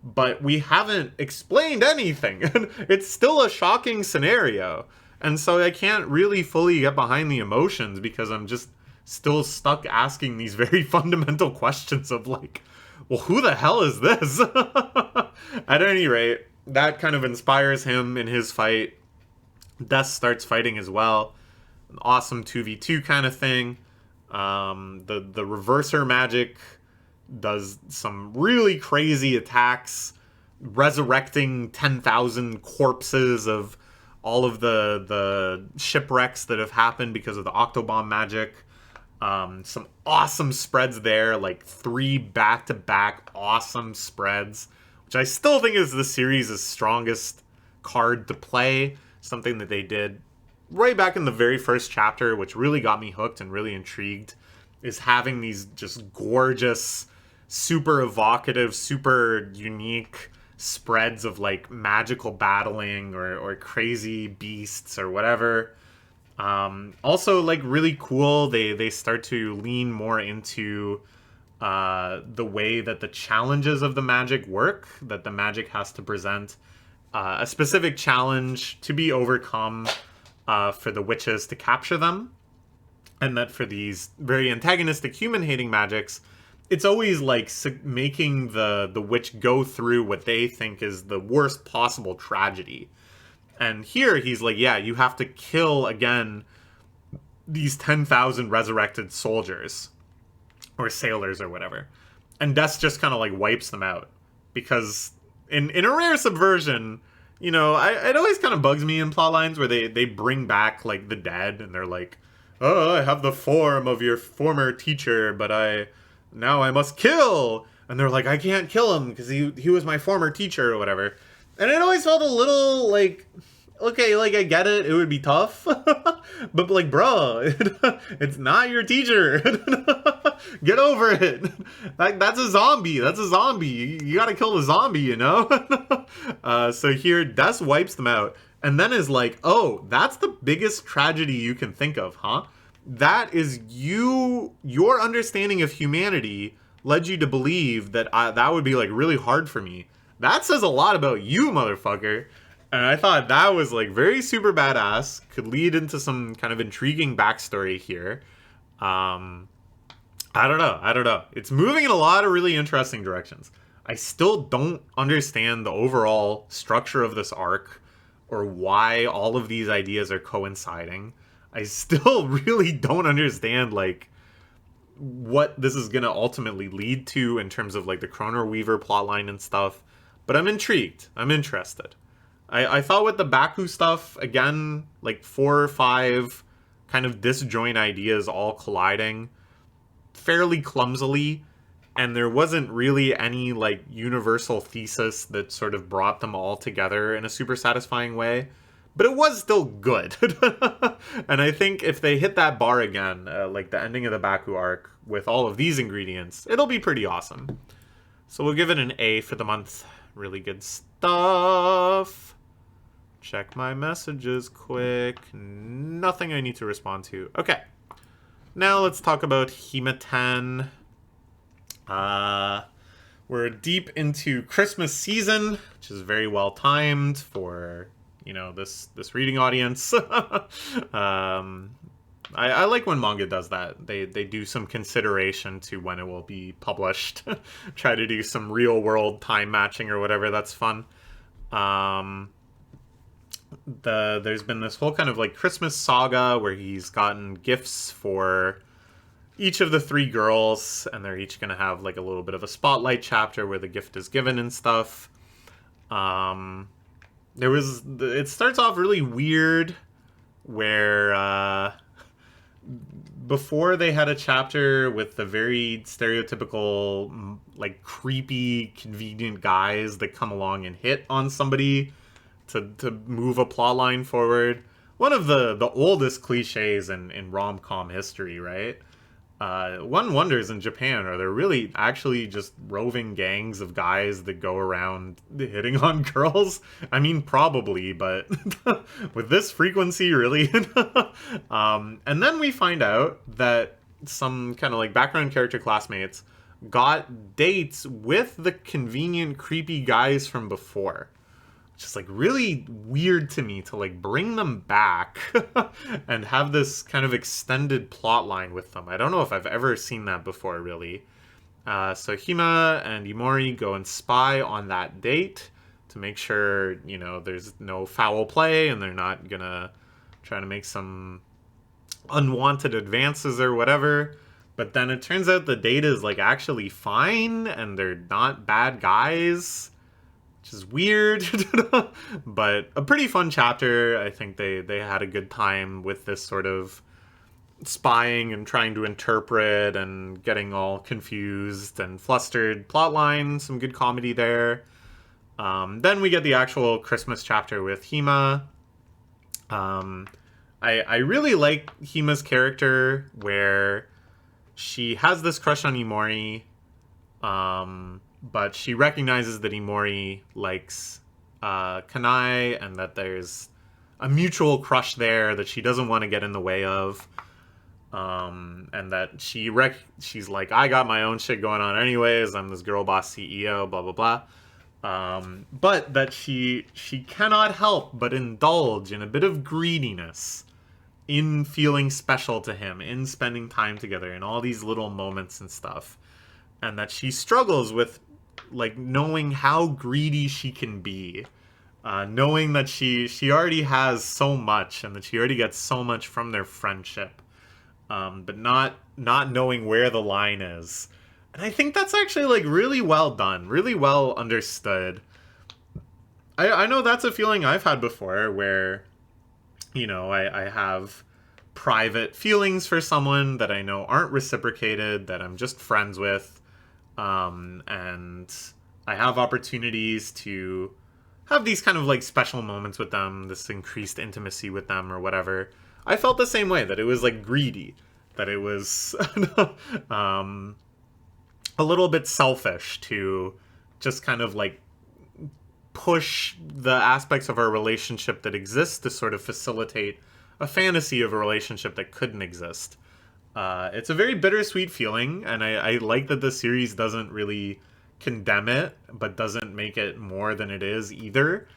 But we haven't explained anything. It's still a shocking scenario. And so I can't really fully get behind the emotions because I'm just still stuck asking these very fundamental questions of, like, well, who the hell is this? At any rate, that kind of inspires him in his fight. Death starts fighting as well. An awesome 2v2 kind of thing. The reverser magic does some really crazy attacks, resurrecting 10,000 corpses of all of the shipwrecks that have happened because of the Octobomb magic. Some awesome spreads there, like 3 back-to-back awesome spreads, which I still think is the series' strongest card to play. Something that they did right back in the very first chapter, which really got me hooked and really intrigued, is having these just gorgeous, super evocative, super unique spreads of, like, magical battling or crazy beasts or whatever. Also, like, really cool, they start to lean more into the way that the challenges of the magic work, that the magic has to present a specific challenge to be overcome for the witches to capture them. And that for these very antagonistic human-hating magics, it's always, like, making the witch go through what they think is the worst possible tragedy. And here he's like, yeah, you have to kill, again, these 10,000 resurrected soldiers. Or sailors or whatever. And Death just kind of, like, wipes them out. Because in a rare subversion, you know, it always kind of bugs me in plotlines where they bring back, like, the dead. And they're like, oh, I have the form of your former teacher, but now I must kill. And they're like, I can't kill him because he was my former teacher or whatever. And it always felt a little like, okay, like, I get it, it would be tough. But, like, bro, it's not your teacher. Get over it. That's a zombie. That's a zombie. You gotta kill the zombie, you know? So here, Des wipes them out. And then is like, oh, that's the biggest tragedy you can think of, huh? that is your understanding of humanity led you to believe that that would be like really hard for me. That says a lot about you, motherfucker. And I thought that was like very super badass, could lead into some kind of intriguing backstory here. I don't know. It's moving in a lot of really interesting directions. I still don't understand the overall structure of this arc or why all of these ideas are coinciding. I still really don't understand like what this is going to ultimately lead to in terms of like the Chrono Weaver plotline and stuff. But I'm intrigued. I'm interested. I thought with the Baku stuff, again, like 4 or 5 kind of disjoint ideas all colliding fairly clumsily, and there wasn't really any like universal thesis that sort of brought them all together in a super satisfying way, but it was still good. And I think if they hit that bar again, like the ending of the Baku arc with all of these ingredients, it'll be pretty awesome. So we'll give it an A for the month. Really good stuff. Check my messages quick. Nothing I need to respond to. Okay. Now let's talk about Hima-ten. We're deep into Christmas season, which is very well timed for, you know, this reading audience. I like when manga does that. They do some consideration to when it will be published. Try to do some real world time matching or whatever. That's fun. There's been this whole kind of like Christmas saga where he's gotten gifts for each of the 3 girls, and they're each gonna have like a little bit of a spotlight chapter where the gift is given and stuff. It starts off really weird where before they had a chapter with the very stereotypical like creepy convenient guys that come along and hit on somebody to move a plot line forward. One of the oldest cliches in rom-com history, right? One wonders in Japan, are there really actually just roving gangs of guys that go around hitting on girls? I mean, probably, but with this frequency, really? And then we find out that some kind of like background character classmates got dates with the convenient, creepy guys from before. Just like really weird to me to like bring them back and have this kind of extended plot line with them. I don't know if I've ever seen that before, really. So Hima and Imori go and spy on that date to make sure, you know, there's no foul play and they're not gonna try to make some unwanted advances or whatever. But then it turns out the date is like actually fine and they're not bad guys, which is weird. But a pretty fun chapter. I think they had a good time with this sort of spying and trying to interpret and getting all confused and flustered plotline. Some good comedy there. Then we get the actual Christmas chapter with Hima. I really like Hima's character, where she has this crush on Imori, but she recognizes that Imori likes Kanai, and that there's a mutual crush there that she doesn't want to get in the way of. And that she's like, I got my own shit going on anyways, I'm this girl boss CEO, blah, blah, blah. But that she cannot help but indulge in a bit of greediness in feeling special to him, in spending time together, in all these little moments and stuff. And that she struggles with, like, knowing how greedy she can be. Knowing that she already has so much, and that she already gets so much from their friendship. But not knowing where the line is. And I think that's actually, like, really well done. Really well understood. I know that's a feeling I've had before, where, you know, I have private feelings for someone that I know aren't reciprocated, that I'm just friends with. And I have opportunities to have these kind of, like, special moments with them, this increased intimacy with them or whatever. I felt the same way, that it was, like, greedy. That it was a little bit selfish to just kind of, like, push the aspects of our relationship that exist to sort of facilitate a fantasy of a relationship that couldn't exist. It's a very bittersweet feeling, and I like that the series doesn't really condemn it, but doesn't make it more than it is either.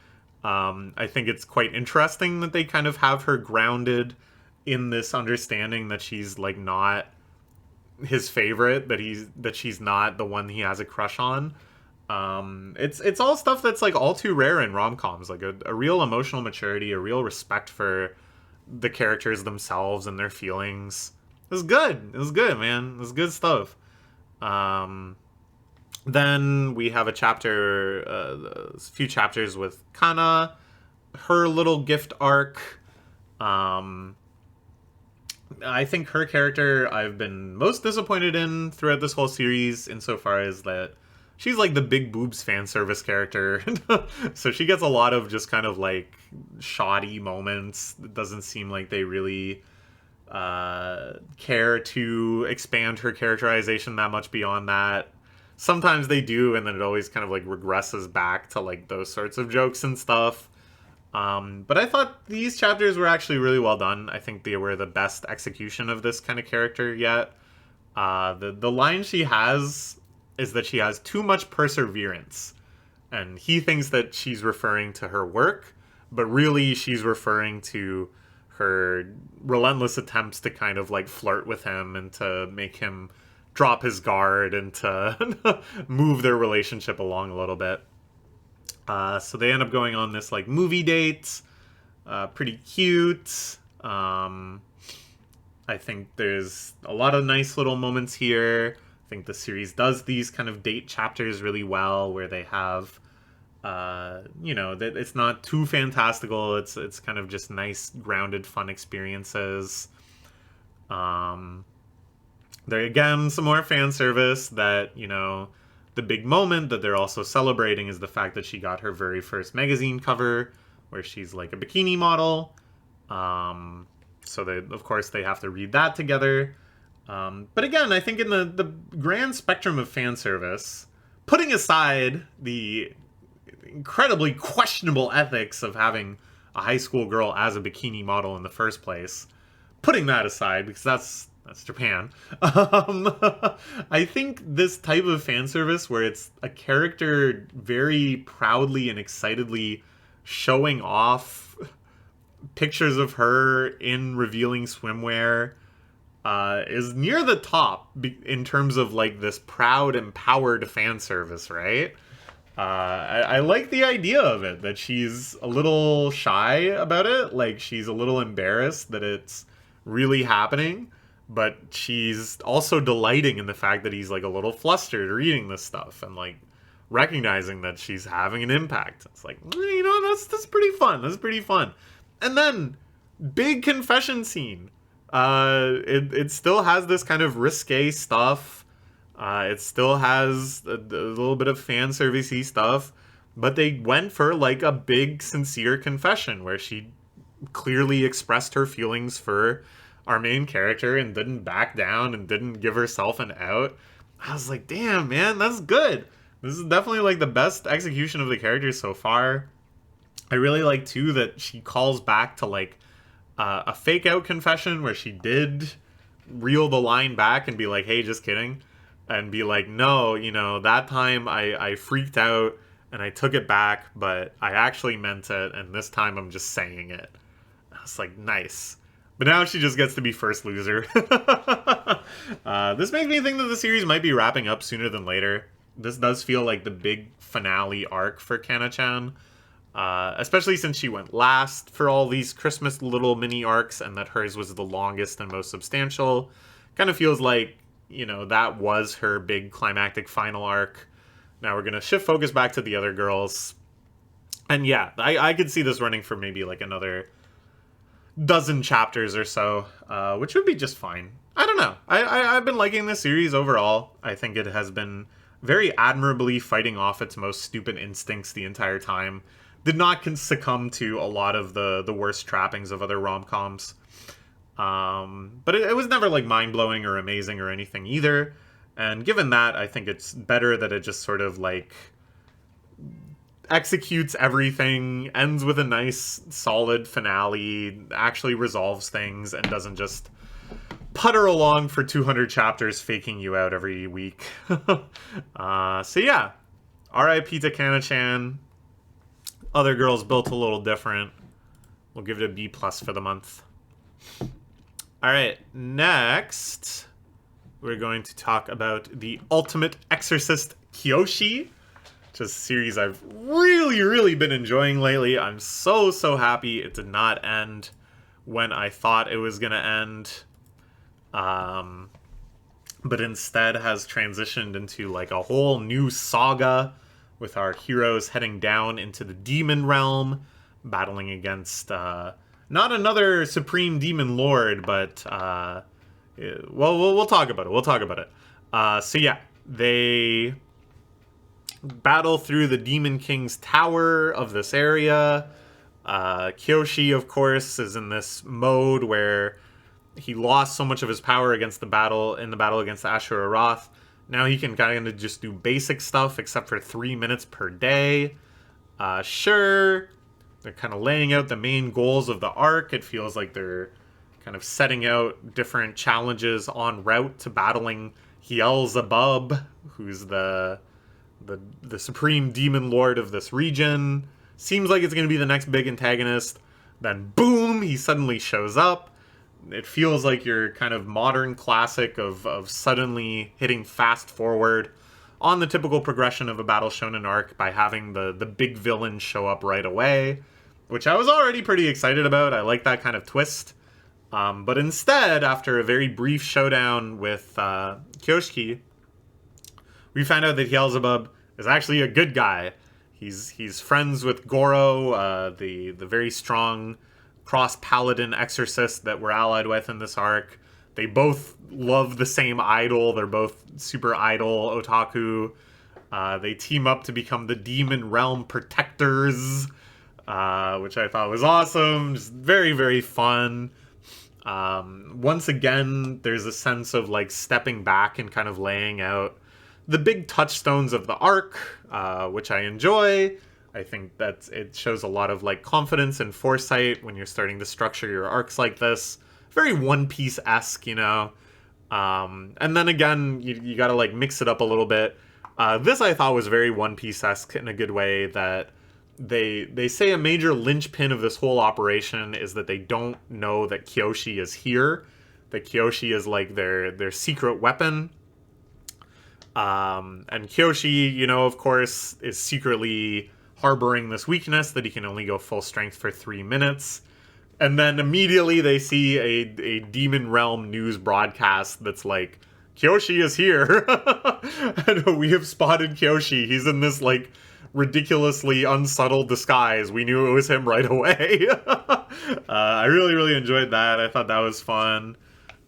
I think it's quite interesting that they kind of have her grounded in this understanding that she's like not his favorite, that she's not the one he has a crush on. It's all stuff that's like all too rare in rom-coms, like a real emotional maturity, a real respect for the characters themselves and their feelings. It was good. It was good, man. It was good stuff. Then we have a few chapters with Kana, her little gift arc. I think her character I've been most disappointed in throughout this whole series, insofar as that she's like the big boobs fan service character. So she gets a lot of just kind of like shoddy moments. It doesn't seem like they really care to expand her characterization that much beyond that. Sometimes they do, and then it always kind of like regresses back to like those sorts of jokes and stuff. But I thought these chapters were actually really well done. I think they were the best execution of this kind of character yet. The line she has is that she has too much perseverance. And he thinks that she's referring to her work, but really she's referring to her relentless attempts to kind of like flirt with him and to make him drop his guard and to move their relationship along a little bit. So they end up going on this like movie date. Pretty cute. I think there's a lot of nice little moments here. I think the series does these kind of date chapters really well, where they have, that it's not too fantastical. It's kind of just nice, grounded, fun experiences. There again, some more fan service that, the big moment that they're also celebrating is the fact that she got her very first magazine cover, where she's like a bikini model. So of course they have to read that together. But again, I think in the grand spectrum of fan service, putting aside the incredibly questionable ethics of having a high school girl as a bikini model in the first place, putting that aside, because that's Japan. I think this type of fan service where it's a character very proudly and excitedly showing off pictures of her in revealing swimwear is near the top in terms of like this proud, empowered fan service, right? I like the idea of it, that she's a little shy about it, like she's a little embarrassed that it's really happening, but she's also delighting in the fact that he's like a little flustered reading this stuff and like recognizing that she's having an impact. It's like, that's pretty fun. That's pretty fun. And then big confession scene. It still has this kind of risque stuff. It still has a little bit of fan servicey stuff, but they went for like a big sincere confession where she clearly expressed her feelings for our main character and didn't back down and didn't give herself an out. I was like, damn, man, that's good. This is definitely like the best execution of the character so far. I really like too that she calls back to like a fake out confession where she did reel the line back and be like, hey, just kidding. And be like, no, that time I freaked out and I took it back, but I actually meant it. And this time I'm just saying it. I was like, nice. But now she just gets to be first loser. This makes me think that the series might be wrapping up sooner than later. This does feel like the big finale arc for Kana-chan. Especially since she went last for all these Christmas little mini arcs and that hers was the longest and most substantial. Kind of feels like, that was her big climactic final arc. Now we're going to shift focus back to the other girls. And yeah, I could see this running for maybe like another dozen chapters or so, which would be just fine. I don't know. I've been liking this series overall. I think it has been very admirably fighting off its most stupid instincts the entire time. Did not succumb to a lot of the worst trappings of other rom-coms. But it was never like mind-blowing or amazing or anything either. And given that, I think it's better that it just sort of like executes everything, ends with a nice, solid finale, actually resolves things, and doesn't just putter along for 200 chapters faking you out every week. So yeah, R.I.P. to Kana-chan. Other girls built a little different. We'll give it a B+ for the month. Alright, next, we're going to talk about the Ultimate Exorcist Kiyoshi, which is a series I've really been enjoying lately. I'm so happy it did not end when I thought it was going to end. But instead has transitioned into like a whole new saga with our heroes heading down into the demon realm, battling against not another supreme demon lord, but we'll talk about it. We'll talk about it. So yeah, they battle through the Demon King's tower of this area. Kiyoshi, of course, is in this mode where he lost so much of his power against the battle against the Ashura Roth. Now he can kind of just do basic stuff, except for 3 minutes per day. Sure, they're kind of laying out the main goals of the arc. It feels like they're kind of setting out different challenges en route to battling Beelzebub, who's the supreme demon lord of this region. Seems like it's going to be the next big antagonist. Then boom, he suddenly shows up. It feels like your kind of modern classic of suddenly hitting fast forward on the typical progression of a Battle Shonen arc by having the big villain show up right away, which I was already pretty excited about. I like that kind of twist. But instead, after a very brief showdown with Kiyoshi, we find out that Beelzebub is actually a good guy. He's friends with Goro, the very strong cross-paladin exorcist that we're allied with in this arc. They both love the same idol. They're both super idol otaku. They team up to become the Demon Realm Protectors, which I thought was awesome. Just very fun. Once again, there's a sense of like stepping back and kind of laying out the big touchstones of the arc, which I enjoy. I think that it shows a lot of like confidence and foresight when you're starting to structure your arcs like this. Very One Piece-esque, you know. And then again, you gotta like mix it up a little bit. This I thought was very One Piece-esque in a good way, that they say a major linchpin of this whole operation is that they don't know that Kiyoshi is here. That Kiyoshi is like their secret weapon. And Kiyoshi, you know, of course, is secretly harboring this weakness that he can only go full strength for 3 minutes. And then immediately they see a Demon Realm news broadcast that's like, Kiyoshi is here. And we have spotted Kiyoshi. He's in this like ridiculously unsubtle disguise. We knew it was him right away. I really enjoyed that. I thought that was fun.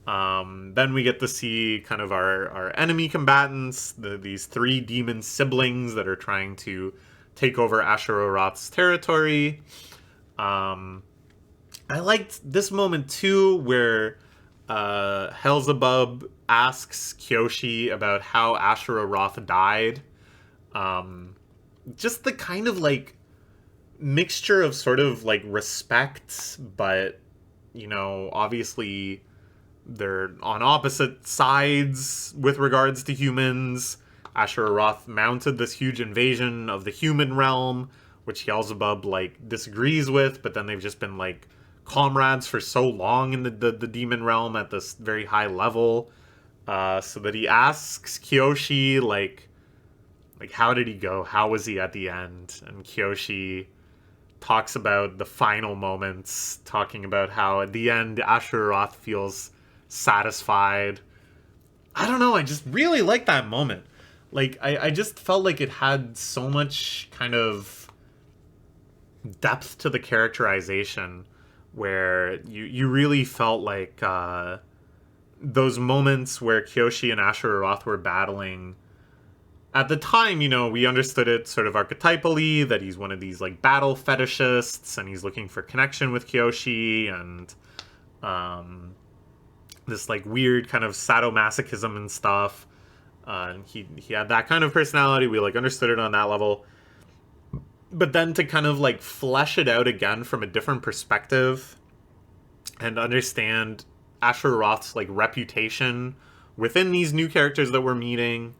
Then we get to see kind of our enemy combatants, these 3 demon siblings that are trying to take over Ashura Roth's territory. I liked this moment too, where Beelzebub asks Kiyoshi about how Ashura Roth died. Just the kind of like mixture of sort of like respect, but you know, obviously they're on opposite sides with regards to humans. Ashura Roth mounted this huge invasion of the human realm, which Beelzebub like disagrees with, but then they've just been like comrades for so long in the demon realm at this very high level, so that he asks Kiyoshi like how did he go? How was he at the end? And Kiyoshi talks about the final moments, talking about how at the end Ashura Roth feels satisfied. I don't know, I just really like that moment. Like, I just felt like it had so much kind of depth to the characterization, where you really felt like those moments where Kiyoshi and Ashura Roth were battling. At the time, you know, we understood it sort of archetypally, that he's one of these like battle fetishists, and he's looking for connection with Kiyoshi, and this like weird kind of sadomasochism and stuff. And he had that kind of personality. We like understood it on that level. But then to kind of like flesh it out again from a different perspective and understand Asher Roth's like reputation within these new characters that we're meeting.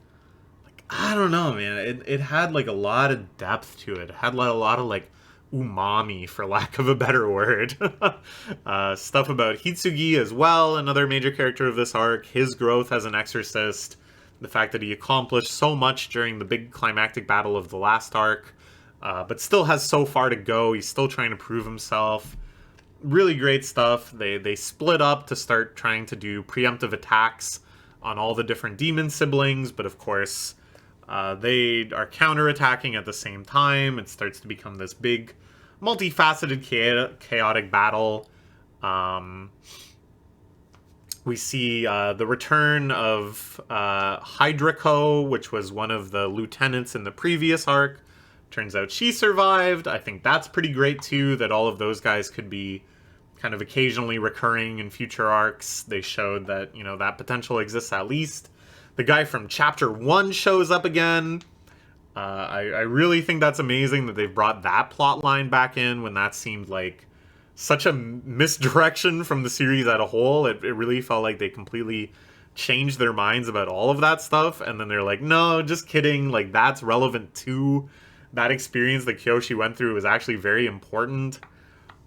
Like, I don't know, man. It had like a lot of depth to it. It had like, a lot of like umami, for lack of a better word. Stuff about Hitsugi as well, another major character of this arc. His growth as an exorcist. The fact that he accomplished so much during the big climactic battle of the last arc. But still has so far to go. He's still trying to prove himself. Really great stuff. They split up to start trying to do preemptive attacks on all the different demon siblings, but of course they are counterattacking at the same time. It starts to become this big, multifaceted, chaotic battle. We see the return of Hydraco, which was one of the lieutenants in the previous arc. Turns out she survived. I think that's pretty great too, that all of those guys could be kind of occasionally recurring in future arcs. They showed that, you know, that potential exists at least. The guy from Chapter 1 shows up again. I really think that's amazing that they've brought that plot line back in when that seemed like such a misdirection from the series as a whole. It really felt like they completely changed their minds about all of that stuff. And then they're like, no, just kidding. Like, that's relevant too. That experience that Kiyoshi went through was actually very important.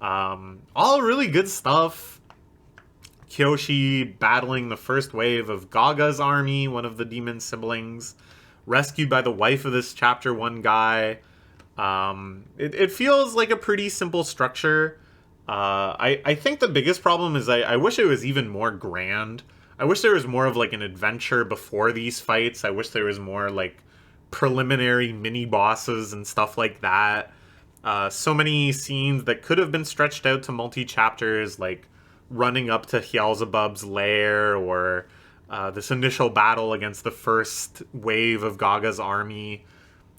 All really good stuff. Kiyoshi battling the first wave of Gaga's army, one of the demon siblings, rescued by the wife of this Chapter 1 guy. It feels like a pretty simple structure. I think the biggest problem is I wish it was even more grand. I wish there was more of like an adventure before these fights. I wish there was more like preliminary mini bosses and stuff like that. So many scenes that could have been stretched out to multi-chapters, like running up to Beelzebub's lair, or this initial battle against the first wave of Gaga's army.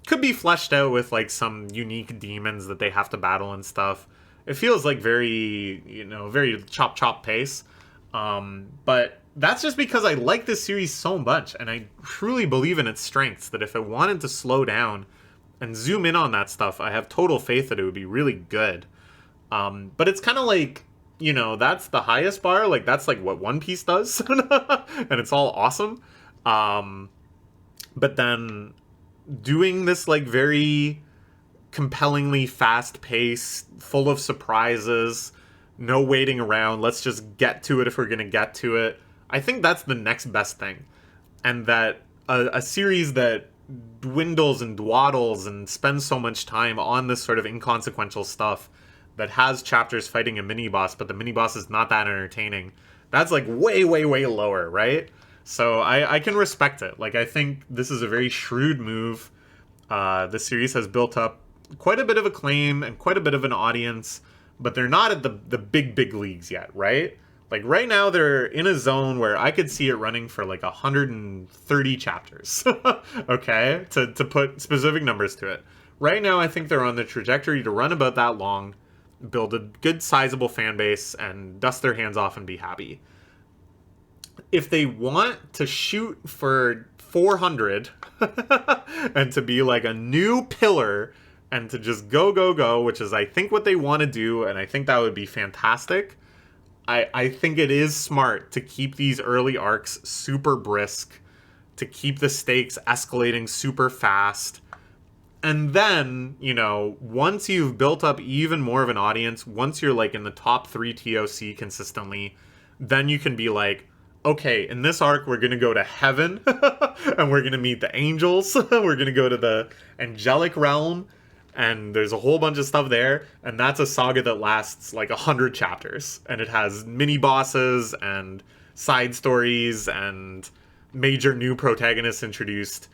Could be fleshed out with like some unique demons that they have to battle and stuff. It feels like very, you know, very chop pace. But that's just because I like this series so much, and I truly believe in its strengths, that if it wanted to slow down and zoom in on that stuff, I have total faith that it would be really good. But it's kind of like, you know, that's the highest bar. Like, that's like what One Piece does, and it's all awesome. But then doing this like very compellingly fast pace, full of surprises, no waiting around, let's just get to it if we're going to get to it. I think that's the next best thing. And that a series that dwindles and dwaddles and spends so much time on this sort of inconsequential stuff, that has chapters fighting a mini-boss, but the mini-boss is not that entertaining, that's like way lower, right? So I can respect it. Like, I think this is a very shrewd move. The series has built up quite a bit of acclaim and quite a bit of an audience, but they're not at the big leagues yet, right? Like, right now they're in a zone where I could see it running for like 130 chapters. Okay, to put specific numbers to it. Right now I think they're on the trajectory to run about that long, build a good sizable fan base, and dust their hands off and be happy. If they want to shoot for 400 and to be like a new pillar and to just go, which is I think what they want to do, and I think that would be fantastic. I think it is smart to keep these early arcs super brisk, to keep the stakes escalating super fast. And then, you know, once you've built up even more of an audience, once you're like in the top 3 TOC consistently, then you can be like, okay, in this arc, we're going to go to heaven and we're going to meet the angels. We're going to go to the angelic realm. And there's a whole bunch of stuff there, and that's a saga that lasts like 100 chapters, and it has mini bosses and side stories and major new protagonists introduced.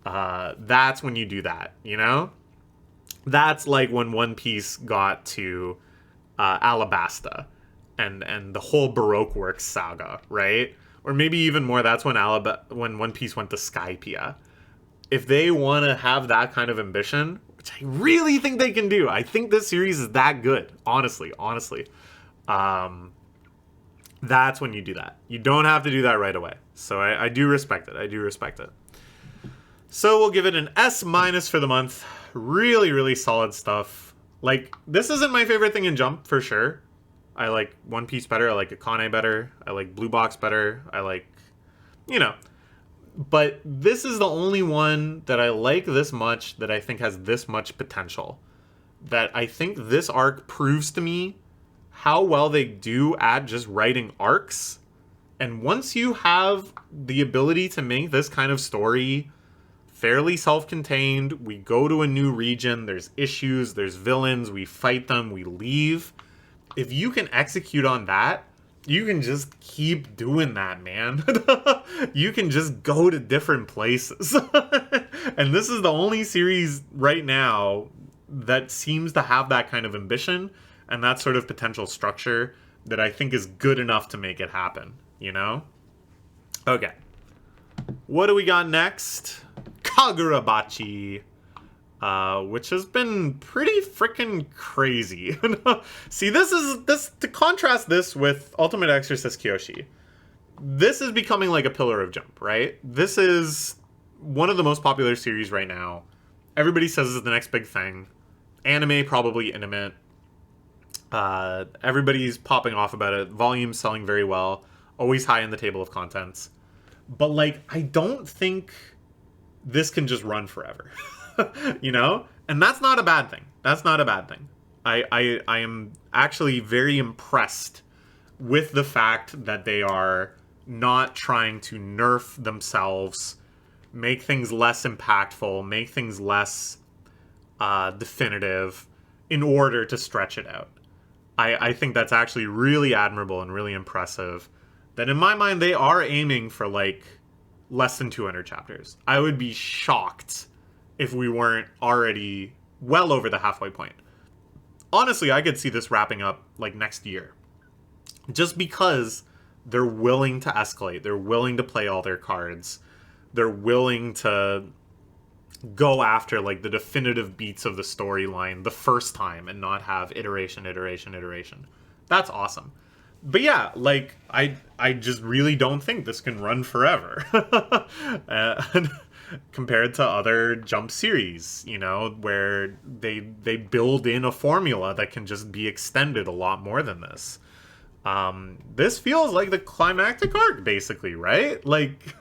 That's when you do that, you know? That's like when One Piece got to Alabasta and the whole Baroque Works saga, right? Or maybe even more, that's when One Piece went to Skypiea. If they want to have that kind of ambition, which I really think they can do, I think this series is that good, honestly. That's when you do that. You don't have to do that right away. So I do respect it. So we'll give it an S- for the month. really, really solid stuff. Like, this isn't my favorite thing in Jump, for sure. I like One Piece better. I like Akane better. I like Blue Box better. I like, you know. But this is the only one that I like this much that I think has this much potential. That I think this arc proves to me how well they do at just writing arcs. And once you have the ability to make this kind of story fairly self-contained, we go to a new region, there's issues, there's villains, we fight them, we leave. If you can execute on that, you can just keep doing that, man. You can just go to different places. And this is the only series right now that seems to have that kind of ambition and that sort of potential structure that I think is good enough to make it happen, you know? Okay. What do we got next? Kagurabachi. Which has been pretty freaking crazy. See, this to contrast this with Ultimate Exorcist Kiyoshi. This is becoming like a pillar of Jump, right? This is one of the most popular series right now. Everybody says it's the next big thing. Anime probably intimate. Everybody's popping off about it. Volume selling very well. Always high in the table of contents. But like, I don't think this can just run forever. You know? And that's not a bad thing. That's not a bad thing. I am actually very impressed with the fact that they are not trying to nerf themselves, make things less impactful, make things less definitive in order to stretch it out. I think that's actually really admirable and really impressive. That in my mind, they are aiming for like less than 200 chapters. I would be shocked if we weren't already well over the halfway point. Honestly, I could see this wrapping up like next year. Just because they're willing to escalate. They're willing to play all their cards. They're willing to go after like the definitive beats of the storyline the first time and not have iteration. That's awesome. But yeah, like, I just really don't think this can run forever. Compared to other Jump series, you know, where they build in a formula that can just be extended a lot more than this. This feels like the climactic arc, basically, right? Like,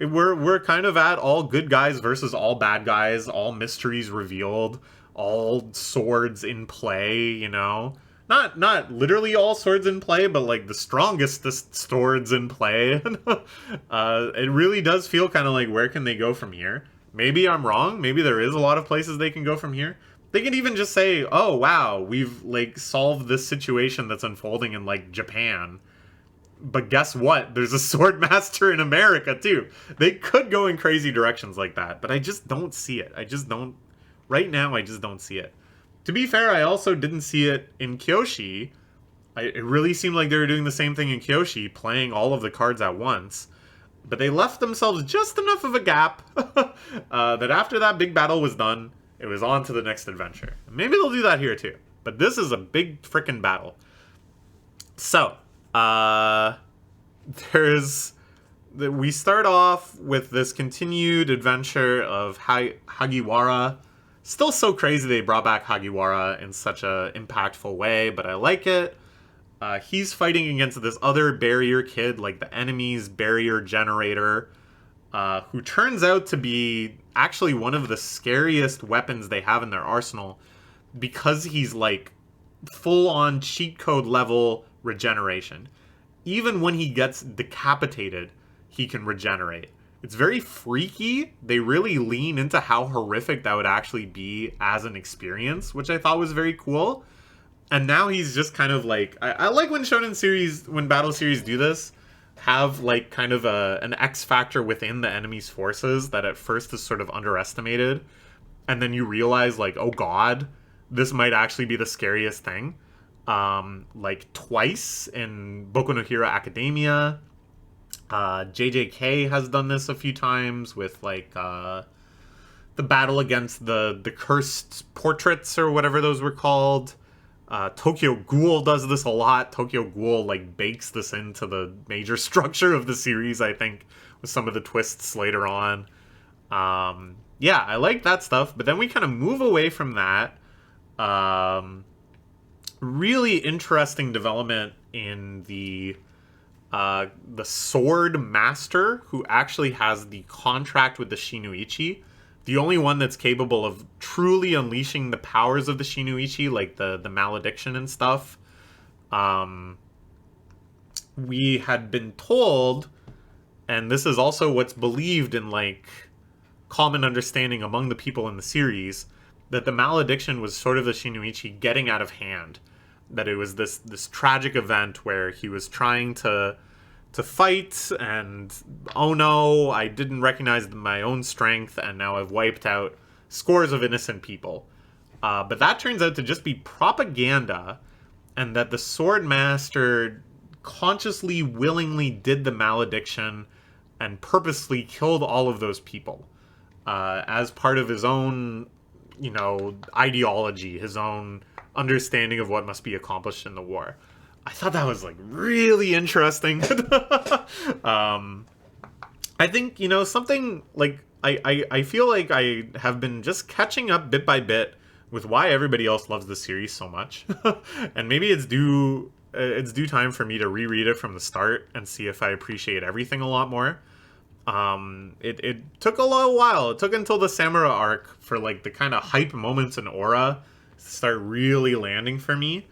we're kind of at all good guys versus all bad guys, all mysteries revealed, all swords in play, you know? Not literally all swords in play, but like the strongest swords in play. It really does feel kind of like, where can they go from here? Maybe I'm wrong. Maybe there is a lot of places they can go from here. They can even just say, oh, wow, we've like solved this situation that's unfolding in like Japan. But guess what? There's a sword master in America too. They could go in crazy directions like that, but I just don't see it. Right now, I just don't see it. To be fair, I also didn't see it in Kiyoshi. It really seemed like they were doing the same thing in Kiyoshi, playing all of the cards at once. But they left themselves just enough of a gap that after that big battle was done, it was on to the next adventure. Maybe they'll do that here too. But this is a big frickin' battle. So, we start off with this continued adventure of Hagiwara. Still so crazy they brought back Hagiwara in such a impactful way, but I like it. He's fighting against this other barrier kid, like the enemy's barrier generator, who turns out to be actually one of the scariest weapons they have in their arsenal, because he's like full-on cheat code level regeneration. Even when he gets decapitated, he can regenerate. It's very freaky. They really lean into how horrific that would actually be as an experience, which I thought was very cool. And now he's just kind of like, I like when shonen series, when battle series do this, have like kind of an X factor within the enemy's forces that at first is sort of underestimated. And then you realize like, oh god, this might actually be the scariest thing. Like twice in Boku no Hero Academia. JJK has done this a few times with like the battle against the cursed portraits or whatever those were called. Tokyo Ghoul does this a lot. Tokyo Ghoul like bakes this into the major structure of the series, I think, with some of the twists later on. yeah, I like that stuff. But then we kind of move away from that. Really interesting development in the sword master, who actually has the contract with the Shinoichi, the only one that's capable of truly unleashing the powers of the Shinoichi, like the malediction and stuff. We had been told, and this is also what's believed in like common understanding among the people in the series, that the malediction was sort of the Shinoichi getting out of hand. That it was this tragic event where he was trying to fight, and oh no, I didn't recognize my own strength, and now I've wiped out scores of innocent people. But that turns out to just be propaganda, and that the sword master consciously, willingly did the malediction and purposely killed all of those people as part of his own, ideology, his own understanding of what must be accomplished in the war. I thought that was like really interesting. I think, something like I feel like I have been just catching up bit by bit with why everybody else loves the series so much. And maybe it's due time for me to reread it from the start and see if I appreciate everything a lot more. It took a little while. It took until the Samurai arc for like the kind of hype moments and aura to start really landing for me.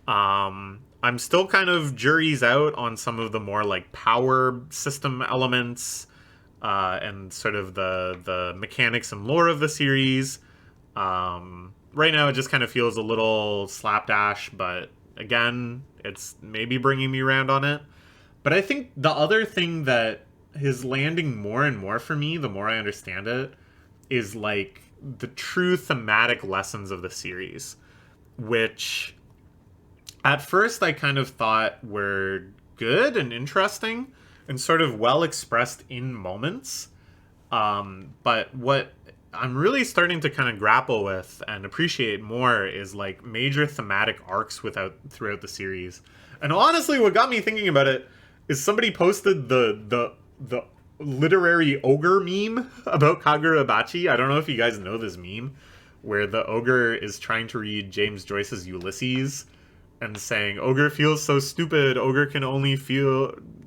I'm still kind of jury's out on some of the more like power system elements and sort of the mechanics and lore of the series. Right now it just kind of feels a little slapdash, but again, it's maybe bringing me around on it. But I think the other thing that is landing more and more for me, the more I understand it, is like the true thematic lessons of the series, which at first I kind of thought were good and interesting and sort of well expressed in moments. But what I'm really starting to kind of grapple with and appreciate more is like major thematic arcs throughout the series. And honestly, what got me thinking about it is somebody posted the literary ogre meme about Kagurabachi. I don't know if you guys know this meme, where the ogre is trying to read James Joyce's Ulysses and saying, ogre feels so stupid, ogre can only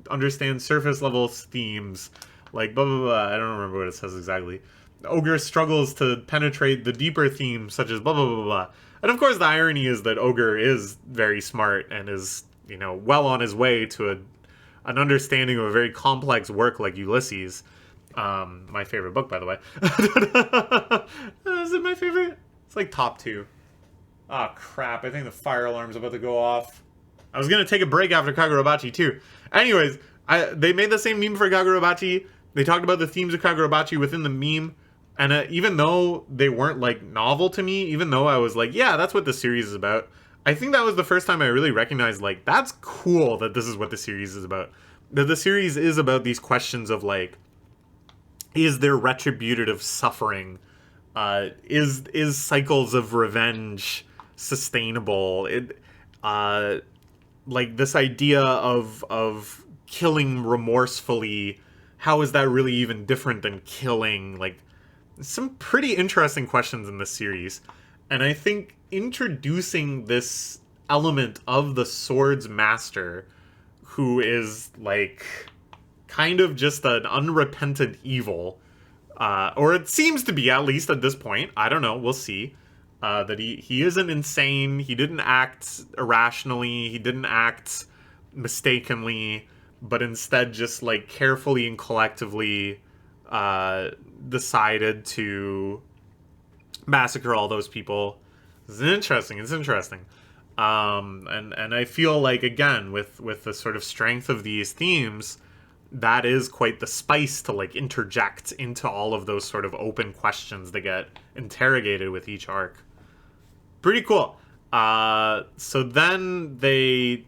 understand surface level themes, like blah blah blah. I don't remember what it says exactly. Ogre struggles to penetrate the deeper themes, such as blah blah blah blah. And of course the irony is that ogre is very smart and is, well on his way to an understanding of a very complex work like Ulysses. My favorite book, by the way. Is it my favorite? It's like top 2. Ah, crap. I think the fire alarm's about to go off. I was going to take a break after Kagurabachi, too. Anyways, they made the same meme for Kagurabachi. They talked about the themes of Kagurabachi within the meme. And even though they weren't, like, novel to me, even though I was like, yeah, that's what the series is about, I think that was the first time I really recognized, like, that's cool that this is what the series is about. That the series is about these questions of, like, is there retributive suffering? Is cycles of revenge sustainable? Like, this idea of killing remorsefully, how is that really even different than killing? Like, some pretty interesting questions in this series. And I think introducing this element of the sword's master, who is like kind of just an unrepentant evil, or it seems to be, at least at this point. I don't know, we'll see. That he isn't insane, he didn't act irrationally, he didn't act mistakenly, but instead just like carefully and collectively decided to massacre all those people. It's interesting. And I feel like, again, with the sort of strength of these themes, that is quite the spice to like interject into all of those sort of open questions that get interrogated with each arc. Pretty cool. So then they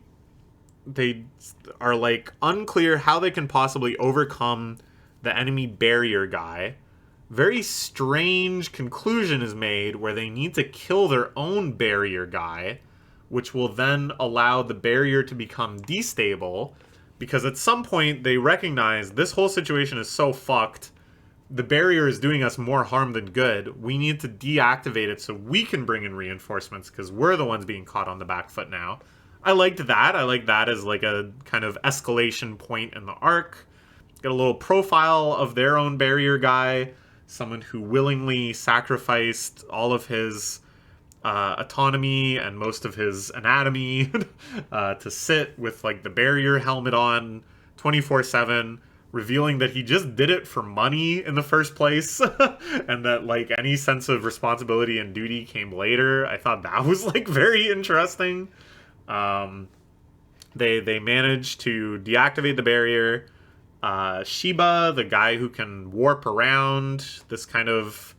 are like unclear how they can possibly overcome the enemy barrier guy. Very strange conclusion is made where they need to kill their own barrier guy, which will then allow the barrier to become destable, because at some point they recognize this whole situation is so fucked the barrier is doing us more harm than good. We need to deactivate it so we can bring in reinforcements because we're the ones being caught on the back foot now. I liked that. I like that as like a kind of escalation point in the arc. Get a little profile of their own barrier guy, someone who willingly sacrificed all of his autonomy and most of his anatomy to sit with like the barrier helmet on 24/7, revealing that he just did it for money in the first place and that like any sense of responsibility and duty came later. I thought that was like very interesting. They managed to deactivate the barrier. Shiba, the guy who can warp around, this kind of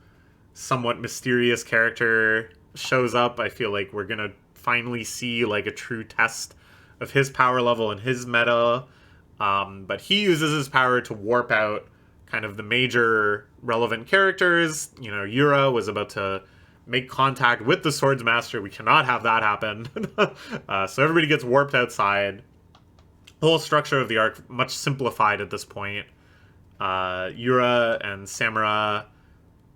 somewhat mysterious character, shows up. I feel like we're gonna finally see like a true test of his power level and his meta. But he uses his power to warp out kind of the major relevant characters. You know, Yura was about to make contact with the Swords Master. We cannot have that happen. So everybody gets warped outside. The whole structure of the arc much simplified at this point. Yura and Samura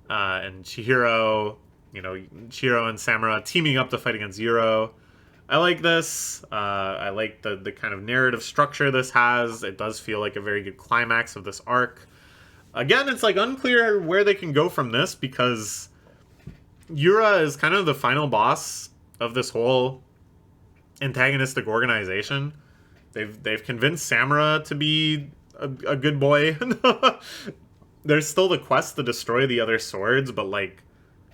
and Chihiro, you know, Chihiro and Samura teaming up to fight against Yuro. I like this. I like the kind of narrative structure this has. It does feel like a very good climax of this arc. Again, it's like unclear where they can go from this because Yura is kind of the final boss of this whole antagonistic organization. They've convinced Samura to be a good boy. There's still the quest to destroy the other swords, but like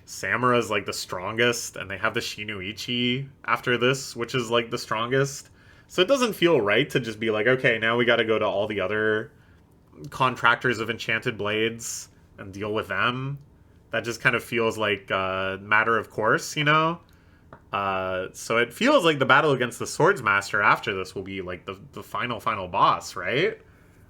Samura's like the strongest, and they have the Shinoichi after this, which is like the strongest. So it doesn't feel right to just be like, okay, now we got to go to all the other contractors of enchanted blades and deal with them. That just kind of feels like a matter of course, you know? So it feels like the battle against the Swords Master after this will be like the final boss, right?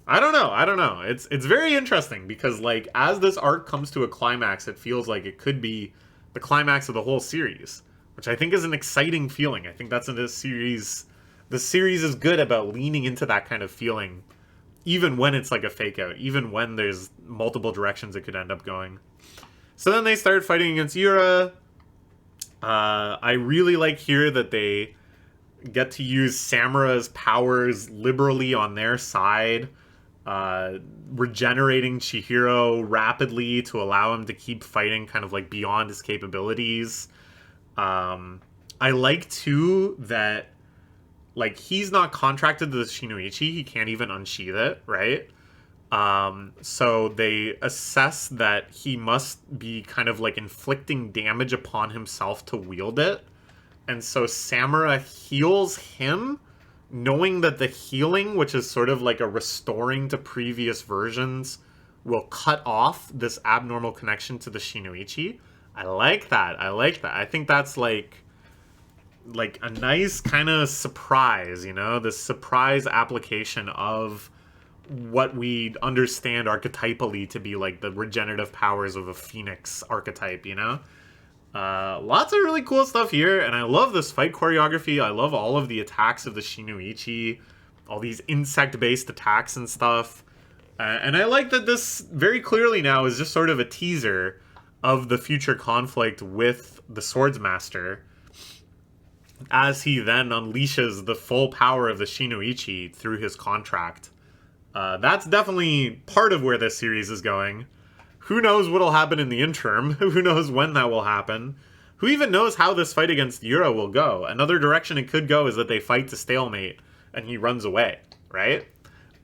I don't know. It's very interesting because like as this arc comes to a climax, it feels like it could be the climax of the whole series, which I think is an exciting feeling. I think that's in this series. The series is good about leaning into that kind of feeling, even when it's like a fake out, even when there's multiple directions it could end up going. So then they start fighting against Yura. I really like here that they get to use Samura's powers liberally on their side, regenerating Chihiro rapidly to allow him to keep fighting kind of like beyond his capabilities. I like too that like he's not contracted to the Shinoichi, he can't even unsheath it, right? So they assess that he must be kind of like inflicting damage upon himself to wield it. And so Samura heals him, knowing that the healing, which is sort of like a restoring to previous versions, will cut off this abnormal connection to the Shinoichi. I like that. I think that's like a nice kind of surprise, you know? This surprise application of what we understand archetypally to be like the regenerative powers of a phoenix archetype, you know? Lots of really cool stuff here, and I love this fight choreography. I love all of the attacks of the Shinoichi, all these insect-based attacks and stuff. And I like that this very clearly now is just sort of a teaser of the future conflict with the Swords Master, as he then unleashes the full power of the Shinoichi through his contract. That's definitely part of where this series is going. Who knows what'll happen in the interim? Who knows when that will happen? Who even knows how this fight against Yura will go? Another direction it could go is that they fight to stalemate and he runs away, right?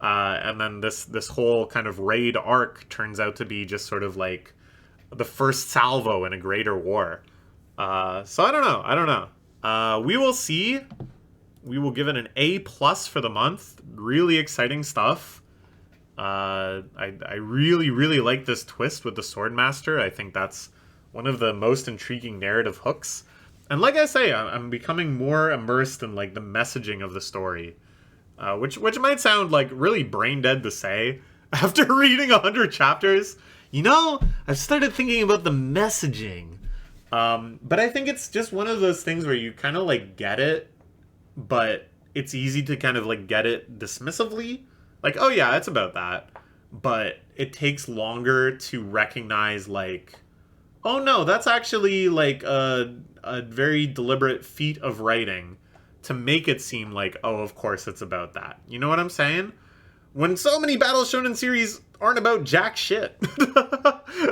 And then this whole kind of raid arc turns out to be just sort of like the first salvo in a greater war. So I don't know. We will see. We will give it an A+ for the month. Really exciting stuff. I really like this twist with the Swordmaster. I think that's one of the most intriguing narrative hooks. And like I say, I'm becoming more immersed in like the messaging of the story, which might sound like really brain dead to say after reading 100 chapters. You know, I've started thinking about the messaging, but I think it's just one of those things where you kind of like get it, but it's easy to kind of like get it dismissively. Like, oh yeah, it's about that. but it takes longer to recognize, like, oh no, that's actually like a very deliberate feat of writing to make it seem like, oh, of course it's about that. You know what I'm saying? When so many Battle Shonen series aren't about jack shit.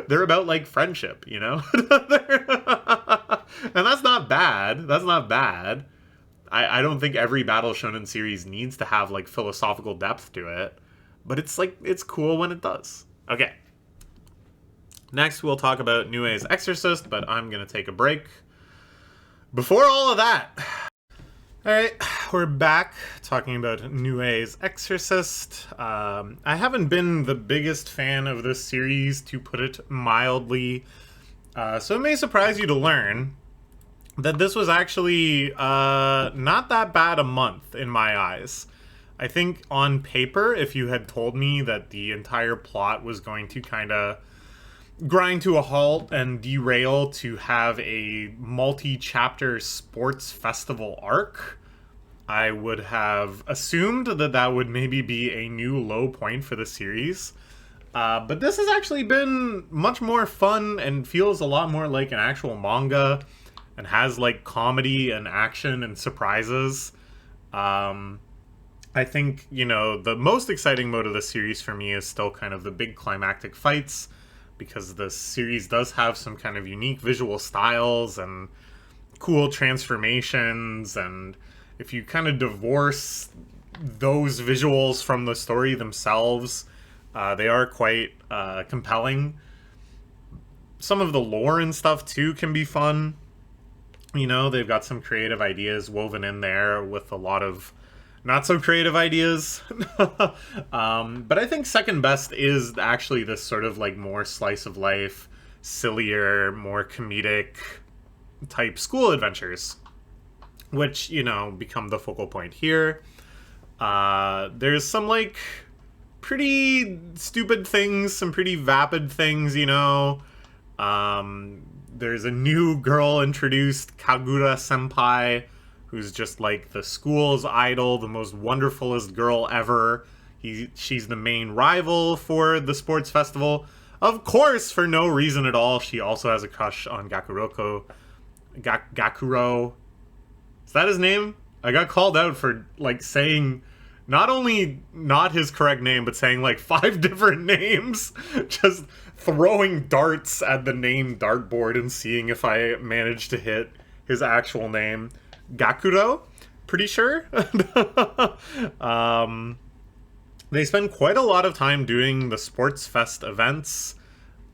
They're about, like, friendship, you know? And that's not bad. That's not bad. I don't think every Battle Shonen series needs to have, like, philosophical depth to it. But it's, like, it's cool when it does. Okay. Next, we'll talk about Nue's Exorcist, but I'm going to take a break. Before all of that... Alright, we're back talking about Nue's Exorcist. I haven't been the biggest fan of this series, to put it mildly, so it may surprise you to learn that this was actually not that bad a month in my eyes. I think on paper, if you had told me that the entire plot was going to kind of grind to a halt and derail to have a multi-chapter sports festival arc, I would have assumed that that would maybe be a new low point for the series. But this has actually been much more fun and feels a lot more like an actual manga and has, like, comedy and action and surprises. I think, you know, the most exciting mode of the series for me is still kind of the big climactic fights, because the series does have some kind of unique visual styles and cool transformations, and if you kind of divorce those visuals from the story themselves, they are quite compelling. Some of the lore and stuff, too, can be fun. You know, they've got some creative ideas woven in there with a lot of not so creative ideas. But I think second best is actually this sort of, like, more slice of life, sillier, more comedic type school adventures, which, you know, become the focal point here. There's some, like, pretty stupid things, some pretty vapid things, you know. There's a new girl introduced, Kagura Senpai, who's just, like, the school's idol, the most wonderfulest girl ever. She's the main rival for the sports festival. Of course, for no reason at all, she also has a crush on Gakuro. Is that his name? I got called out for, like, saying not only not his correct name, but saying, like, 5 different names. Just throwing darts at the name dartboard and seeing if I managed to hit his actual name. Gakuro? Pretty sure? They spend quite a lot of time doing the Sports Fest events.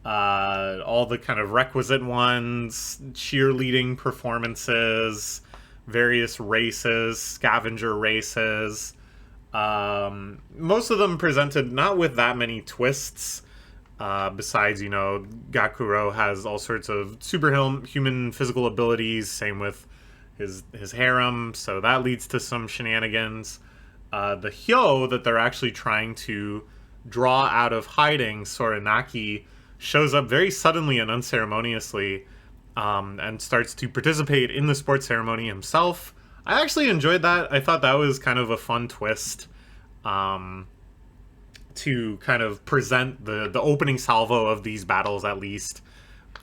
All the kind of requisite ones, cheerleading performances, various races, scavenger races. Most of them presented not with that many twists. Besides, you know, Gakuro has all sorts of superhuman physical abilities, same with his harem, so that leads to some shenanigans. The Hyo that they're actually trying to draw out of hiding, Soranaki, shows up very suddenly and unceremoniously, and starts to participate in the sports ceremony himself. I actually enjoyed that. I thought that was kind of a fun twist, to kind of present the opening salvo of these battles, at least,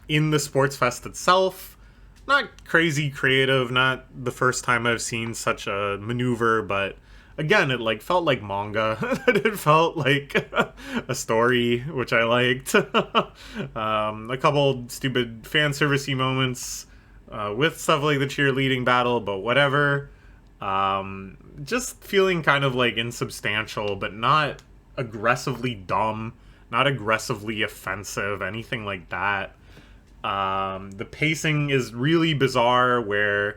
in the Sports Fest itself. Not crazy creative, not the first time I've seen such a maneuver, but again, it, like, felt like manga. It felt like a story, which I liked. A couple stupid fan servicey moments with stuff like the cheerleading battle, but whatever. Just feeling kind of, like, insubstantial, but not aggressively dumb, not aggressively offensive, anything like that. The pacing is really bizarre, where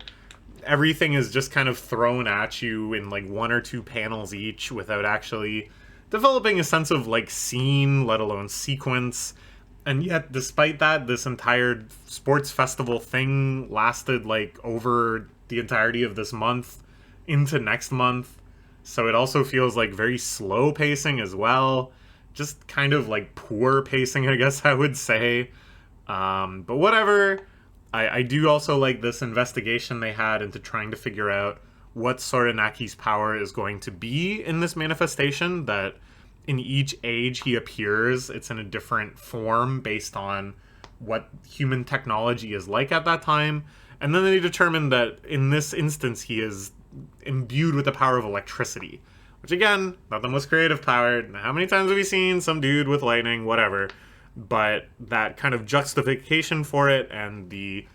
everything is just kind of thrown at you in, like, 1 or 2 panels each without actually developing a sense of, like, scene, let alone sequence. And yet, despite that, this entire sports festival thing lasted, like, over the entirety of this month into next month. So it also feels like very slow pacing as well. Just kind of, like, poor pacing, I guess I would say. But whatever. I do also like this investigation they had into trying to figure out what Soranaki's power is going to be in this manifestation that in each age he appears, it's in a different form based on what human technology is like at that time. And then they determine that in this instance he is imbued with the power of electricity, which again, not the most creative power. How many times have we seen some dude with lightning, whatever? But that kind of justification for it and the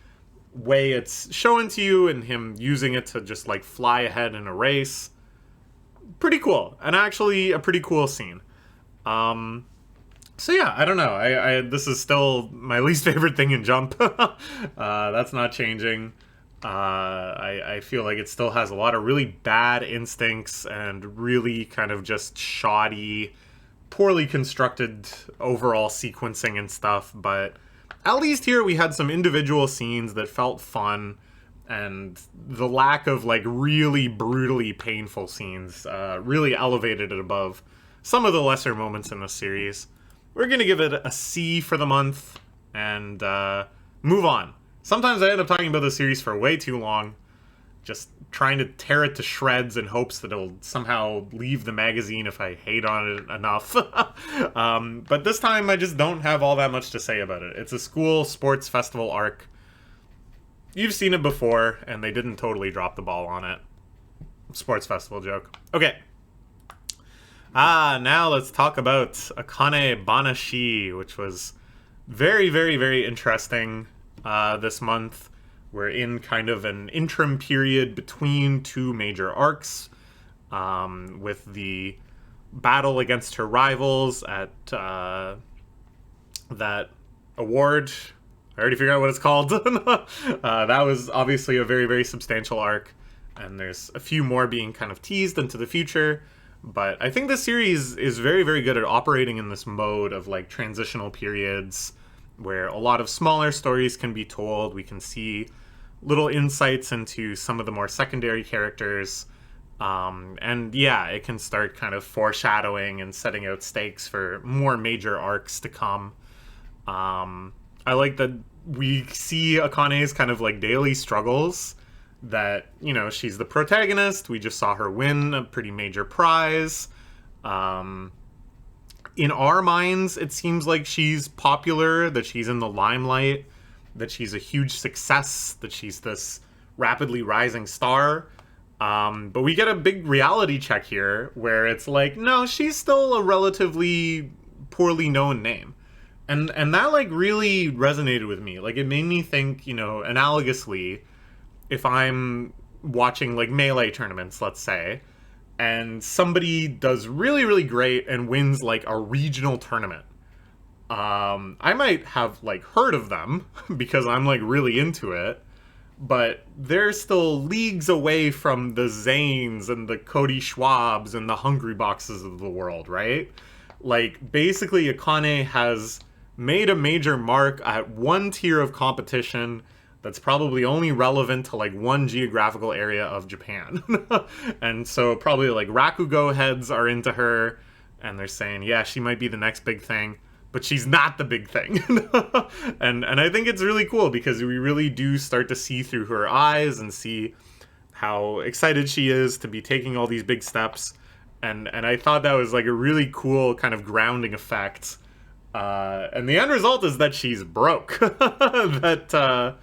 way it's shown to you and him using it to just like fly ahead in a race, pretty cool. And actually a pretty cool scene. So yeah, I don't know. I this is still my least favorite thing in Jump. That's not changing. I feel like it still has a lot of really bad instincts and really kind of just shoddy, poorly constructed overall sequencing and stuff. But at least here we had some individual scenes that felt fun, and the lack of like really brutally painful scenes really elevated it above some of the lesser moments in the series. We're going to give it a C for the month and move on. Sometimes I end up talking about the series for way too long, just trying to tear it to shreds in hopes that it'll somehow leave the magazine if I hate on it enough. But this time I just don't have all that much to say about it. It's a school sports festival arc. You've seen it before, and they didn't totally drop the ball on it. Sports festival joke. Okay. Now let's talk about Akane-banashi, which was very, very, very interesting this month. We're in kind of an interim period between two major arcs, with the battle against her rivals at that award. I already figured out what it's called. That was obviously a very, very substantial arc, and there's a few more being kind of teased into the future. But I think this series is very, very good at operating in this mode of like transitional periods where a lot of smaller stories can be told. We can see little insights into some of the more secondary characters. And yeah, it can start kind of foreshadowing and setting out stakes for more major arcs to come. I like that we see Akane's kind of like daily struggles. That, you know, she's the protagonist. We just saw her win a pretty major prize. In our minds, it seems like she's popular, that she's in the limelight, that she's a huge success, that she's this rapidly rising star. But we get a big reality check here where it's like, no, she's still a relatively poorly known name. And that like really resonated with me. Like it made me think, you know, analogously, if I'm watching like Melee tournaments, let's say, and somebody does really, really great and wins like a regional tournament, I might have like heard of them because I'm like really into it, but they're still leagues away from the Zanes and the Cody Schwabs and the Hungry Boxes of the world, right? Like basically Akane has made a major mark at one tier of competition that's probably only relevant to like one geographical area of Japan. And so probably like Rakugo heads are into her and they're saying, yeah, she might be the next big thing, but she's not the big thing. and I think it's really cool because we really do start to see through her eyes and see how excited she is to be taking all these big steps. And I thought that was like a really cool kind of grounding effect. And the end result is that she's broke. That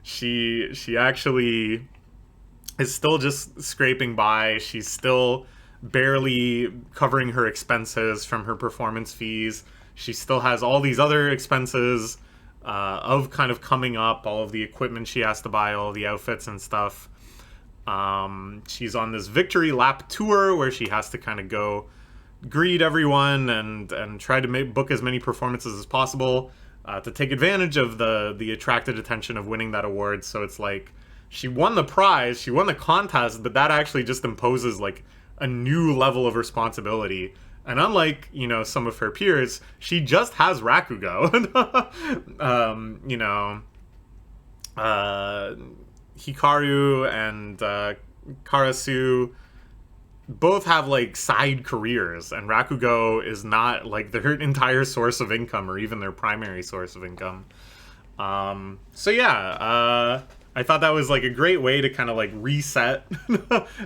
she actually is still just scraping by. She's still barely covering her expenses from her performance fees. She still has all these other expenses of kind of coming up, all of the equipment she has to buy, all the outfits and stuff. She's on this victory lap tour where she has to kind of go greet everyone and try to book as many performances as possible. To take advantage of the attracted attention of winning that award. So it's like she won the prize, she won the contest, but that actually just imposes like a new level of responsibility. And unlike, you know, some of her peers, she just has Rakugo. You know, Hikaru and Karasu both have like side careers, and Rakugo is not like their entire source of income or even their primary source of income. So yeah, I thought that was like a great way to kind of like reset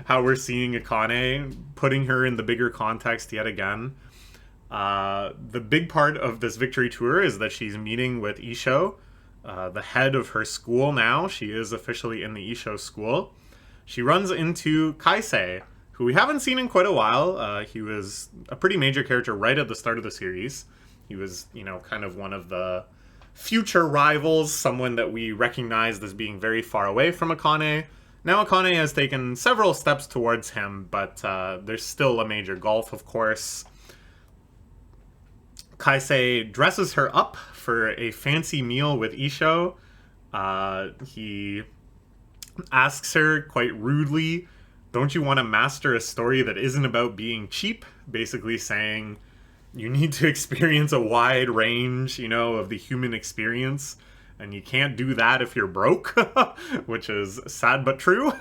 how we're seeing Akane, putting her in the bigger context yet again. The big part of this victory tour is that she's meeting with Isho, the head of her school now. She is officially in the Isho school. She runs into Kaise, who we haven't seen in quite a while. He was a pretty major character right at the start of the series. He was, kind of one of the future rivals, someone that we recognized as being very far away from Akane. Now Akane has taken several steps towards him, but there's still a major gulf, of course. Kaise dresses her up for a fancy meal with Isho. He asks her quite rudely, don't you want to master a story that isn't about being cheap? Basically saying, you need to experience a wide range, of the human experience. And you can't do that if you're broke, which is sad but true.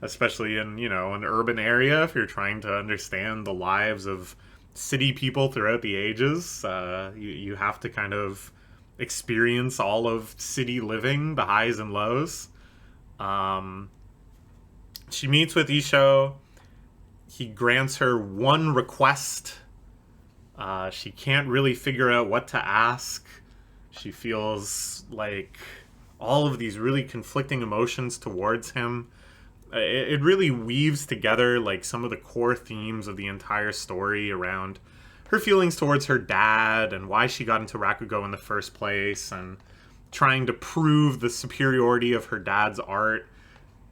Especially in, an urban area, if you're trying to understand the lives of city people throughout the ages. You have to kind of experience all of city living, the highs and lows. She meets with Isho. He grants her one request. She can't really figure out what to ask. She feels like all of these really conflicting emotions towards him. It really weaves together like some of the core themes of the entire story around her feelings towards her dad and why she got into Rakugo in the first place, and trying to prove the superiority of her dad's art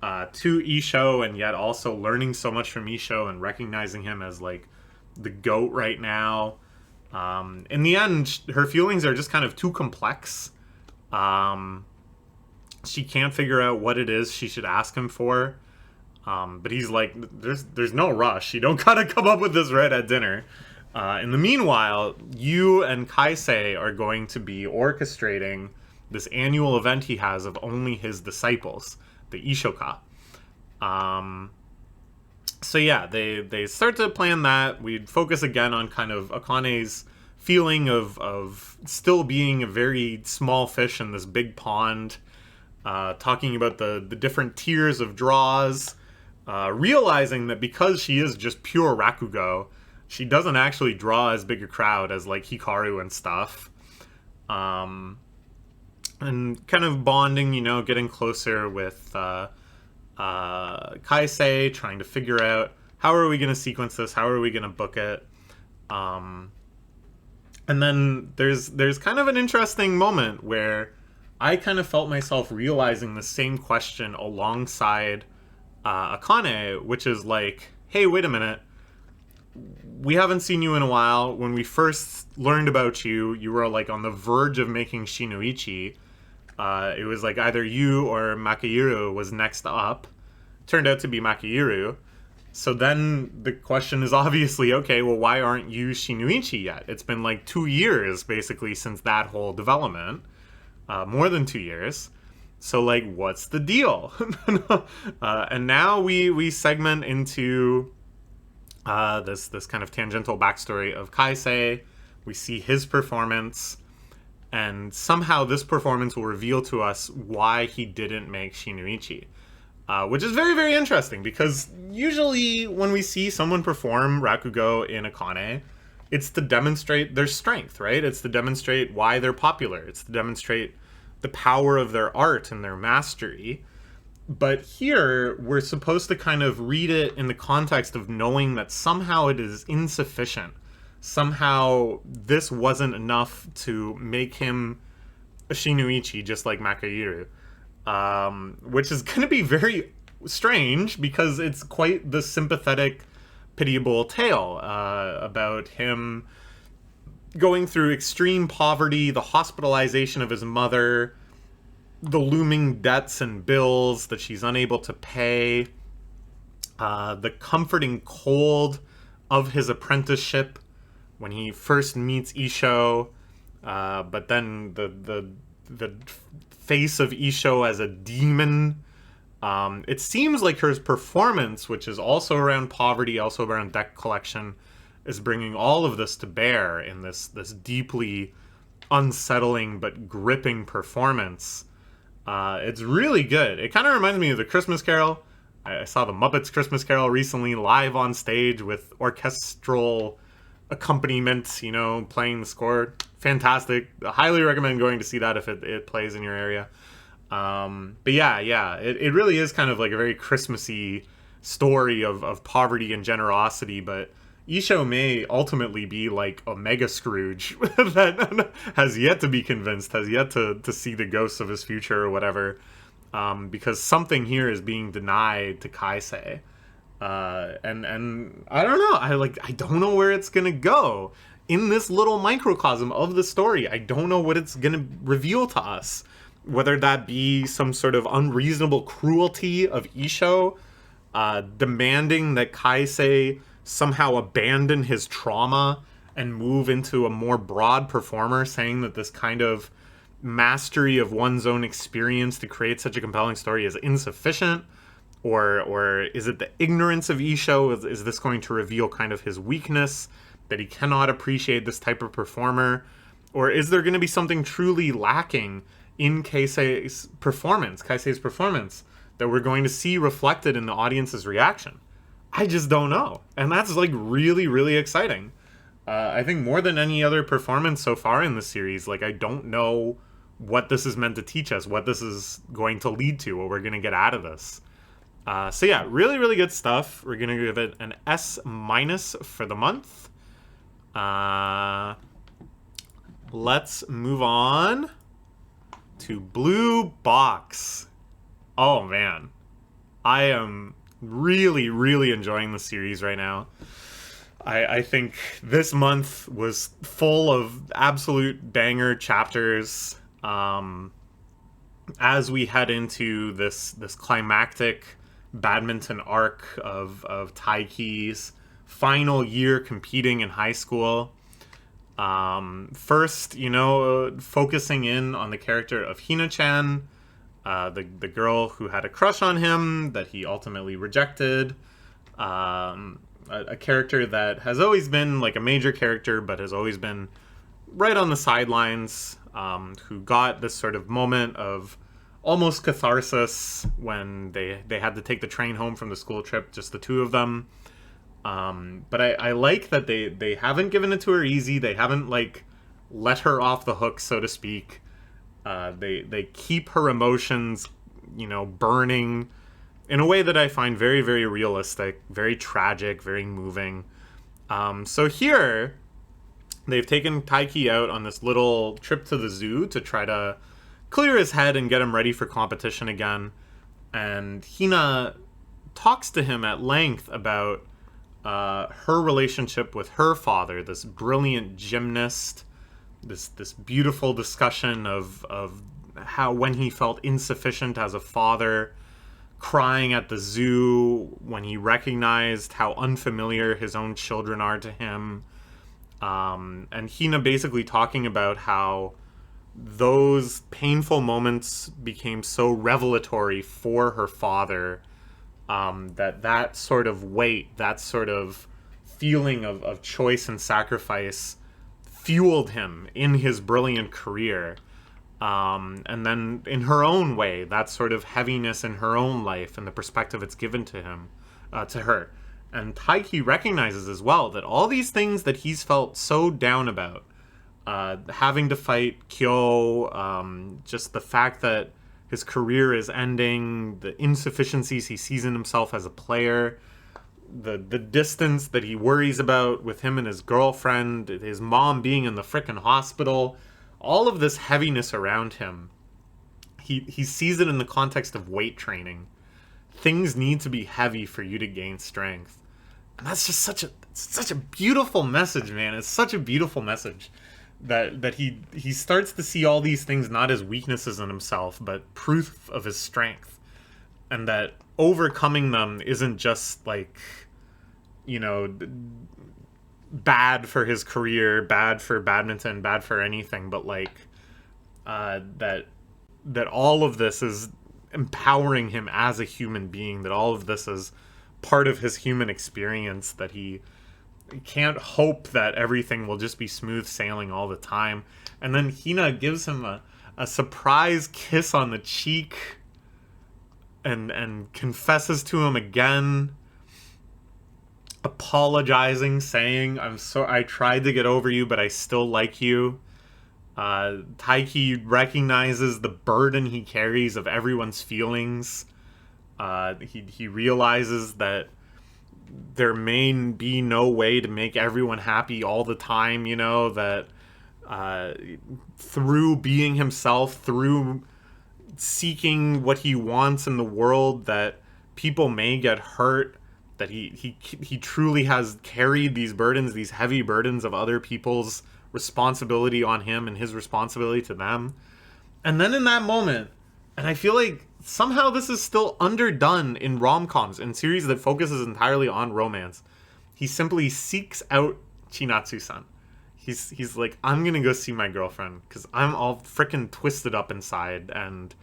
to Isho, and yet also learning so much from Isho and recognizing him as like the GOAT right now. In the end, her feelings are just kind of too complex. She can't figure out what it is she should ask him for. But he's like, there's no rush. You don't gotta come up with this right at dinner. In the meanwhile, you and Kaise are going to be orchestrating this annual event he has of only his disciples, the Ishoka. So yeah, they start to plan that. We'd focus again on kind of Akane's feeling of still being a very small fish in this big pond, talking about the different tiers of draws, realizing that because she is just pure Rakugo, she doesn't actually draw as big a crowd as like Hikaru and stuff. And kind of bonding, getting closer with Kaise, trying to figure out how are we going to sequence this, how are we going to book it. And then there's kind of an interesting moment where I kind of felt myself realizing the same question alongside Akane, which is like, hey, wait a minute. We haven't seen you in a while. When we first learned about you, you were like on the verge of making Shinoichi. It was like either you or Makairu was next up. Turned out to be Makairu. So then the question is obviously, okay, well, why aren't you Shinoichi yet? It's been like 2 years, basically, since that whole development. More than 2 years. So, like, what's the deal? And now we segment into this kind of tangential backstory of Kaise. We see his performance. And somehow this performance will reveal to us why he didn't make Shinoichi. Which is very, very interesting, because usually when we see someone perform Rakugo in Akane, it's to demonstrate their strength, right? It's to demonstrate why they're popular. It's to demonstrate the power of their art and their mastery. But here, we're supposed to kind of read it in the context of knowing that somehow it is insufficient. Somehow this wasn't enough to make him a Shinoichi, just like Makairu. Which is going to be very strange, because it's quite the sympathetic, pitiable tale about him going through extreme poverty, the hospitalization of his mother, the looming debts and bills that she's unable to pay, the comforting cold of his apprenticeship when he first meets Isho, but then the face of Isho as a demon. It seems like her performance, which is also around poverty, also around debt collection, is bringing all of this to bear in this deeply unsettling but gripping performance. It's really good. It kind of reminds me of the Christmas Carol. I saw the Muppets Christmas Carol recently live on stage with orchestral accompaniment, you know, playing the score. Fantastic. I highly recommend going to see that if it plays in your area. But yeah, it really is kind of like a very Christmassy story of poverty and generosity, but Isho may ultimately be like a mega Scrooge that has yet to be convinced, has yet to see the ghosts of his future or whatever, because something here is being denied to Kaisei. And I don't know, I don't know where it's gonna go in this little microcosm of the story. I don't know what it's gonna reveal to us, whether that be some sort of unreasonable cruelty of Isho, demanding that Kaisei somehow abandon his trauma and move into a more broad performer, saying that this kind of mastery of one's own experience to create such a compelling story is insufficient, or is it the ignorance of Isho? Is this going to reveal kind of his weakness, that he cannot appreciate this type of performer, or is there going to be something truly lacking in Kaisei's performance, that we're going to see reflected in the audience's reaction? I just don't know. And that's like really, really exciting. I think more than any other performance so far in the series, like I don't know what this is meant to teach us, what this is going to lead to, what we're going to get out of this. So yeah, really, really good stuff. We're going to give it an S- for the month. Let's move on to Blue Box. Oh man, I am really, really enjoying the series right now. I think this month was full of absolute banger chapters. As we head into this climactic badminton arc of Taiki's final year competing in high school. First, you know, focusing in on the character of Hina-chan, the girl who had a crush on him that he ultimately rejected. A character that has always been like a major character, but has always been right on the sidelines, who got this sort of moment of almost catharsis when they had to take the train home from the school trip, just the two of them. But I like that they haven't given it to her easy. They haven't like let her off the hook, so to speak. They keep her emotions, you know, burning in a way that I find very, very realistic, very tragic, very moving. So here, they've taken Taiki out on this little trip to the zoo to try to clear his head and get him ready for competition again. And Hina talks to him at length about her relationship with her father, this brilliant gymnast, this beautiful discussion of how when he felt insufficient as a father, crying at the zoo when he recognized how unfamiliar his own children are to him. And Hina basically talking about how those painful moments became so revelatory for her father, that sort of weight, that sort of feeling of choice and sacrifice fueled him in his brilliant career. And then in her own way, that sort of heaviness in her own life and the perspective it's given to him, to her. And Taiki recognizes as well that all these things that he's felt so down about, having to fight Kyo, just the fact that his career is ending, the insufficiencies he sees in himself as a player, the distance that he worries about with him and his girlfriend, his mom being in the frickin' hospital, all of this heaviness around him, he sees it in the context of weight training. Things need to be heavy for you to gain strength. And that's just such a beautiful message, man. It's such a beautiful message that he starts to see all these things not as weaknesses in himself, but proof of his strength. And that overcoming them isn't just like, you know, bad for his career, bad for badminton, bad for anything, but like that all of this is empowering him as a human being, that all of this is part of his human experience, that he can't hope that everything will just be smooth sailing all the time. And then Hina gives him a surprise kiss on the cheek and confesses to him again. apologizing, saying, I tried to get over you, but I still like you. Taiki recognizes the burden he carries of everyone's feelings. He realizes that there may be no way to make everyone happy all the time, that through being himself, through seeking what he wants in the world, that people may get hurt, that he truly has carried these burdens, these heavy burdens of other people's responsibility on him and his responsibility to them. And then in that moment, and I feel like somehow this is still underdone in rom-coms, in series that focuses entirely on romance, he simply seeks out Chinatsu-san. He's like, I'm gonna go see my girlfriend because I'm all freaking twisted up inside, and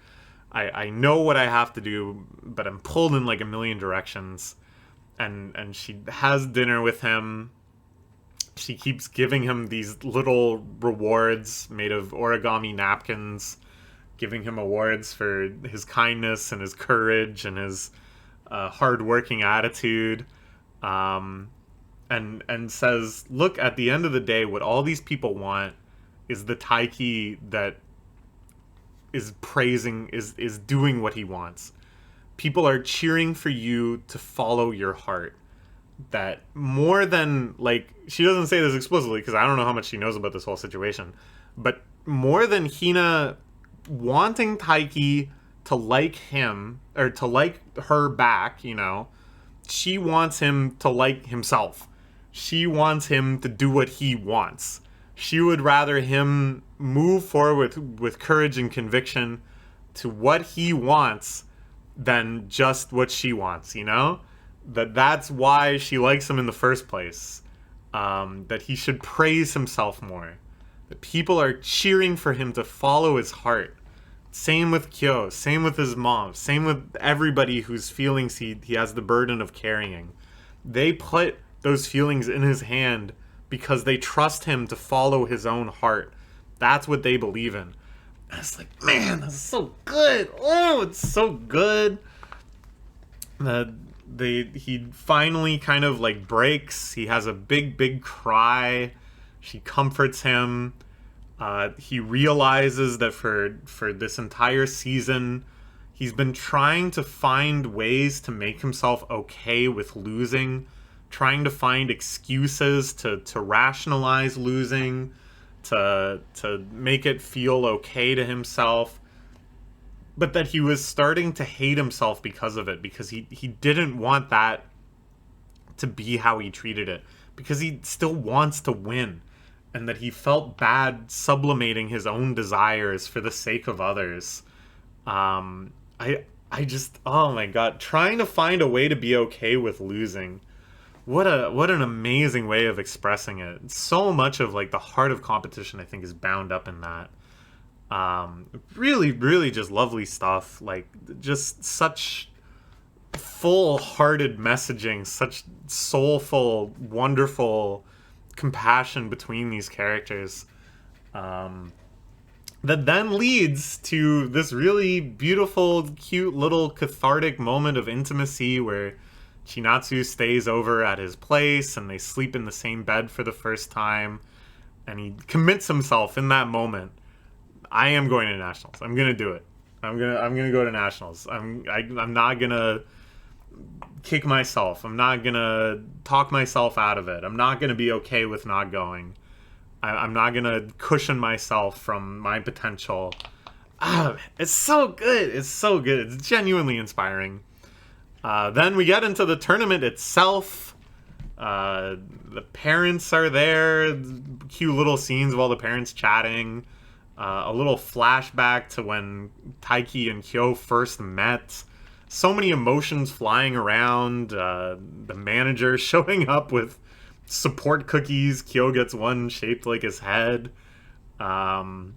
I know what I have to do, but I'm pulled in like a million directions. And she has dinner with him. She keeps giving him these little rewards made of origami napkins, giving him awards for his kindness and his courage and his hard-working attitude. And says, look, at the end of the day, what all these people want is the Taiki that is praising, is doing what he wants. People are cheering for you to follow your heart. That more than, like, she doesn't say this explicitly because I don't know how much she knows about this whole situation, but more than Hina wanting Taiki to like him, or to like her back, she wants him to like himself. She wants him to do what he wants. She would rather him move forward with courage and conviction to what he wants than just what she wants, That's why she likes him in the first place. That he should praise himself more. That people are cheering for him to follow his heart. Same with Kyo, same with his mom, same with everybody whose feelings he has the burden of carrying. They put those feelings in his hand because they trust him to follow his own heart. That's what they believe in. And it's like, man, that's so good. Oh, it's so good. He finally kind of like breaks. He has a big cry. She comforts him. He realizes that for this entire season, he's been trying to find ways to make himself okay with losing, trying to find excuses to rationalize losing, to make it feel okay to himself, but that he was starting to hate himself because of it, because he didn't want that to be how he treated it, because he still wants to win, and that he felt bad sublimating his own desires for the sake of others. I just, oh my god, trying to find a way to be okay with losing. What an amazing way of expressing it. So much of like the heart of competition, I think, is bound up in that. Really just lovely stuff. Like, just such full-hearted messaging, such soulful, wonderful compassion between these characters. That then leads to this really beautiful, cute little cathartic moment of intimacy where Chinatsu stays over at his place and they sleep in the same bed for the first time, and he commits himself in that moment. I am going to nationals. I'm gonna do it. I'm gonna go to nationals. I'm not gonna kick myself. I'm not gonna talk myself out of it. I'm not gonna be okay with not going. I'm not gonna cushion myself from my potential. It's so good. It's so good. It's genuinely inspiring. Then we get into the tournament itself. The parents are there. Cute little scenes of all the parents chatting. A little flashback to when Taiki and Kyo first met. So many emotions flying around. The manager showing up with support cookies. Kyo gets one shaped like his head. Taiki,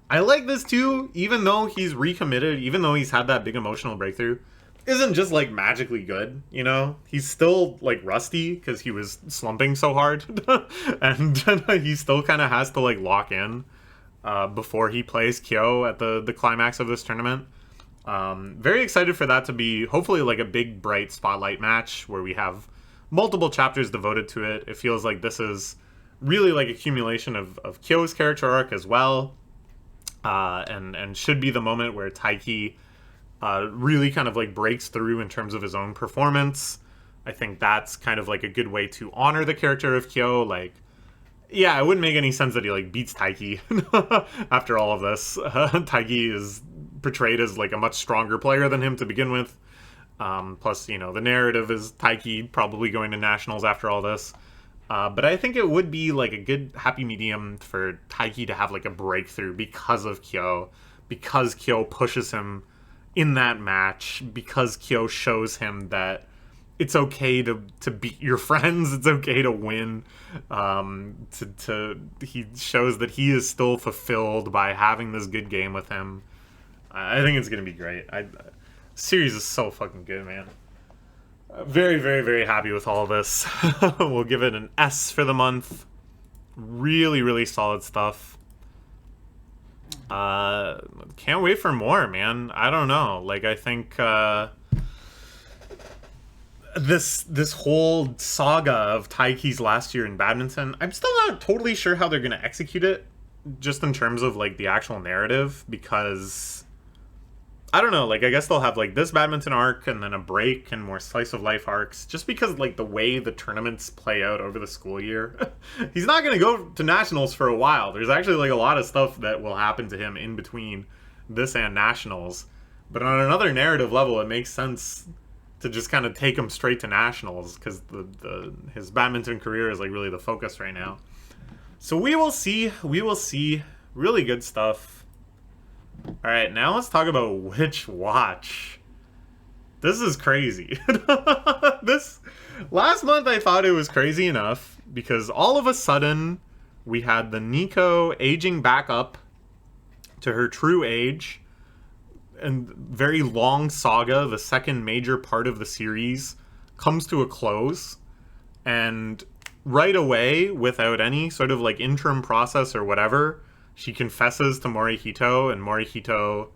I like this too, even though he's recommitted, even though he's had that big emotional breakthrough, isn't just like magically good, He's still like rusty because he was slumping so hard. And he still kind of has to like lock in before he plays Kyo at the climax of this tournament. Very excited for that to be hopefully like a big, bright spotlight match where we have multiple chapters devoted to it. It feels like this is really like accumulation of Kyo's character arc as well. And should be the moment where Taiki really kind of like breaks through in terms of his own performance. I think that's kind of like a good way to honor the character of Kyo. Like, yeah, it wouldn't make any sense that he like beats Taiki after all of this. Taiki is portrayed as like a much stronger player than him to begin with. Plus, you know, the narrative is Taiki probably going to nationals after all this. But I think it would be like a good happy medium for Taiki to have like a breakthrough because of Kyo, because Kyo pushes him in that match, because Kyo shows him that it's okay to beat your friends, it's okay to win. He shows that he is still fulfilled by having this good game with him. I think it's gonna be great. Series is so fucking good, man. Very, very, very happy with all of this. We'll give it an S for the month. Really, really solid stuff. Can't wait for more, man. I don't know. Like, I think this whole saga of Taiki's last year in badminton, I'm still not totally sure how they're gonna execute it, just in terms of like the actual narrative, because I don't know, like, I guess they'll have, like, this badminton arc and then a break and more slice-of-life arcs, just because, like, the way the tournaments play out over the school year. He's not going to go to nationals for a while. There's actually, like, a lot of stuff that will happen to him in between this and nationals. But on another narrative level, it makes sense to just kind of take him straight to nationals, because his badminton career is, like, really the focus right now. So we will see. We will see. Really good stuff. Alright, now let's talk about Witch Watch. This is crazy. This last month I thought it was crazy enough, because all of a sudden we had the Nico aging back up to her true age, and very long saga, the second major part of the series, comes to a close, and right away, without any sort of like interim process or whatever, she confesses to Morihito, and Morihito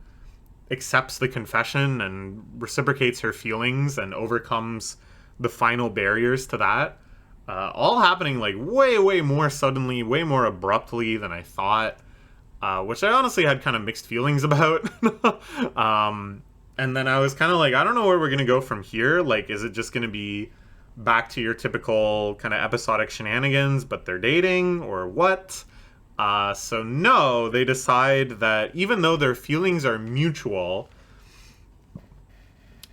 accepts the confession and reciprocates her feelings and overcomes the final barriers to that. All happening like way, way more suddenly, way more abruptly than I thought, which I honestly had kind of mixed feelings about. And then I was kind of like, I don't know where we're going to go from here. Like, is it just going to be back to your typical kind of episodic shenanigans, but they're dating, or what? So no, they decide that even though their feelings are mutual,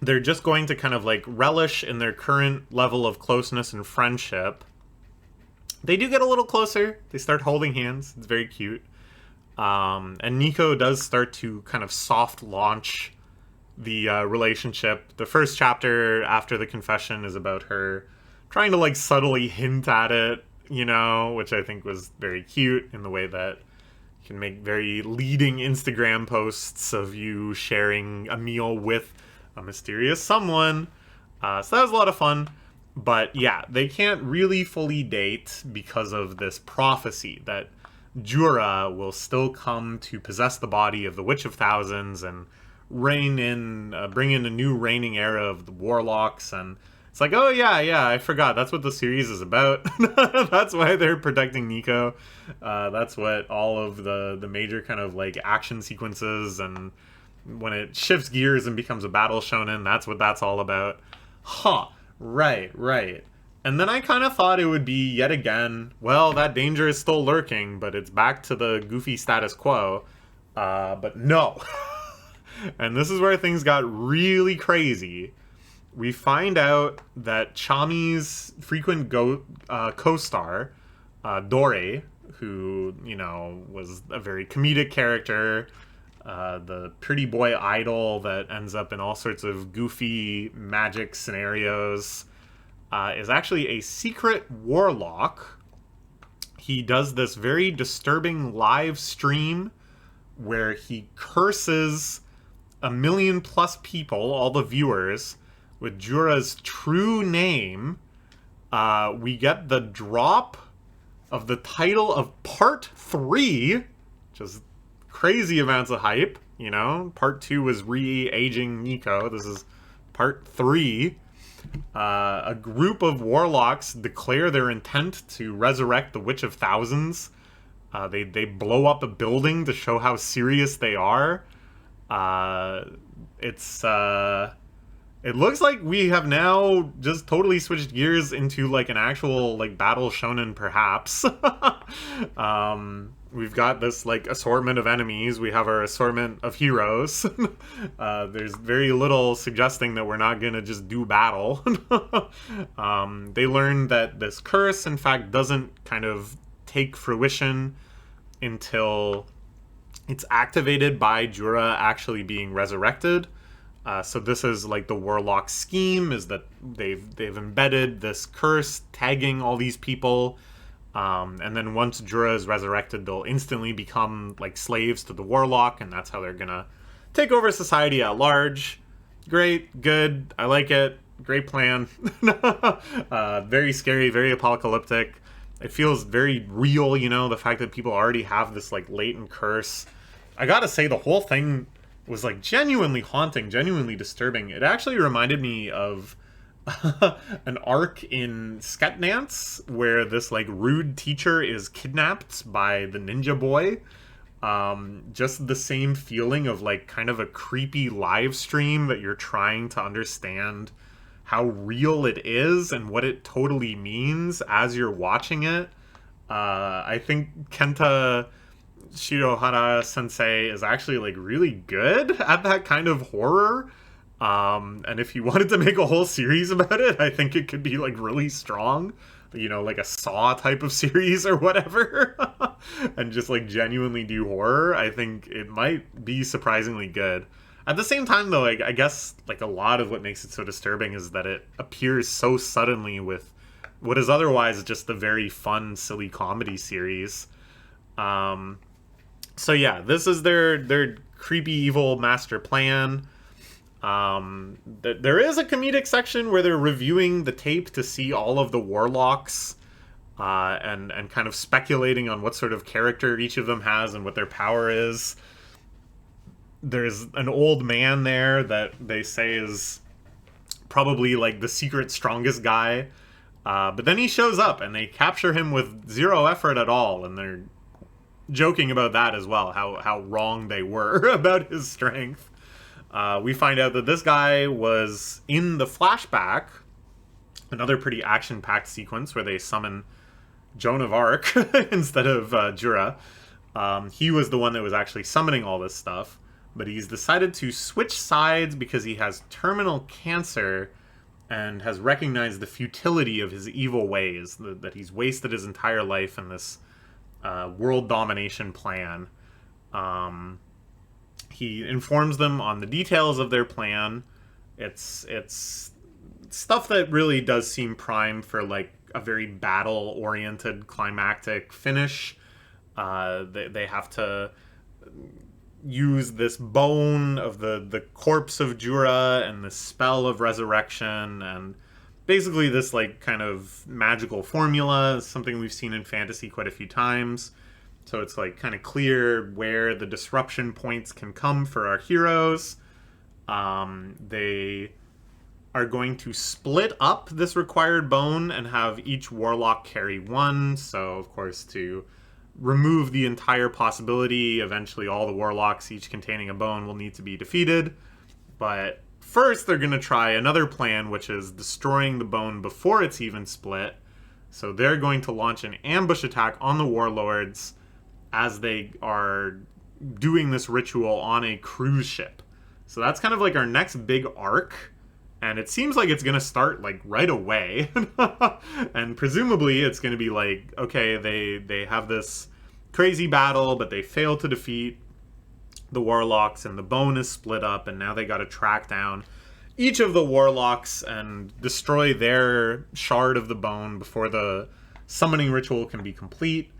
they're just going to kind of like relish in their current level of closeness and friendship. They do get a little closer. They start holding hands. It's very cute. And Nico does start to kind of soft launch the relationship. The first chapter after the confession is about her trying to like subtly hint at it, you know, which I think was very cute in the way that you can make very leading Instagram posts of you sharing a meal with a mysterious someone. So that was a lot of fun. But yeah, they can't really fully date because of this prophecy that Jura will still come to possess the body of the Witch of Thousands and bring in a new reigning era of the Warlocks. And it's like, oh yeah, I forgot. That's what the series is about. That's why they're protecting Nico. That's what all of the major kind of like action sequences, and when it shifts gears and becomes a battle shonen, that's what that's all about. Huh, right. And then I kind of thought it would be yet again, well, that danger is still lurking, but it's back to the goofy status quo. But no. And this is where things got really crazy. We find out that Chami's frequent co-star, Dore, who, you know, was a very comedic character, the pretty boy idol that ends up in all sorts of goofy magic scenarios, is actually a secret warlock. He does this very disturbing live stream where he curses 1 million+ people, all the viewers, with Jura's true name. We get the drop of the title of Part 3, which is crazy amounts of hype. you know? Part 2 was re-aging Nico. This is part 3. A group of warlocks declare their intent to resurrect the Witch of Thousands. They blow up a building to show how serious they are. It looks like we have now just totally switched gears into like an actual like battle shonen, perhaps. We've got this like assortment of enemies. We have our assortment of heroes. There's very little suggesting that we're not gonna just do battle. They learn that this curse, in fact, doesn't kind of take fruition until it's activated by Jura actually being resurrected. So this is like the warlock scheme, is that they've embedded this curse tagging all these people, and then once Jura is resurrected, they'll instantly become like slaves to the warlock, and that's how they're gonna take over society at large. Great, good, I like it, great plan. Very scary, very apocalyptic. It feels very real, you know, the fact that people already have this like latent curse. I gotta say, the whole thing was like genuinely haunting, genuinely disturbing. It actually reminded me of an arc in Sketnance where this like rude teacher is kidnapped by the ninja boy. Just the same feeling of like kind of a creepy live stream that you're trying to understand how real it is and what it totally means as you're watching it. I think Kenta Shirohara sensei is actually like really good at that kind of horror. And if you wanted to make a whole series about it, I think it could be like really strong, you know, like a Saw type of series or whatever, and just like genuinely do horror. I think it might be surprisingly good. At the same time, though, I guess like a lot of what makes it so disturbing is that it appears so suddenly with what is otherwise just a very fun, silly comedy series. So yeah, this is their creepy evil master plan. There is a comedic section where they're reviewing the tape to see all of the warlocks, and kind of speculating on what sort of character each of them has and what their power is. There's an old man there that they say is probably like the secret strongest guy, but then he shows up and they capture him with zero effort at all, and they're joking about that as well, how wrong they were about his strength. We find out that this guy was in the flashback, another pretty action-packed sequence where they summon Joan of Arc instead of Jura. He was the one that was actually summoning all this stuff, but he's decided to switch sides because he has terminal cancer and has recognized the futility of his evil ways, that he's wasted his entire life in this world domination plan. He informs them on the details of their plan. It's stuff that really does seem primed for like a very battle-oriented climactic finish. They have to use this bone of the corpse of Jura and the spell of resurrection, and basically this like kind of magical formula is something we've seen in fantasy quite a few times. So it's like kind of clear where the disruption points can come for our heroes. They are going to split up this required bone and have each warlock carry one. So of course, to remove the entire possibility, eventually all the warlocks, each containing a bone, will need to be defeated. But first, they're going to try another plan, which is destroying the bone before it's even split. So they're going to launch an ambush attack on the warlords as they are doing this ritual on a cruise ship. So that's kind of like our next big arc, and it seems like it's going to start like right away. And presumably it's going to be like, okay, they have this crazy battle, but they fail to defeat the warlocks, and the bone is split up, and now they got to track down each of the warlocks and destroy their shard of the bone before the summoning ritual can be complete.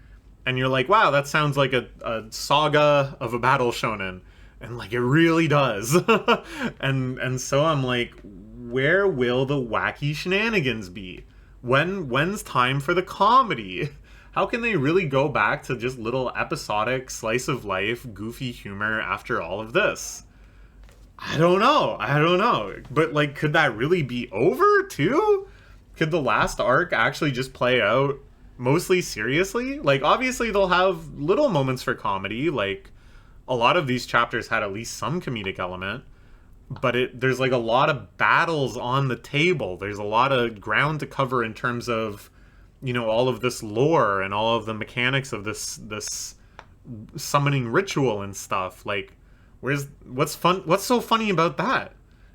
And you're like, wow, that sounds like a saga of a battle shonen. And like, it really does. and so I'm like, where will the wacky shenanigans be? When's time for the comedy? How can they really go back to just little episodic slice of life goofy humor after all of this? I don't know. But like, could that really be over too? Could the last arc actually just play out mostly seriously? Like, obviously they'll have little moments for comedy. Like, a lot of these chapters had at least some comedic element, but there's like a lot of battles on the table. There's a lot of ground to cover in terms of, you know, all of this lore and all of the mechanics of this summoning ritual and stuff. Like, what's so funny about that?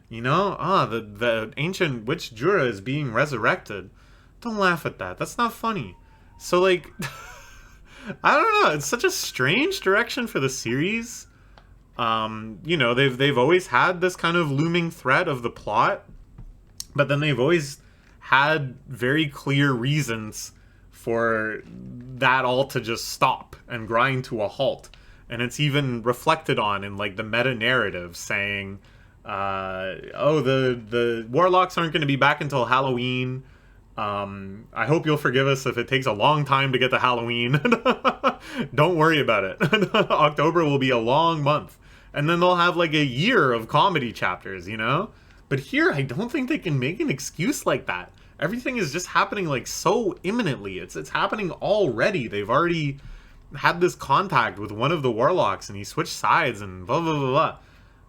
You know, the ancient witch Jura is being resurrected. Don't laugh at that. That's not funny. So like, I don't know. It's such a strange direction for the series. You know, they've always had this kind of looming threat of the plot, but then they've always had very clear reasons for that all to just stop and grind to a halt. And it's even reflected on in like the meta narrative saying, oh, the warlocks aren't going to be back until Halloween. I hope you'll forgive us if it takes a long time to get to Halloween. Don't worry about it. October will be a long month. And then they'll have like a year of comedy chapters, you know? But here, I don't think they can make an excuse like that. Everything is just happening like so imminently. It's happening already. They've already had this contact with one of the warlocks and he switched sides and blah, blah, blah, blah.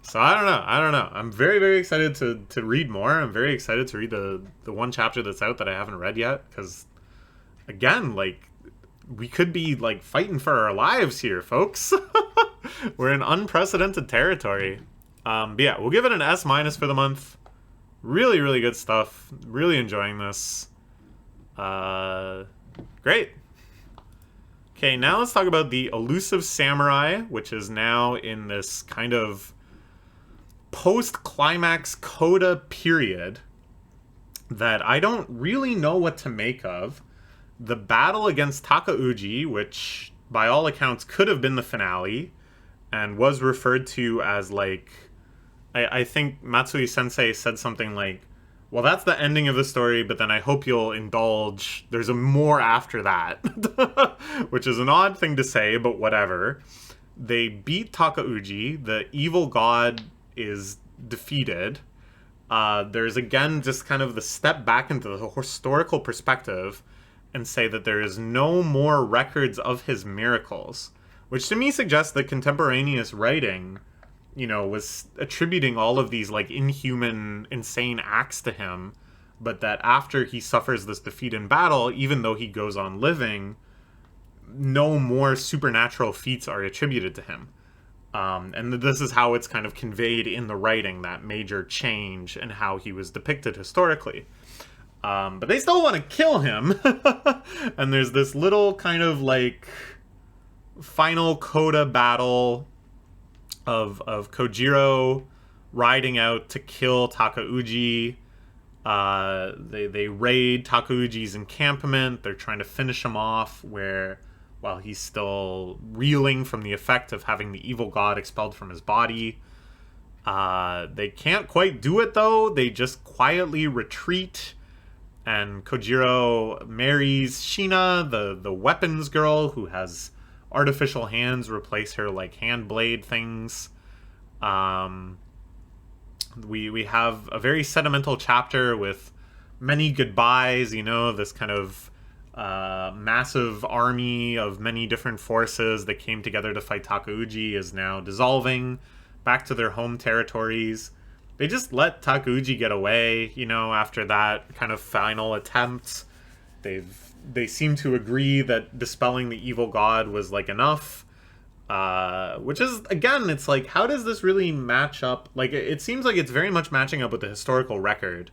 So I don't know. I'm very, very excited to read more. I'm very excited to read the one chapter that's out that I haven't read yet. Because, again, like, we could be, like, fighting for our lives here, folks. We're in unprecedented territory. But yeah, we'll give it an S- for the month. Really, really good stuff. Really enjoying this. Great. Okay, now let's talk about the Elusive Samurai, which is now in this kind of post-climax coda period that I don't really know what to make of. The battle against Takauji, which by all accounts could have been the finale, and was referred to as like, I think Matsui Sensei said something like, well, that's the ending of the story, but then I hope you'll indulge. There's a more after that, which is an odd thing to say, but whatever. They beat Takauji. The evil god is defeated. There's again just kind of the step back into the historical perspective and say that there is no more records of his miracles, which to me suggests that contemporaneous writing, you know, was attributing all of these like inhuman, insane acts to him, but that after he suffers this defeat in battle, even though he goes on living, no more supernatural feats are attributed to him. And this is how it's kind of conveyed in the writing, that major change and how he was depicted historically. But they still want to kill him. And there's this little kind of like final coda battle of Kojiro riding out to kill Takauji. They raid Takauji's encampment. They're trying to finish him off while he's still reeling from the effect of having the evil god expelled from his body. They can't quite do it, though. They just quietly retreat, and Kojiro marries Shina, the weapons girl, who has artificial hands replace her, like, hand blade things. We have a very sentimental chapter with many goodbyes, you know, this kind of massive army of many different forces that came together to fight Takauji is now dissolving back to their home territories. They just let Takauji get away, you know, after that kind of final attempt. They seem to agree that dispelling the evil god was like enough. Which is, again, it's like, how does this really match up? Like, it seems like it's very much matching up with the historical record.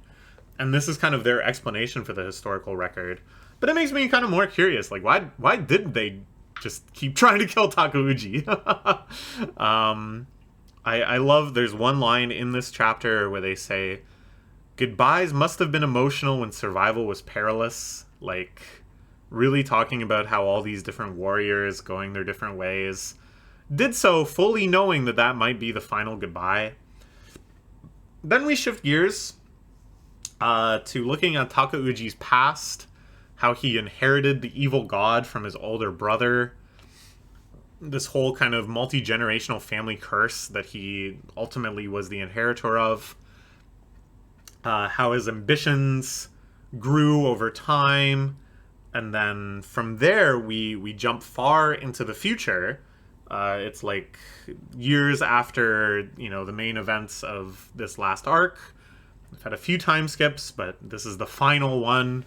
And this is kind of their explanation for the historical record. But it makes me kind of more curious. Like, why didn't they just keep trying to kill Takauji? I love, there's one line in this chapter where they say, goodbyes must have been emotional when survival was perilous. Like, really talking about how all these different warriors going their different ways did so fully knowing that that might be the final goodbye. Then we shift gears to looking at Takauji's past, how he inherited the evil god from his older brother. This whole kind of multi-generational family curse that he ultimately was the inheritor of. How his ambitions grew over time. And then from there, we jump far into the future. It's like years after, the main events of this last arc. We've had a few time skips, but this is the final one.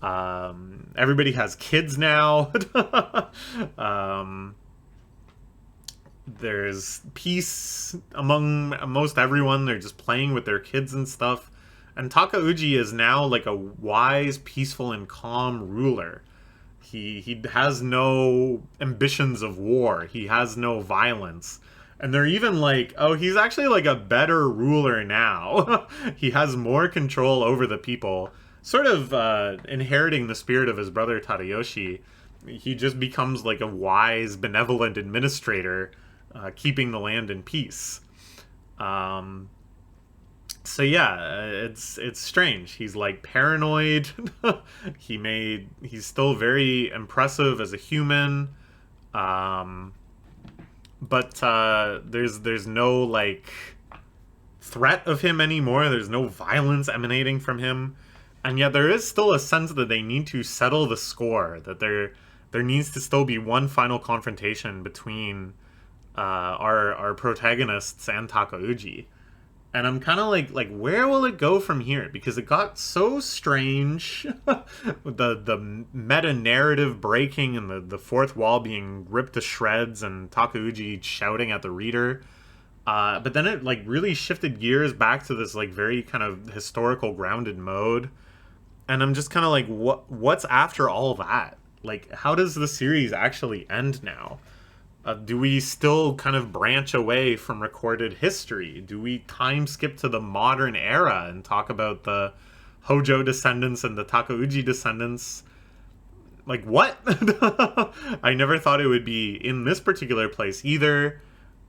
Everybody has kids now. There's peace among most everyone. They're just playing with their kids and stuff. And Takauji is now like a wise, peaceful, and calm ruler. He has no ambitions of war. He has no violence. And they're even like, oh, he's actually like a better ruler now. He has more control over the people. Sort of inheriting the spirit of his brother Tadayoshi. He just becomes like a wise, benevolent administrator, keeping the land in peace. So yeah, it's strange. He's like paranoid. He's still very impressive as a human. But there's no like threat of him anymore. There's no violence emanating from him. And yet there is still a sense that they need to settle the score, that there needs to still be one final confrontation between our protagonists and Takauji. And I'm kind of like, where will it go from here? Because it got so strange, the meta-narrative breaking and the fourth wall being ripped to shreds and Takauji shouting at the reader. But then it like really shifted gears back to this like very kind of historical grounded mode. And I'm just kind of like, what's after all that? Like, how does the series actually end now? Do we still kind of branch away from recorded history? Do we time skip to the modern era and talk about the Hojo descendants and the Takauji descendants? Like, what? I never thought it would be in this particular place either.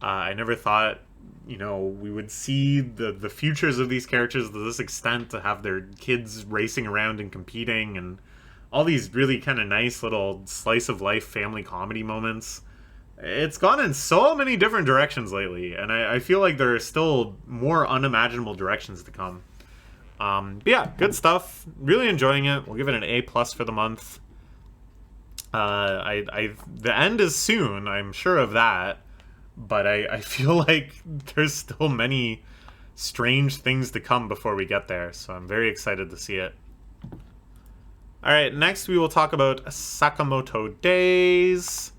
I never thought, we would see the futures of these characters to this extent, to have their kids racing around and competing and all these really kind of nice little slice of life family comedy moments. It's gone in so many different directions lately, and I feel like there are still more unimaginable directions to come. But yeah, good stuff. Really enjoying it. We'll give it an A+ for the month. The end is soon, I'm sure of that, but I feel like there's still many strange things to come before we get there, so I'm very excited to see it. Alright, next we will talk about Sakamoto Days.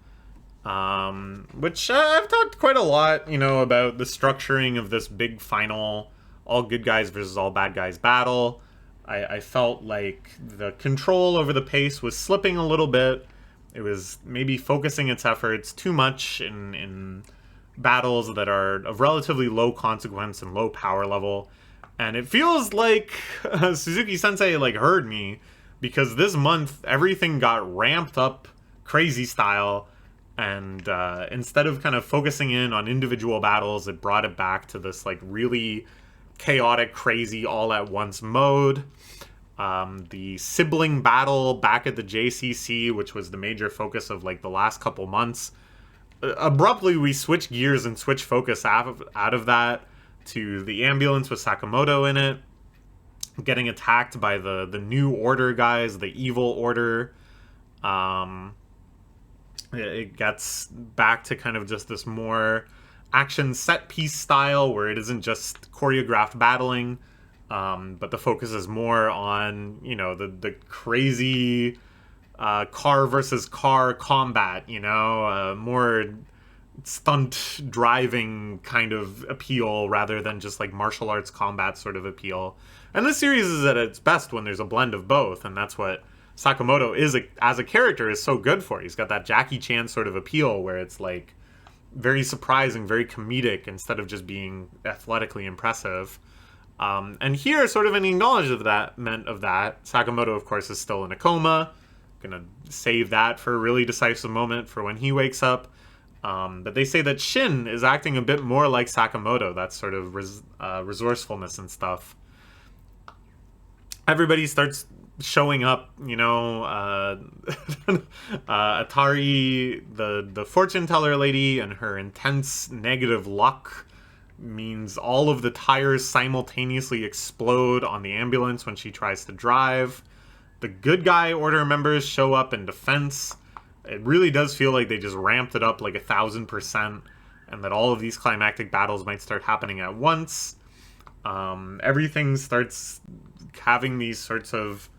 Which I've talked quite a lot, about the structuring of this big final all good guys versus all bad guys battle. I felt like the control over the pace was slipping a little bit. It was maybe focusing its efforts too much in battles that are of relatively low consequence and low power level. And it feels like Suzuki-sensei heard me, because this month everything got ramped up crazy style. And instead of kind of focusing in on individual battles, it brought it back to this really chaotic, crazy, all-at-once mode. The sibling battle back at the JCC, which was the major focus of the last couple months, abruptly we switch gears and switch focus out of that to the ambulance with Sakamoto in it, getting attacked by the New Order guys, the Evil Order. It gets back to kind of just this more action set piece style where it isn't just choreographed battling, but the focus is more on, the crazy car versus car combat, more stunt driving kind of appeal rather than just martial arts combat sort of appeal. And this series is at its best when there's a blend of both, and that's what Sakamoto as a character is so good for. He's got that Jackie Chan sort of appeal where it's very surprising, very comedic instead of just being athletically impressive. And here, sort of an acknowledgement of that, Sakamoto, of course, is still in a coma. Gonna save that for a really decisive moment for when he wakes up. But they say that Shin is acting a bit more like Sakamoto, that sort of resourcefulness and stuff. Everybody starts showing up, Atari, the fortune teller lady, and her intense negative luck means all of the tires simultaneously explode on the ambulance when she tries to drive. The good guy order members show up in defense. It really does feel like they just ramped it up like 1,000%, and that all of these climactic battles might start happening at once. Everything starts having these sorts of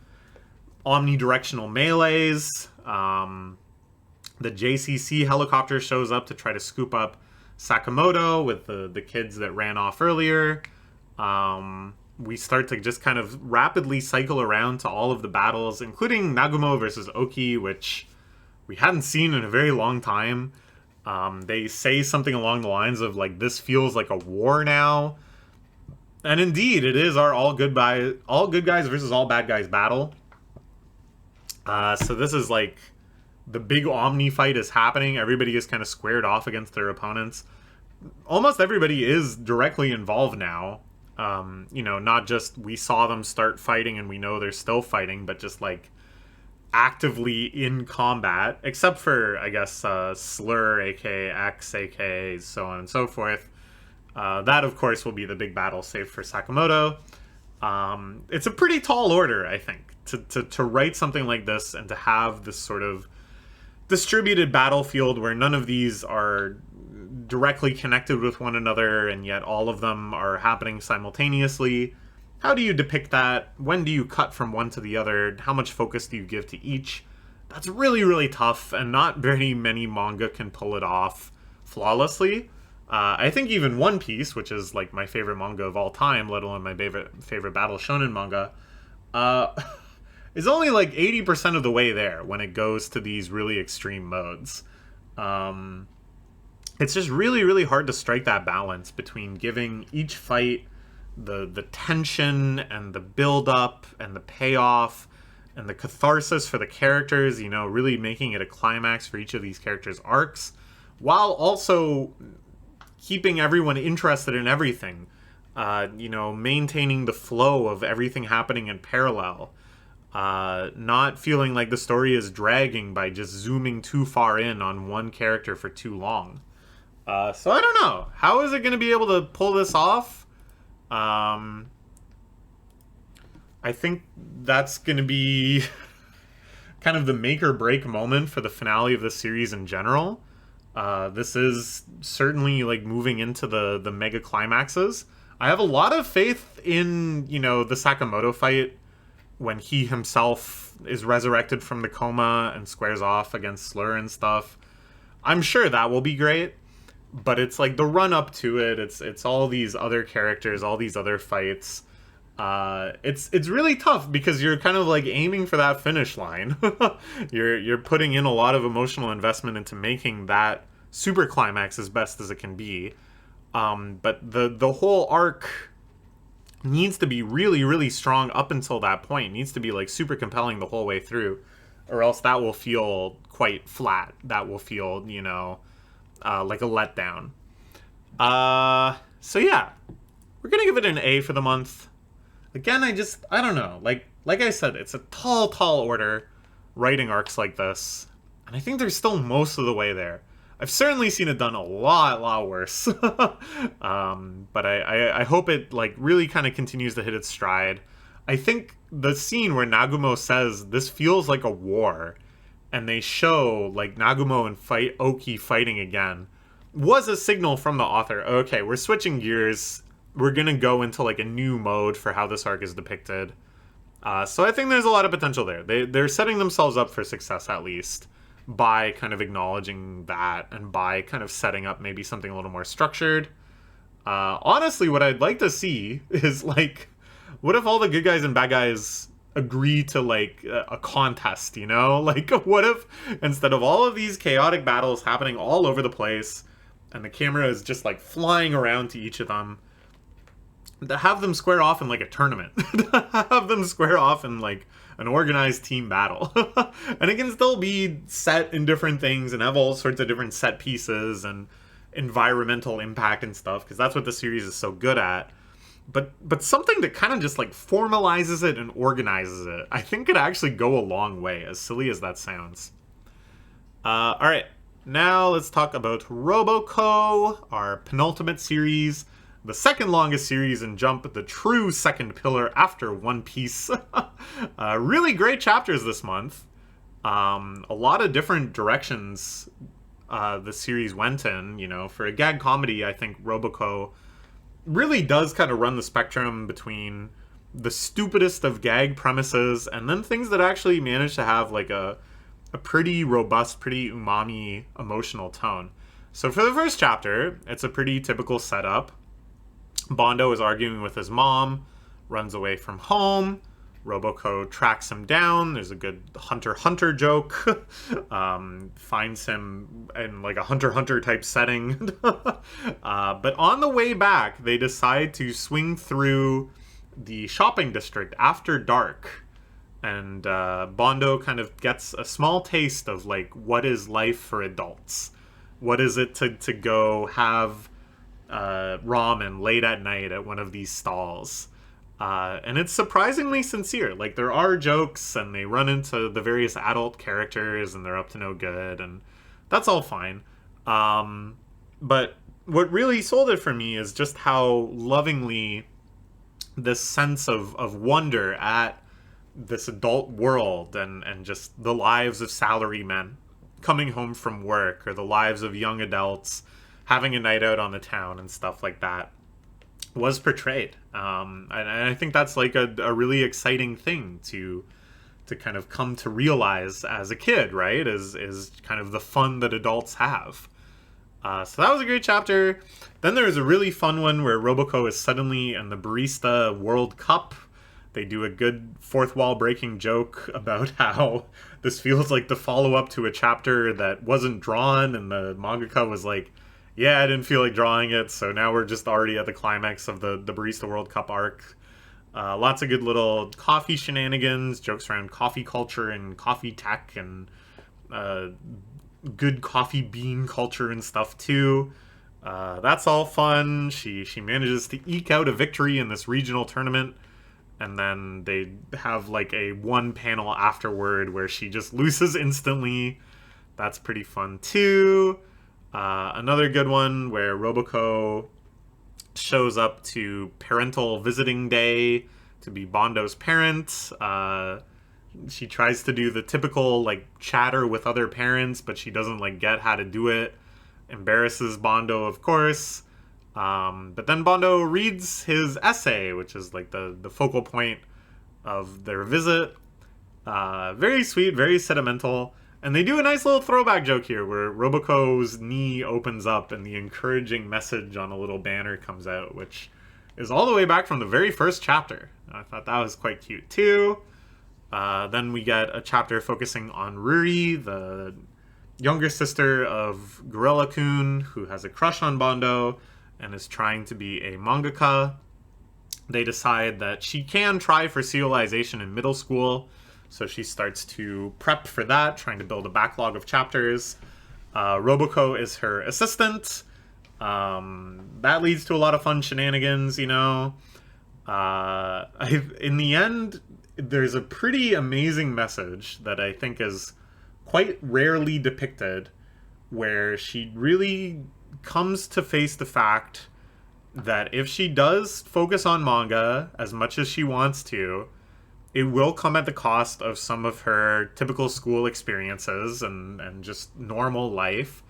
omnidirectional melees. The JCC helicopter shows up to try to scoop up Sakamoto with the kids that ran off earlier. We start to just kind of rapidly cycle around to all of the battles, including Nagumo versus Oki, which we hadn't seen in a very long time. They say something along the lines of, like, this feels like a war now. And indeed, it is our all good guys versus all bad guys battle. So this is like the big Omni fight is happening. Everybody is kind of squared off against their opponents. Almost everybody is directly involved now. Not just we saw them start fighting and we know they're still fighting, but just like actively in combat, except for, I guess, Slur, aka X, aka so on and so forth. That, of course, will be the big battle, save for Sakamoto. It's a pretty tall order, I think, to write something like this and to have this sort of distributed battlefield where none of these are directly connected with one another, and yet all of them are happening simultaneously. How do you depict that? When do you cut from one to the other? How much focus do you give to each? That's really, really tough, and not very many manga can pull it off flawlessly. I think even One Piece, which is like my favorite manga of all time, let alone my favorite battle shonen manga, is only like 80% of the way there when it goes to these really extreme modes. It's just really, really hard to strike that balance between giving each fight the tension and the build-up and the payoff and the catharsis for the characters, really making it a climax for each of these characters' arcs, while also keeping everyone interested in everything, maintaining the flow of everything happening in parallel, not feeling like the story is dragging by just zooming too far in on one character for too long. So I don't know. How is it going to be able to pull this off? I think that's going to be kind of the make or break moment for the finale of the series in general. This is certainly like moving into the mega climaxes. I have a lot of faith in, the Sakamoto fight when he himself is resurrected from the coma and squares off against Slur and stuff. I'm sure that will be great, but it's like the run up to it. It's all these other characters, all these other fights. It's really tough because you're kind of like aiming for that finish line. You're putting in a lot of emotional investment into making that super climax as best as it can be. But the whole arc needs to be really, really strong up until that point. It needs to be like super compelling the whole way through, or else that will feel quite flat. That will feel, like a letdown. So yeah, we're gonna give it an A for the month. Again, I don't know. Like I said, it's a tall order writing arcs like this, and I think they're still most of the way there. I've certainly seen it done a lot worse. But I hope it like really kind of continues to hit its stride. I think the scene where Nagumo says this feels like a war, and they show like Nagumo and Oki fighting again, was a signal from the author. Okay, we're switching gears. We're gonna go into like a new mode for how this arc is depicted. So I think there's a lot of potential there. They're setting themselves up for success, at least, by kind of acknowledging that and by kind of setting up maybe something a little more structured. Honestly, what I'd like to see is like, what if all the good guys and bad guys agree to like a contest, Like, what if instead of all of these chaotic battles happening all over the place and the camera is just like flying around to each of them, to have them square off in like a tournament. Have them square off in like an organized team battle. And it can still be set in different things and have all sorts of different set pieces and environmental impact and stuff, because that's what the series is so good at. but something that kind of just like formalizes it and organizes it, I think could actually go a long way, as silly as that sounds. All right, now let's talk about Roboco, our penultimate series, the second longest series in Jump, the true second pillar after One Piece. Really great chapters this month. A lot of different directions the series went in. You know, for a gag comedy, I think Roboco really does kind of run the spectrum between the stupidest of gag premises and then things that actually manage to have like a pretty robust, pretty umami emotional tone. So for the first chapter, it's a pretty typical setup. Bondo is arguing with his mom, runs away from home. Roboco tracks him down. There's a good Hunter joke. Finds him in like a Hunter type setting. But on the way back, they decide to swing through the shopping district after dark. And Bondo kind of gets a small taste of like what is life for adults. What is it to go have ramen late at night at one of these stalls? And it's surprisingly sincere. Like, there are jokes, and they run into the various adult characters, and they're up to no good, and that's all fine. But what really sold it for me is just how lovingly this sense of wonder at this adult world and just the lives of salarymen coming home from work, or the lives of young adults having a night out on the town and stuff like that was portrayed. And I think that's like a really exciting thing to kind of come to realize as a kid, right? Is kind of the fun that adults have. So that was a great chapter. Then there was a really fun one where Roboco is suddenly in the Barista World Cup. They do a good fourth wall breaking joke about how this feels like the follow-up to a chapter that wasn't drawn, and the mangaka was like, yeah, I didn't feel like drawing it, so now we're just already at the climax of the Barista World Cup arc. Lots of good little coffee shenanigans, jokes around coffee culture and coffee tech, and good coffee bean culture and stuff too. That's all fun. She manages to eke out a victory in this regional tournament, and then they have like a one panel afterward where she just loses instantly. That's pretty fun too. Another good one where Roboco shows up to parental visiting day to be Bondo's parent. She tries to do the typical like chatter with other parents, but she doesn't like get how to do it. Embarrasses Bondo, of course. But then Bondo reads his essay, which is like the focal point of their visit. Very sweet, very sentimental. And they do a nice little throwback joke here where Roboco's knee opens up and the encouraging message on a little banner comes out, which is all the way back from the very first chapter. I thought that was quite cute too. Then we get a chapter focusing on Ruri, the younger sister of Gorilla-kun, who has a crush on Bondo and is trying to be a mangaka. They decide that she can try for serialization in middle school, so she starts to prep for that, trying to build a backlog of chapters. Roboco is her assistant. That leads to a lot of fun shenanigans, you know. In the end, there's a pretty amazing message that I think is quite rarely depicted, where she really comes to face the fact that if she does focus on manga as much as she wants to, it will come at the cost of some of her typical school experiences and just normal life,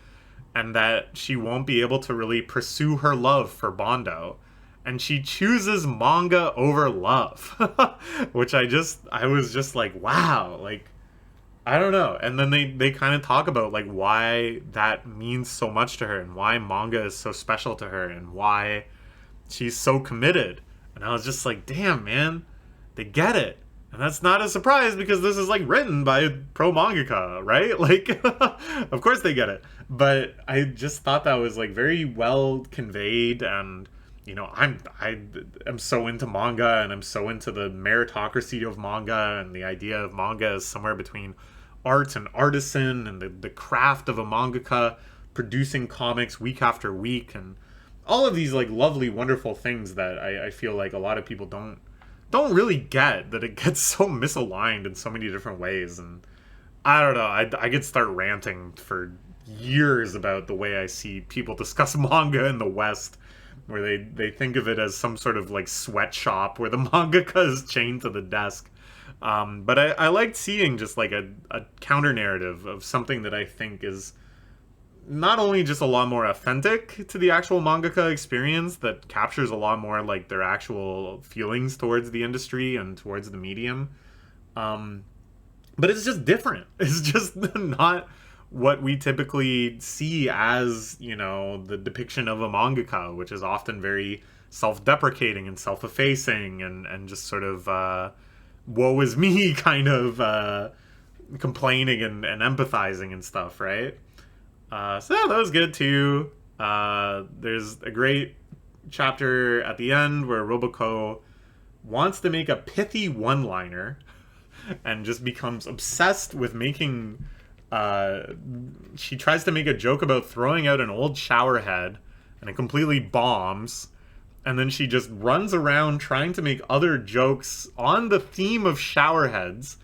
and that she won't be able to really pursue her love for Bondo. And she chooses manga over love, which I was just like, wow, like, I don't know. And then they kind of talk about like why that means so much to her and why manga is so special to her and why she's so committed. And I was just like, damn, man, they get it. And that's not a surprise because this is like written by a pro mangaka, right? Like, of course they get it. But I just thought that was like very well conveyed. And, you know, I am so into manga and I'm so into the meritocracy of manga and the idea of manga is somewhere between art and artisan and the craft of a mangaka producing comics week after week. And all of these like lovely, wonderful things that I feel like a lot of people don't really get, that it gets so misaligned in so many different ways. And I don't know, I could start ranting for years about the way I see people discuss manga in the West, where they think of it as some sort of like sweatshop where the mangaka is chained to the desk. But I liked seeing just like a counter narrative of something that I think is not only just a lot more authentic to the actual mangaka experience, that captures a lot more like their actual feelings towards the industry and towards the medium, but it's just different. It's just not what we typically see as, you know, the depiction of a mangaka, which is often very self-deprecating and self-effacing and just sort of woe is me kind of complaining and empathizing and stuff, right? So yeah, that was good too. There's a great chapter at the end where Roboco wants to make a pithy one-liner and just becomes obsessed with making... she tries to make a joke about throwing out an old shower head, and it completely bombs. And then she just runs around trying to make other jokes on the theme of shower heads,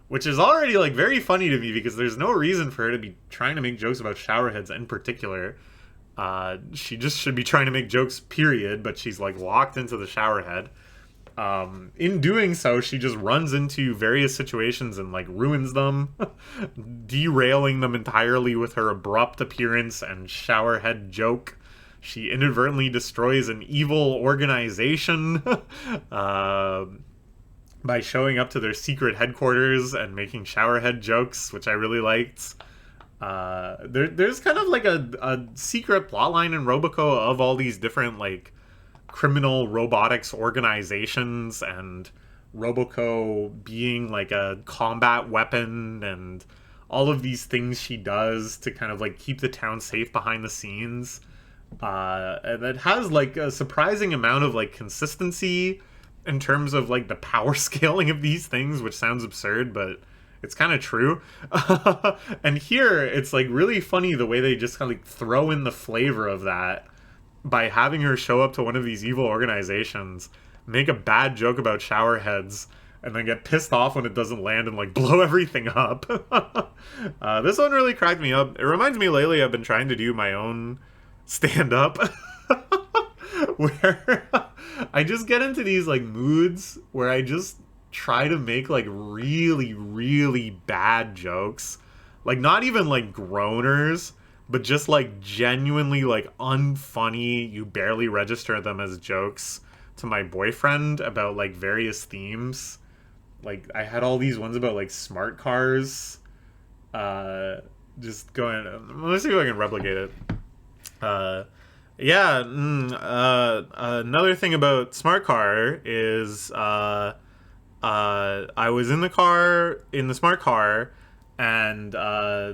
which is already like very funny to me because there's no reason for her to be trying to make jokes about shower heads in particular. She just should be trying to make jokes, period, but she's like locked into the shower head. In doing so, she just runs into various situations and like ruins them, derailing them entirely with her abrupt appearance and shower head joke. She inadvertently destroys an evil organization by showing up to their secret headquarters and making showerhead jokes, which I really liked. There's kind of like a secret plotline in Roboco of all these different like criminal robotics organizations, and Roboco being like a combat weapon, and all of these things she does to kind of like keep the town safe behind the scenes. And it has like a surprising amount of like consistency in terms of like the power scaling of these things, which sounds absurd, but it's kind of true. And here it's like really funny the way they just kind of like throw in the flavor of that by having her show up to one of these evil organizations, make a bad joke about shower heads, and then get pissed off when it doesn't land and like blow everything up. This one really cracked me up. It reminds me lately I've been trying to do my own stand-up where I just get into these like moods where I just try to make like really, really bad jokes. Like not even like groaners, but just like genuinely like unfunny, you barely register them as jokes to my boyfriend about like various themes. Like I had all these ones about like smart cars. Just going, let's see if I can replicate it. Another thing about smart car is I was in the smart car, and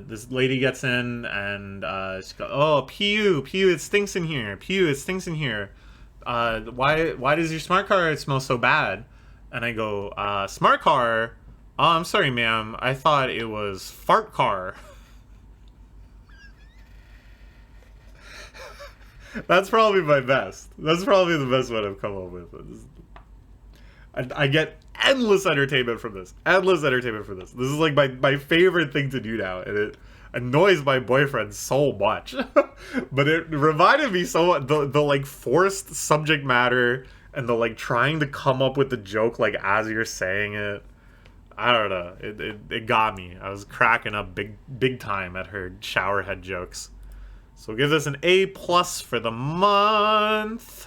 this lady gets in, and she goes, "Oh, Pew, it stinks in here. Pew, it stinks in here. Why does your smart car smell so bad?" And I go, "Smart car? Oh, I'm sorry, ma'am. I thought it was fart car." That's probably my best. That's probably the best one I've come up with. I get endless entertainment from this. Endless entertainment from this. This is like my favorite thing to do now, and it annoys my boyfriend so much. But it reminded me so much, the like forced subject matter and the like trying to come up with the joke like as you're saying it. I don't know. It got me. I was cracking up big time at her showerhead jokes. So we'll give this an A+ for the month.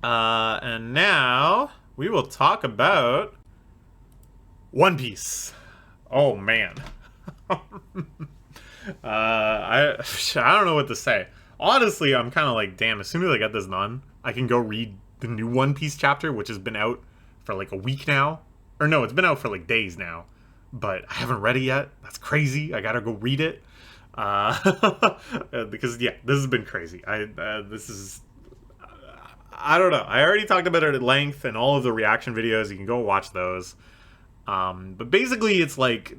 And now we will talk about One Piece. Oh man. I don't know what to say. Honestly, I'm kind of like, damn, as soon as I get this done, I can go read the new One Piece chapter, which has been out for like a week now. Or no, it's been out for like days now. But I haven't read it yet. That's crazy. I gotta go read it. Because yeah, this has been crazy. I don't know. I already talked about it at length in all of the reaction videos. You can go watch those. But basically, it's like,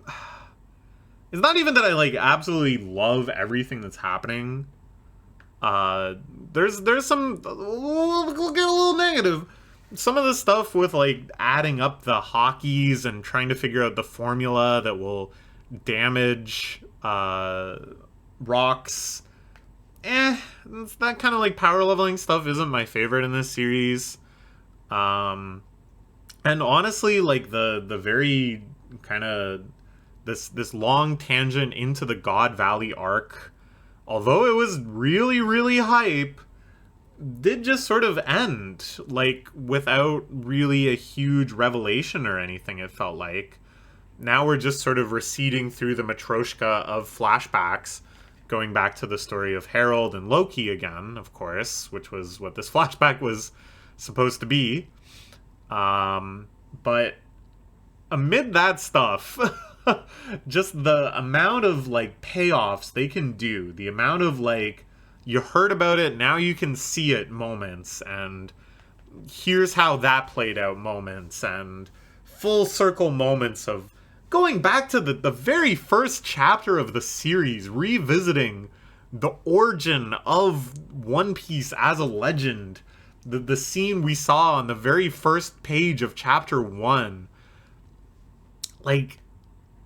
it's not even that I like absolutely love everything that's happening. There's some, we'll get a little negative. Some of the stuff with like adding up the hockeys and trying to figure out the formula that will damage rocks. That kind of like power leveling stuff isn't my favorite in this series. And honestly, like the very kind of this long tangent into the God Valley arc, although it was really, really hype, did just sort of end, like, without really a huge revelation or anything, it felt like. Now we're just sort of receding through the matryoshka of flashbacks, going back to the story of Harold and Loki again, of course, which was what this flashback was supposed to be. But amid that stuff, just the amount of, like, payoffs they can do, the amount of, like, you heard about it, now you can see it moments, and here's how that played out moments, and full circle moments of going back to the very first chapter of the series, revisiting the origin of One Piece as a legend, the scene we saw on the very first page of chapter 1. Like,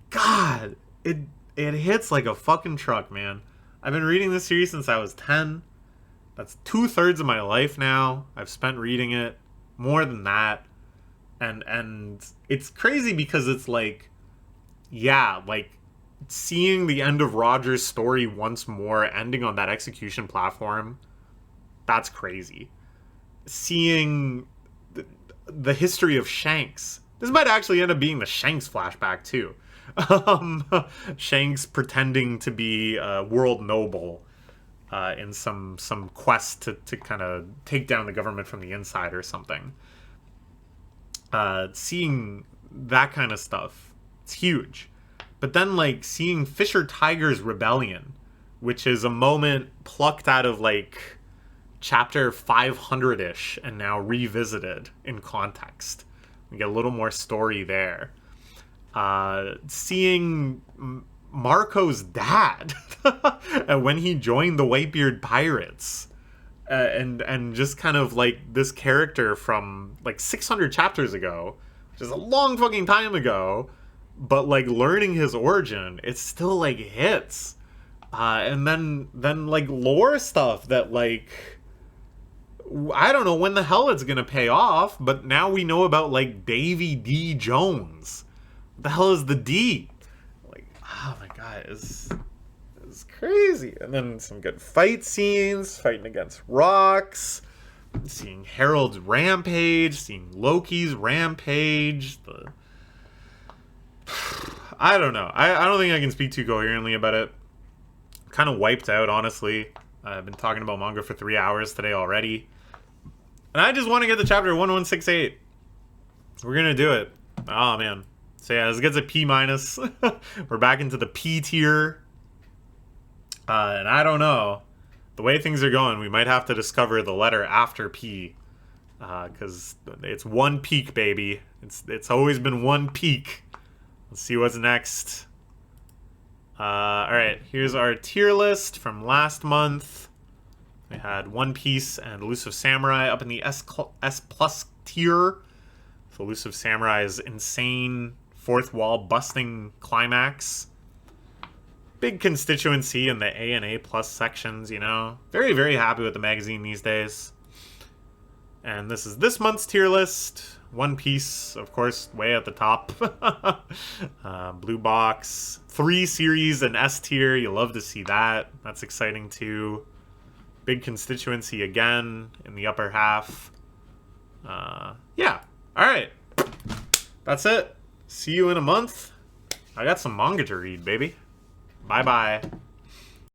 God, it hits like a fucking truck, man. I've been reading this series since I was 10. That's 2/3 of my life now. I've spent reading it. More than that. And it's crazy because it's like, yeah, like, seeing the end of Roger's story once more, ending on that execution platform, that's crazy. Seeing the history of Shanks. This might actually end up being the Shanks flashback, too. Shanks pretending to be world noble in some quest to kind of take down the government from the inside or something. Seeing that kind of stuff, it's huge. But then, like, seeing Fisher Tiger's rebellion, which is a moment plucked out of, like, chapter 500-ish and now revisited in context. We get a little more story there. Seeing Marco's dad when he joined the Whitebeard Pirates, and just kind of like this character from like 600 chapters ago, which is a long fucking time ago, but like learning his origin, it still like hits. And then like lore stuff that like, I don't know when the hell it's gonna pay off, but now we know about like Davy D. Jones. What the hell is the D? Like, oh my god, it's crazy. And then some good fight scenes, fighting against rocks, seeing Harold's rampage, seeing Loki's rampage. I don't know. I don't think I can speak too coherently about it. Kind of wiped out, honestly. I've been talking about manga for 3 hours today already. And I just want to get to chapter 1168. We're going to do it. Oh, man. So yeah, this gets a P-. We're back into the P tier. And I don't know. The way things are going, we might have to discover the letter after P. Because it's one peak, baby. It's always been one peak. Let's see what's next. Alright, here's our tier list from last month. We had One Piece and Elusive Samurai up in the S+ tier. So Elusive Samurai's insane fourth wall busting climax. Big constituency in the A and A+ sections, you know. Very, very happy with the magazine these days. And this is this month's tier list. One Piece, of course, way at the top. Blue Box. 3 series in S tier. You love to see that. That's exciting too. Big constituency again in the upper half. Yeah. Alright. That's it. See you in a month. I got some manga to read, baby. Bye-bye.